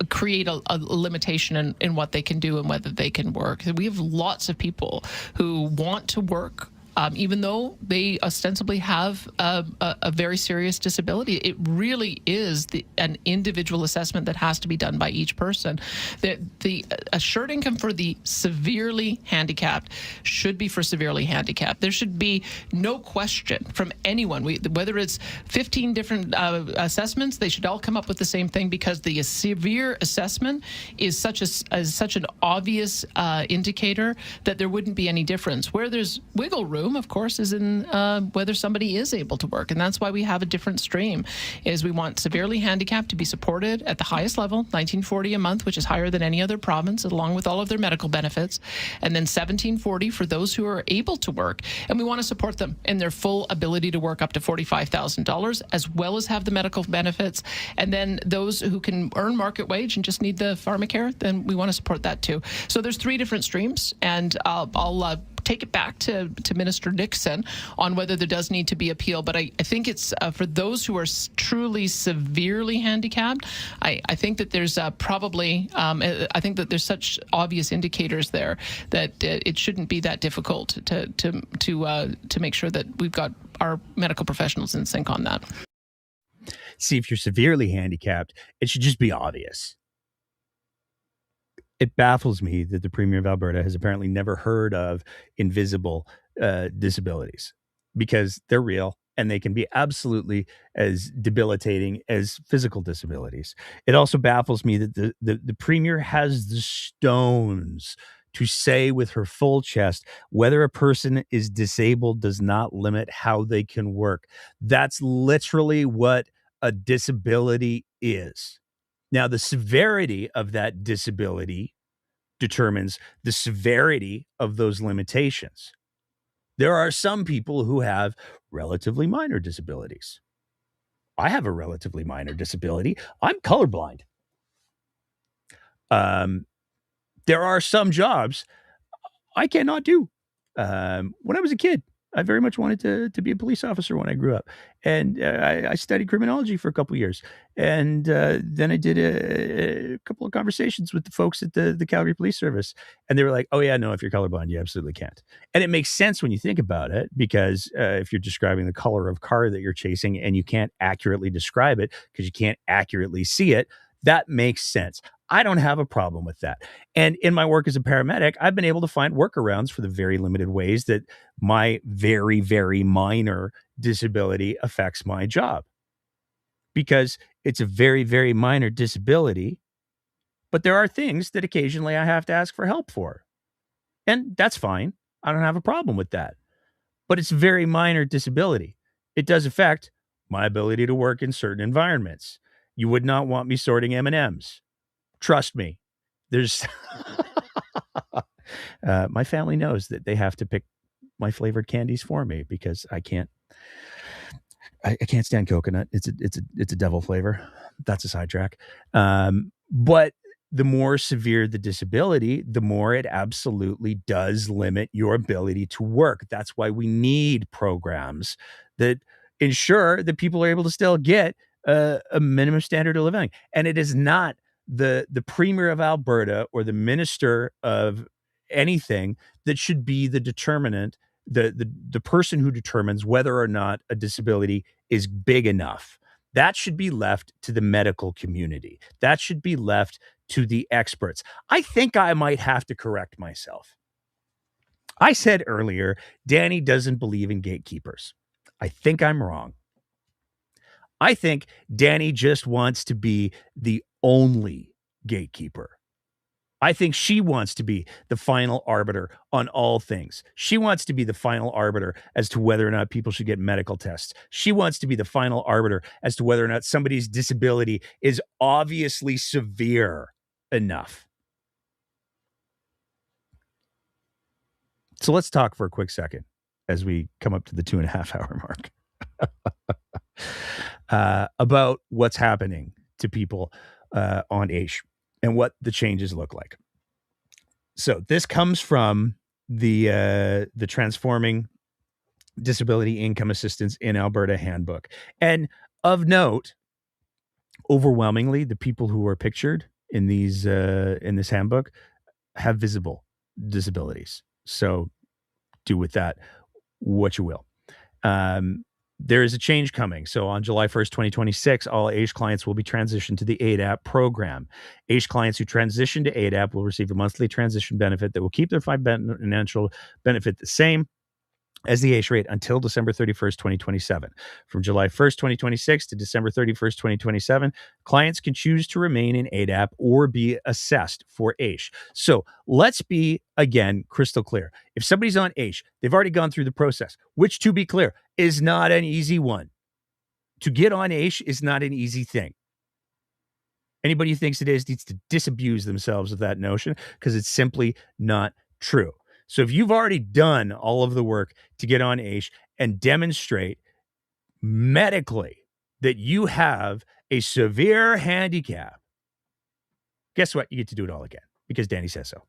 create a limitation in what they can do and whether they can work. We have lots of people who want to work, even though they ostensibly have a very serious disability. It really is an individual assessment that has to be done by each person. The assured income for the severely handicapped should be for severely handicapped. There should be no question from anyone, whether it's 15 different assessments, they should all come up with the same thing, because the severe assessment is such an obvious indicator that there wouldn't be any difference. Where there's wiggle room, of course, is in whether somebody is able to work. And that's why we have a different stream, is we want severely handicapped to be supported at the highest level, $19.40 a month, which is higher than any other province, along with all of their medical benefits, and then $17.40 for those who are able to work. And we want to support them in their full ability to work up to $45,000, as well as have the medical benefits. And then those who can earn market wage and just need the pharmacare, then we want to support that too. So there's 3 different streams, and I'll take it back to Minister Nixon on whether there does need to be appeal. But I think it's for those who are truly severely handicapped, I think that there's I think that there's such obvious indicators there that it shouldn't be that difficult to make sure that we've got our medical professionals in sync on that. See, if you're severely handicapped, it should just be obvious. It baffles me that the Premier of Alberta has apparently never heard of invisible disabilities, because they're real and they can be absolutely as debilitating as physical disabilities. It also baffles me that the Premier has the stones to say with her full chest whether a person is disabled does not limit how they can work. That's literally what a disability is. Now, the severity of that disability determines the severity of those limitations. There are some people who have relatively minor disabilities. I have a relatively minor disability. I'm colorblind. There are some jobs I cannot do. When I was a kid, I very much wanted to be a police officer when I grew up. And I studied criminology for a couple of years. And then I did a couple of conversations with the folks at the Calgary Police Service. And they were like, oh, yeah, no, if you're colorblind, you absolutely can't. And it makes sense when you think about it, because if you're describing the color of car that you're chasing and you can't accurately describe it because you can't accurately see it, that makes sense. I don't have a problem with that. And in my work as a paramedic, I've been able to find workarounds for the very limited ways that my very, very minor disability affects my job. Because it's a very, very minor disability, but there are things that occasionally I have to ask for help for. And that's fine. I don't have a problem with that. But it's a very minor disability. It does affect my ability to work in certain environments. You would not want me sorting M&Ms. Trust me. There's my family knows that they have to pick my flavored candies for me because I can't stand coconut. It's a devil flavor. That's a sidetrack. But the more severe the disability, the more it absolutely does limit your ability to work. That's why we need programs that ensure that people are able to still get a minimum standard of living. And it is not the Premier of Alberta or the Minister of anything that should be the determinant, the person who determines whether or not a disability is big enough. That should be left to the medical community. That should be left to the experts. I think I might have to correct myself. I said earlier, Danny doesn't believe in gatekeepers. I think I'm wrong. I think Danny just wants to be the only gatekeeper. I think she wants to be the final arbiter on all things. She wants to be the final arbiter as to whether or not people should get medical tests. She wants to be the final arbiter as to whether or not somebody's disability is obviously severe enough. So let's talk for a quick second as we come up to the 2.5 hour mark. About what's happening to people on AISH and what the changes look like. So this comes from the Transforming Disability Income Assistance in Alberta handbook. And of note, overwhelmingly, the people who are pictured in these in this handbook have visible disabilities. So do with that what you will. There is a change coming. So on July 1st, 2026, all AISH clients will be transitioned to the ADAP program. AISH clients who transition to ADAP will receive a monthly transition benefit that will keep their financial benefit the same as the AISH rate until December 31st, 2027. From July 1st, 2026 to December 31st, 2027, clients can choose to remain in ADAP or be assessed for AISH. So let's be, again, crystal clear. If somebody's on AISH, they've already gone through the process, which, to be clear, is not an easy one. To get on AISH is not an easy thing. Anybody who thinks it is needs to disabuse themselves of that notion, because it's simply not true. So if you've already done all of the work to get on AISH and demonstrate medically that you have a severe handicap, guess what? You get to do it all again because Danny says so.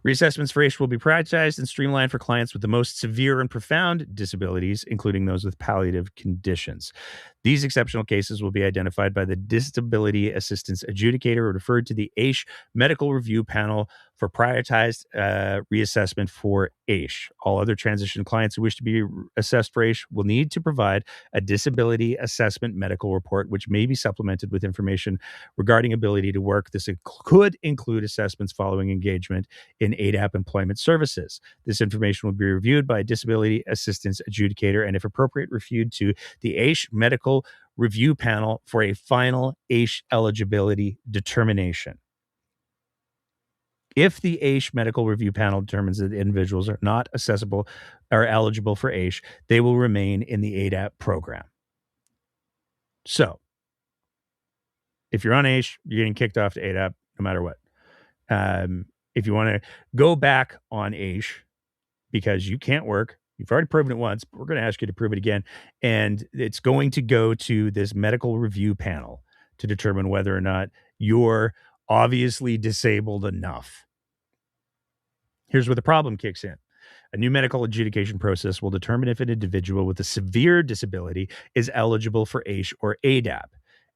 Reassessments for AISH will be prioritized and streamlined for clients with the most severe and profound disabilities, including those with palliative conditions. These exceptional cases will be identified by the Disability Assistance Adjudicator or referred to the AISH Medical Review Panel for prioritized reassessment for AISH. All other transition clients who wish to be assessed for AISH will need to provide a disability assessment medical report, which may be supplemented with information regarding ability to work. This could include assessments following engagement in ADAP employment services. This information will be reviewed by a disability assistance adjudicator and, if appropriate, reviewed to the AISH Medical Review Panel for a final AISH eligibility determination. If the AISH Medical Review Panel determines that individuals are not accessible or eligible for AISH, they will remain in the ADAP program. So, if you're on AISH, you're getting kicked off to ADAP no matter what. If you want to go back on AISH because you can't work, you've already proven it once, but we're going to ask you to prove it again. And it's going to go to this medical review panel to determine whether or not you're obviously disabled enough. Here's where the problem kicks in. A new medical adjudication process will determine if an individual with a severe disability is eligible for AISH or ADAP.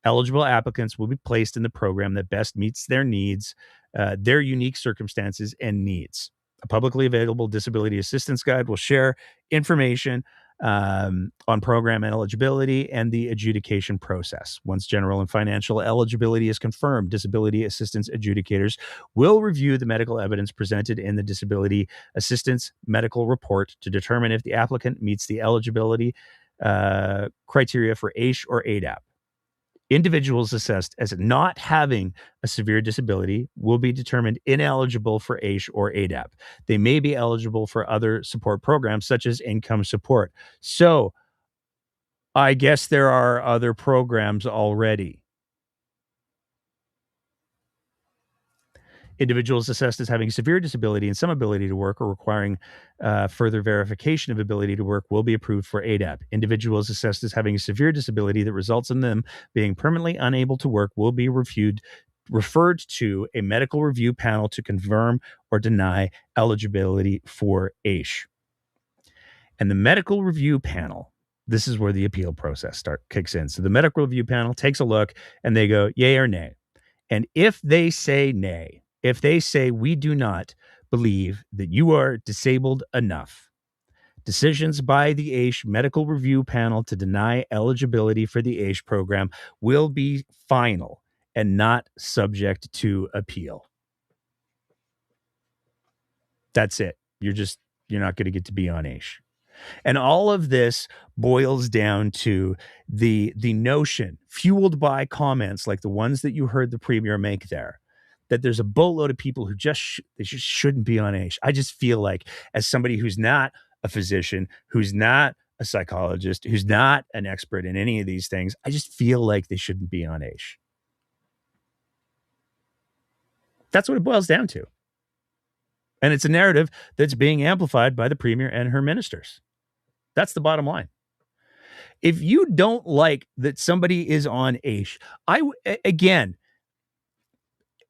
Eligible applicants will be placed in the program that best meets their needs, their unique circumstances and needs. A publicly available disability assistance guide will share information on program eligibility and the adjudication process. Once general and financial eligibility is confirmed, disability assistance adjudicators will review the medical evidence presented in the disability assistance medical report to determine if the applicant meets the eligibility criteria for AISH or ADAP. Individuals assessed as not having a severe disability will be determined ineligible for AISH or ADAP. They may be eligible for other support programs such as income support. So I guess there are other programs already. Individuals assessed as having severe disability and some ability to work or requiring further verification of ability to work will be approved for ADAP. Individuals assessed as having a severe disability that results in them being permanently unable to work will be referred to a medical review panel to confirm or deny eligibility for AISH. And the medical review panel, this is where the appeal process kicks in. So the medical review panel takes a look and they go yay or nay. And if they say nay, if they say we do not believe that you are disabled enough, decisions by the AISH Medical Review Panel to deny eligibility for the AISH program will be final and not subject to appeal. That's it. You're not going to get to be on AISH. And all of this boils down to the notion, fueled by comments like the ones that you heard the premier make there, that there's a boatload of people who they just shouldn't be on AISH. I just feel like, as somebody who's not a physician, who's not a psychologist, who's not an expert in any of these things, I just feel like they shouldn't be on AISH. That's what it boils down to. And it's a narrative that's being amplified by the premier and her ministers. That's the bottom line. If you don't like that somebody is on AISH, again,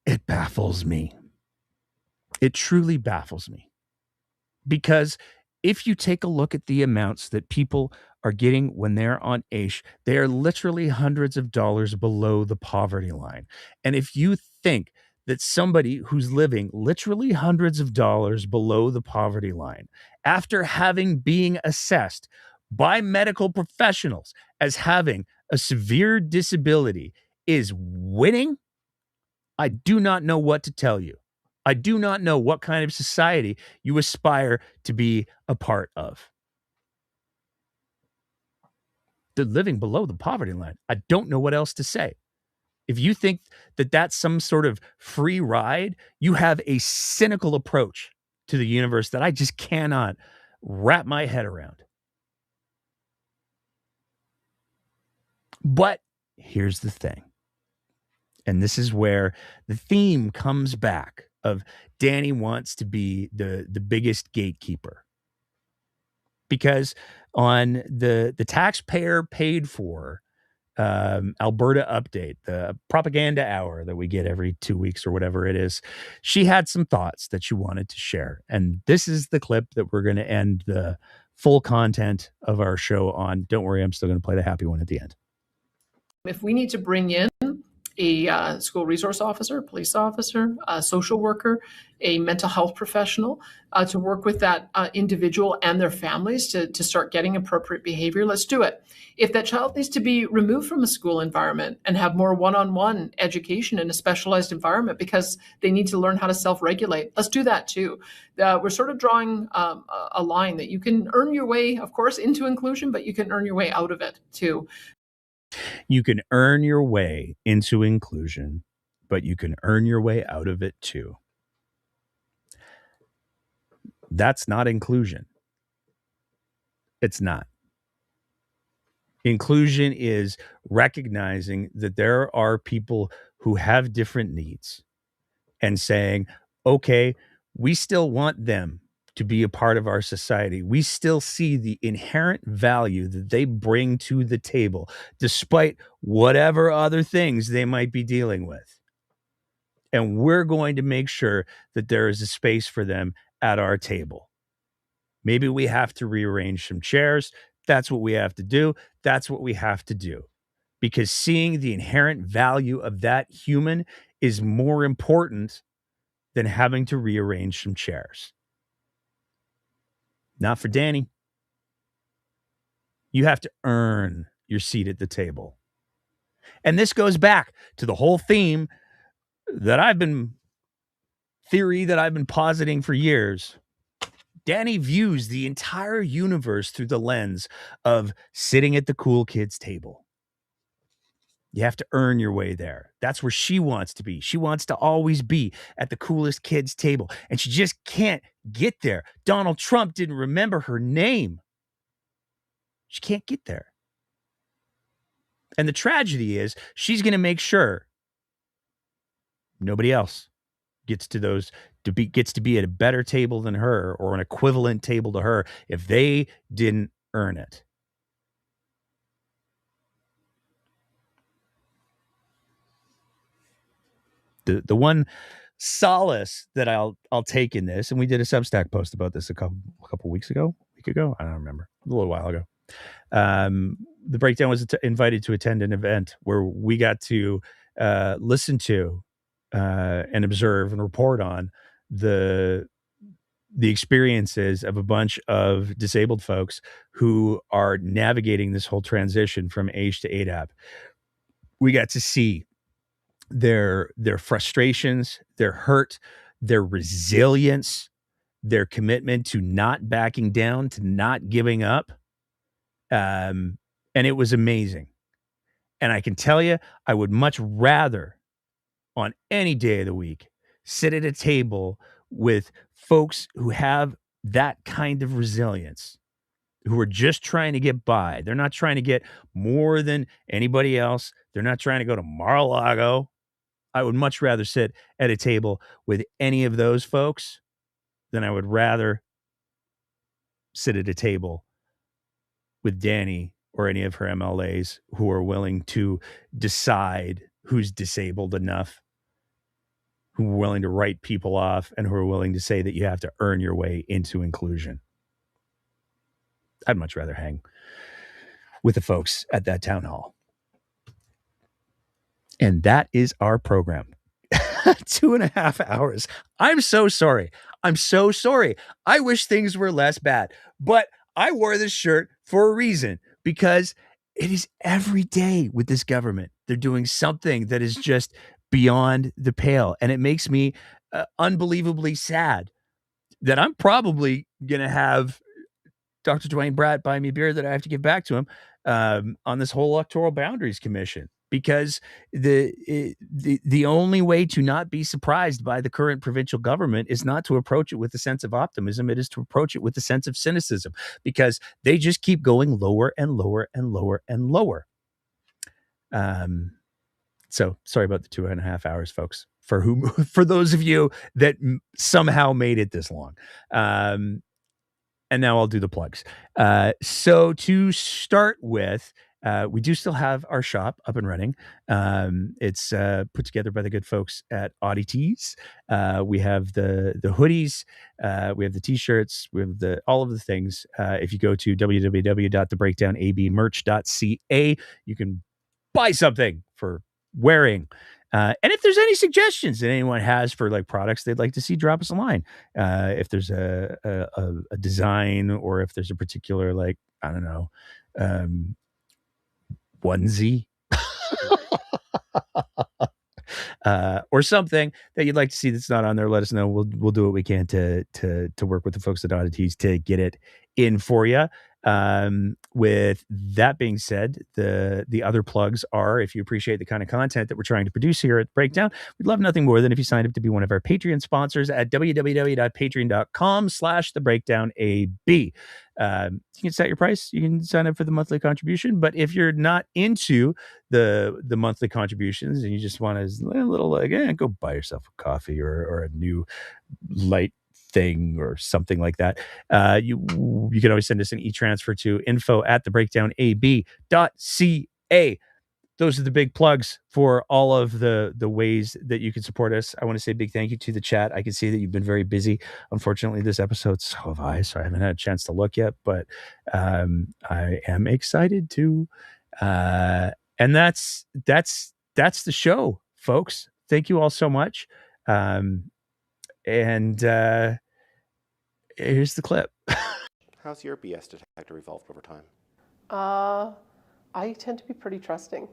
it baffles me. It truly baffles me. Because if you take a look at the amounts that people are getting when they're on AISH, they are literally hundreds of dollars below the poverty line. And if you think that somebody who's living literally hundreds of dollars below the poverty line, after having being assessed by medical professionals as having a severe disability, is winning? I do not know what to tell you. I do not know what kind of society you aspire to be a part of. They're living below the poverty line. I don't know what else to say. If you think that that's some sort of free ride, you have a cynical approach to the universe that I just cannot wrap my head around. But here's the thing. And this is where the theme comes back of Danny wants to be the biggest gatekeeper. Because on the taxpayer paid for Alberta Update, the propaganda hour that we get every 2 weeks or whatever it is, she had some thoughts that she wanted to share. And this is the clip that we're going to end the full content of our show on. Don't worry, I'm still going to play the happy one at the end. If we need to bring in a school resource officer, police officer, a social worker, a mental health professional to work with that individual and their families to start getting appropriate behavior, let's do it. If that child needs to be removed from a school environment and have more one-on-one education in a specialized environment because they need to learn how to self-regulate, let's do that too. We're sort of drawing a line that you can earn your way, of course, into inclusion, but you can earn your way out of it too. You can earn your way into inclusion, but you can earn your way out of it too. That's not inclusion. It's not. Inclusion is recognizing that there are people who have different needs and saying, okay, we still want them to be a part of our society. We still see the inherent value that they bring to the table, despite whatever other things they might be dealing with. And we're going to make sure that there is a space for them at our table. Maybe we have to rearrange some chairs. That's what we have to do. That's what we have to do. Because seeing the inherent value of that human is more important than having to rearrange some chairs. Not for Danny. You have to earn your seat at the table. And this goes back to the whole theme that I've been positing for years. Danny views the entire universe through the lens of sitting at the cool kids' table. You have to earn your way there. That's where she wants to be. She wants to always be at the coolest kids' table, and she just can't get there. Donald Trump didn't remember her name. She can't get there. And the tragedy is she's going to make sure nobody else gets to be at a better table than her or an equivalent table to her if they didn't earn it. The one solace that I'll take in this, and we did a Substack post about this a couple week ago, I don't remember, a little while ago. The Breakdown was invited to attend an event where we got to listen to and observe and report on the experiences of a bunch of disabled folks who are navigating this whole transition from AISH to ADAP. We got to see their frustrations, their hurt, their resilience, their commitment to not backing down, to not giving up. And it was amazing. And I can tell you, I would much rather on any day of the week sit at a table with folks who have that kind of resilience, who are just trying to get by. They're not trying to get more than anybody else. They're not trying to go to Mar-a-Lago. I would much rather sit at a table with any of those folks than I would rather sit at a table with Danny or any of her MLAs who are willing to decide who's disabled enough, who are willing to write people off, and who are willing to say that you have to earn your way into inclusion. I'd much rather hang with the folks at that town hall. And that is our program. 2.5 hours. I'm so sorry. I'm so sorry. I wish things were less bad, but I wore this shirt for a reason, because it is every day with this government. They're doing something that is just beyond the pale. And it makes me unbelievably sad that I'm probably going to have Dr. Dwayne Bratt buy me a beer that I have to give back to him on this whole Electoral Boundaries Commission, because the only way to not be surprised by the current provincial government is not to approach it with a sense of optimism. It is to approach it with a sense of cynicism, because they just keep going lower and lower and lower and lower. So sorry about the 2.5 hours, folks, for those of you that somehow made it this long. And now I'll do the plugs. So to start with, we do still have our shop up and running. It's put together by the good folks at Oddities. We have the hoodies, we have the t-shirts, we have all of the things. If you go to www.thebreakdownabmerch.ca, you can buy something for wearing. And if there's any suggestions that anyone has for like products they'd like to see, drop us a line. If there's a design, or if there's a particular, like, I don't know, onesie or something that you'd like to see that's not on there, let us know. We'll do what we can to work with the folks at Oddities to get it in for you. With that being said, the other plugs are, if you appreciate the kind of content that we're trying to produce here at Breakdown, we'd love nothing more than if you signed up to be one of our Patreon sponsors at www.patreon.com/thebreakdownab. You can set your price. You can sign up for the monthly contribution. But if you're not into the monthly contributions and you just want a little, like, go buy yourself a coffee or a new light thing or something like that, you can always send us an e-transfer to info@thebreakdownab.ca. Those are the big plugs for all of the ways that you can support us. I want to say a big thank you to the chat. I can see that you've been very busy. Unfortunately, this episode, so have I, so I haven't had a chance to look yet, but I am excited to. And that's the show, folks. Thank you all so much. And here's the clip. How's your BS detector evolved over time? I tend to be pretty trusting.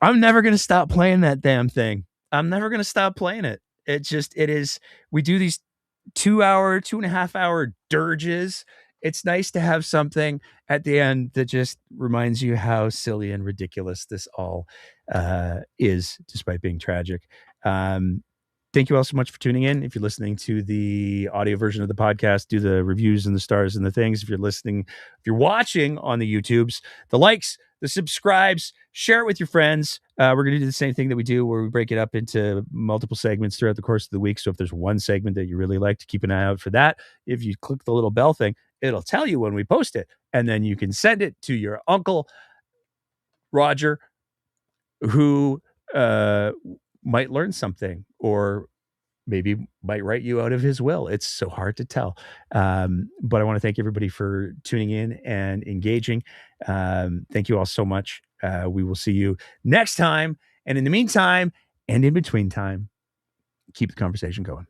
I'm never going to stop playing that damn thing. I'm never going to stop playing it. It is, we do these 2.5 hour dirges. It's nice to have something at the end that just reminds you how silly and ridiculous this all is, despite being tragic. Thank you all so much for tuning in. If you're listening to the audio version of the podcast, do the reviews and the stars and the things. If you're watching on the YouTubes, the likes, the subscribes, share it with your friends. We're going to do the same thing that we do, where we break it up into multiple segments throughout the course of the week. So if there's one segment that you really like, to keep an eye out for that. If you click the little bell thing, it'll tell you when we post it. And then you can send it to your uncle, Roger, who might learn something, or maybe might write you out of his will. It's so hard to tell. But I want to thank everybody for tuning in and engaging. Thank you all so much. We will see you next time. And in the meantime, and in between time, keep the conversation going.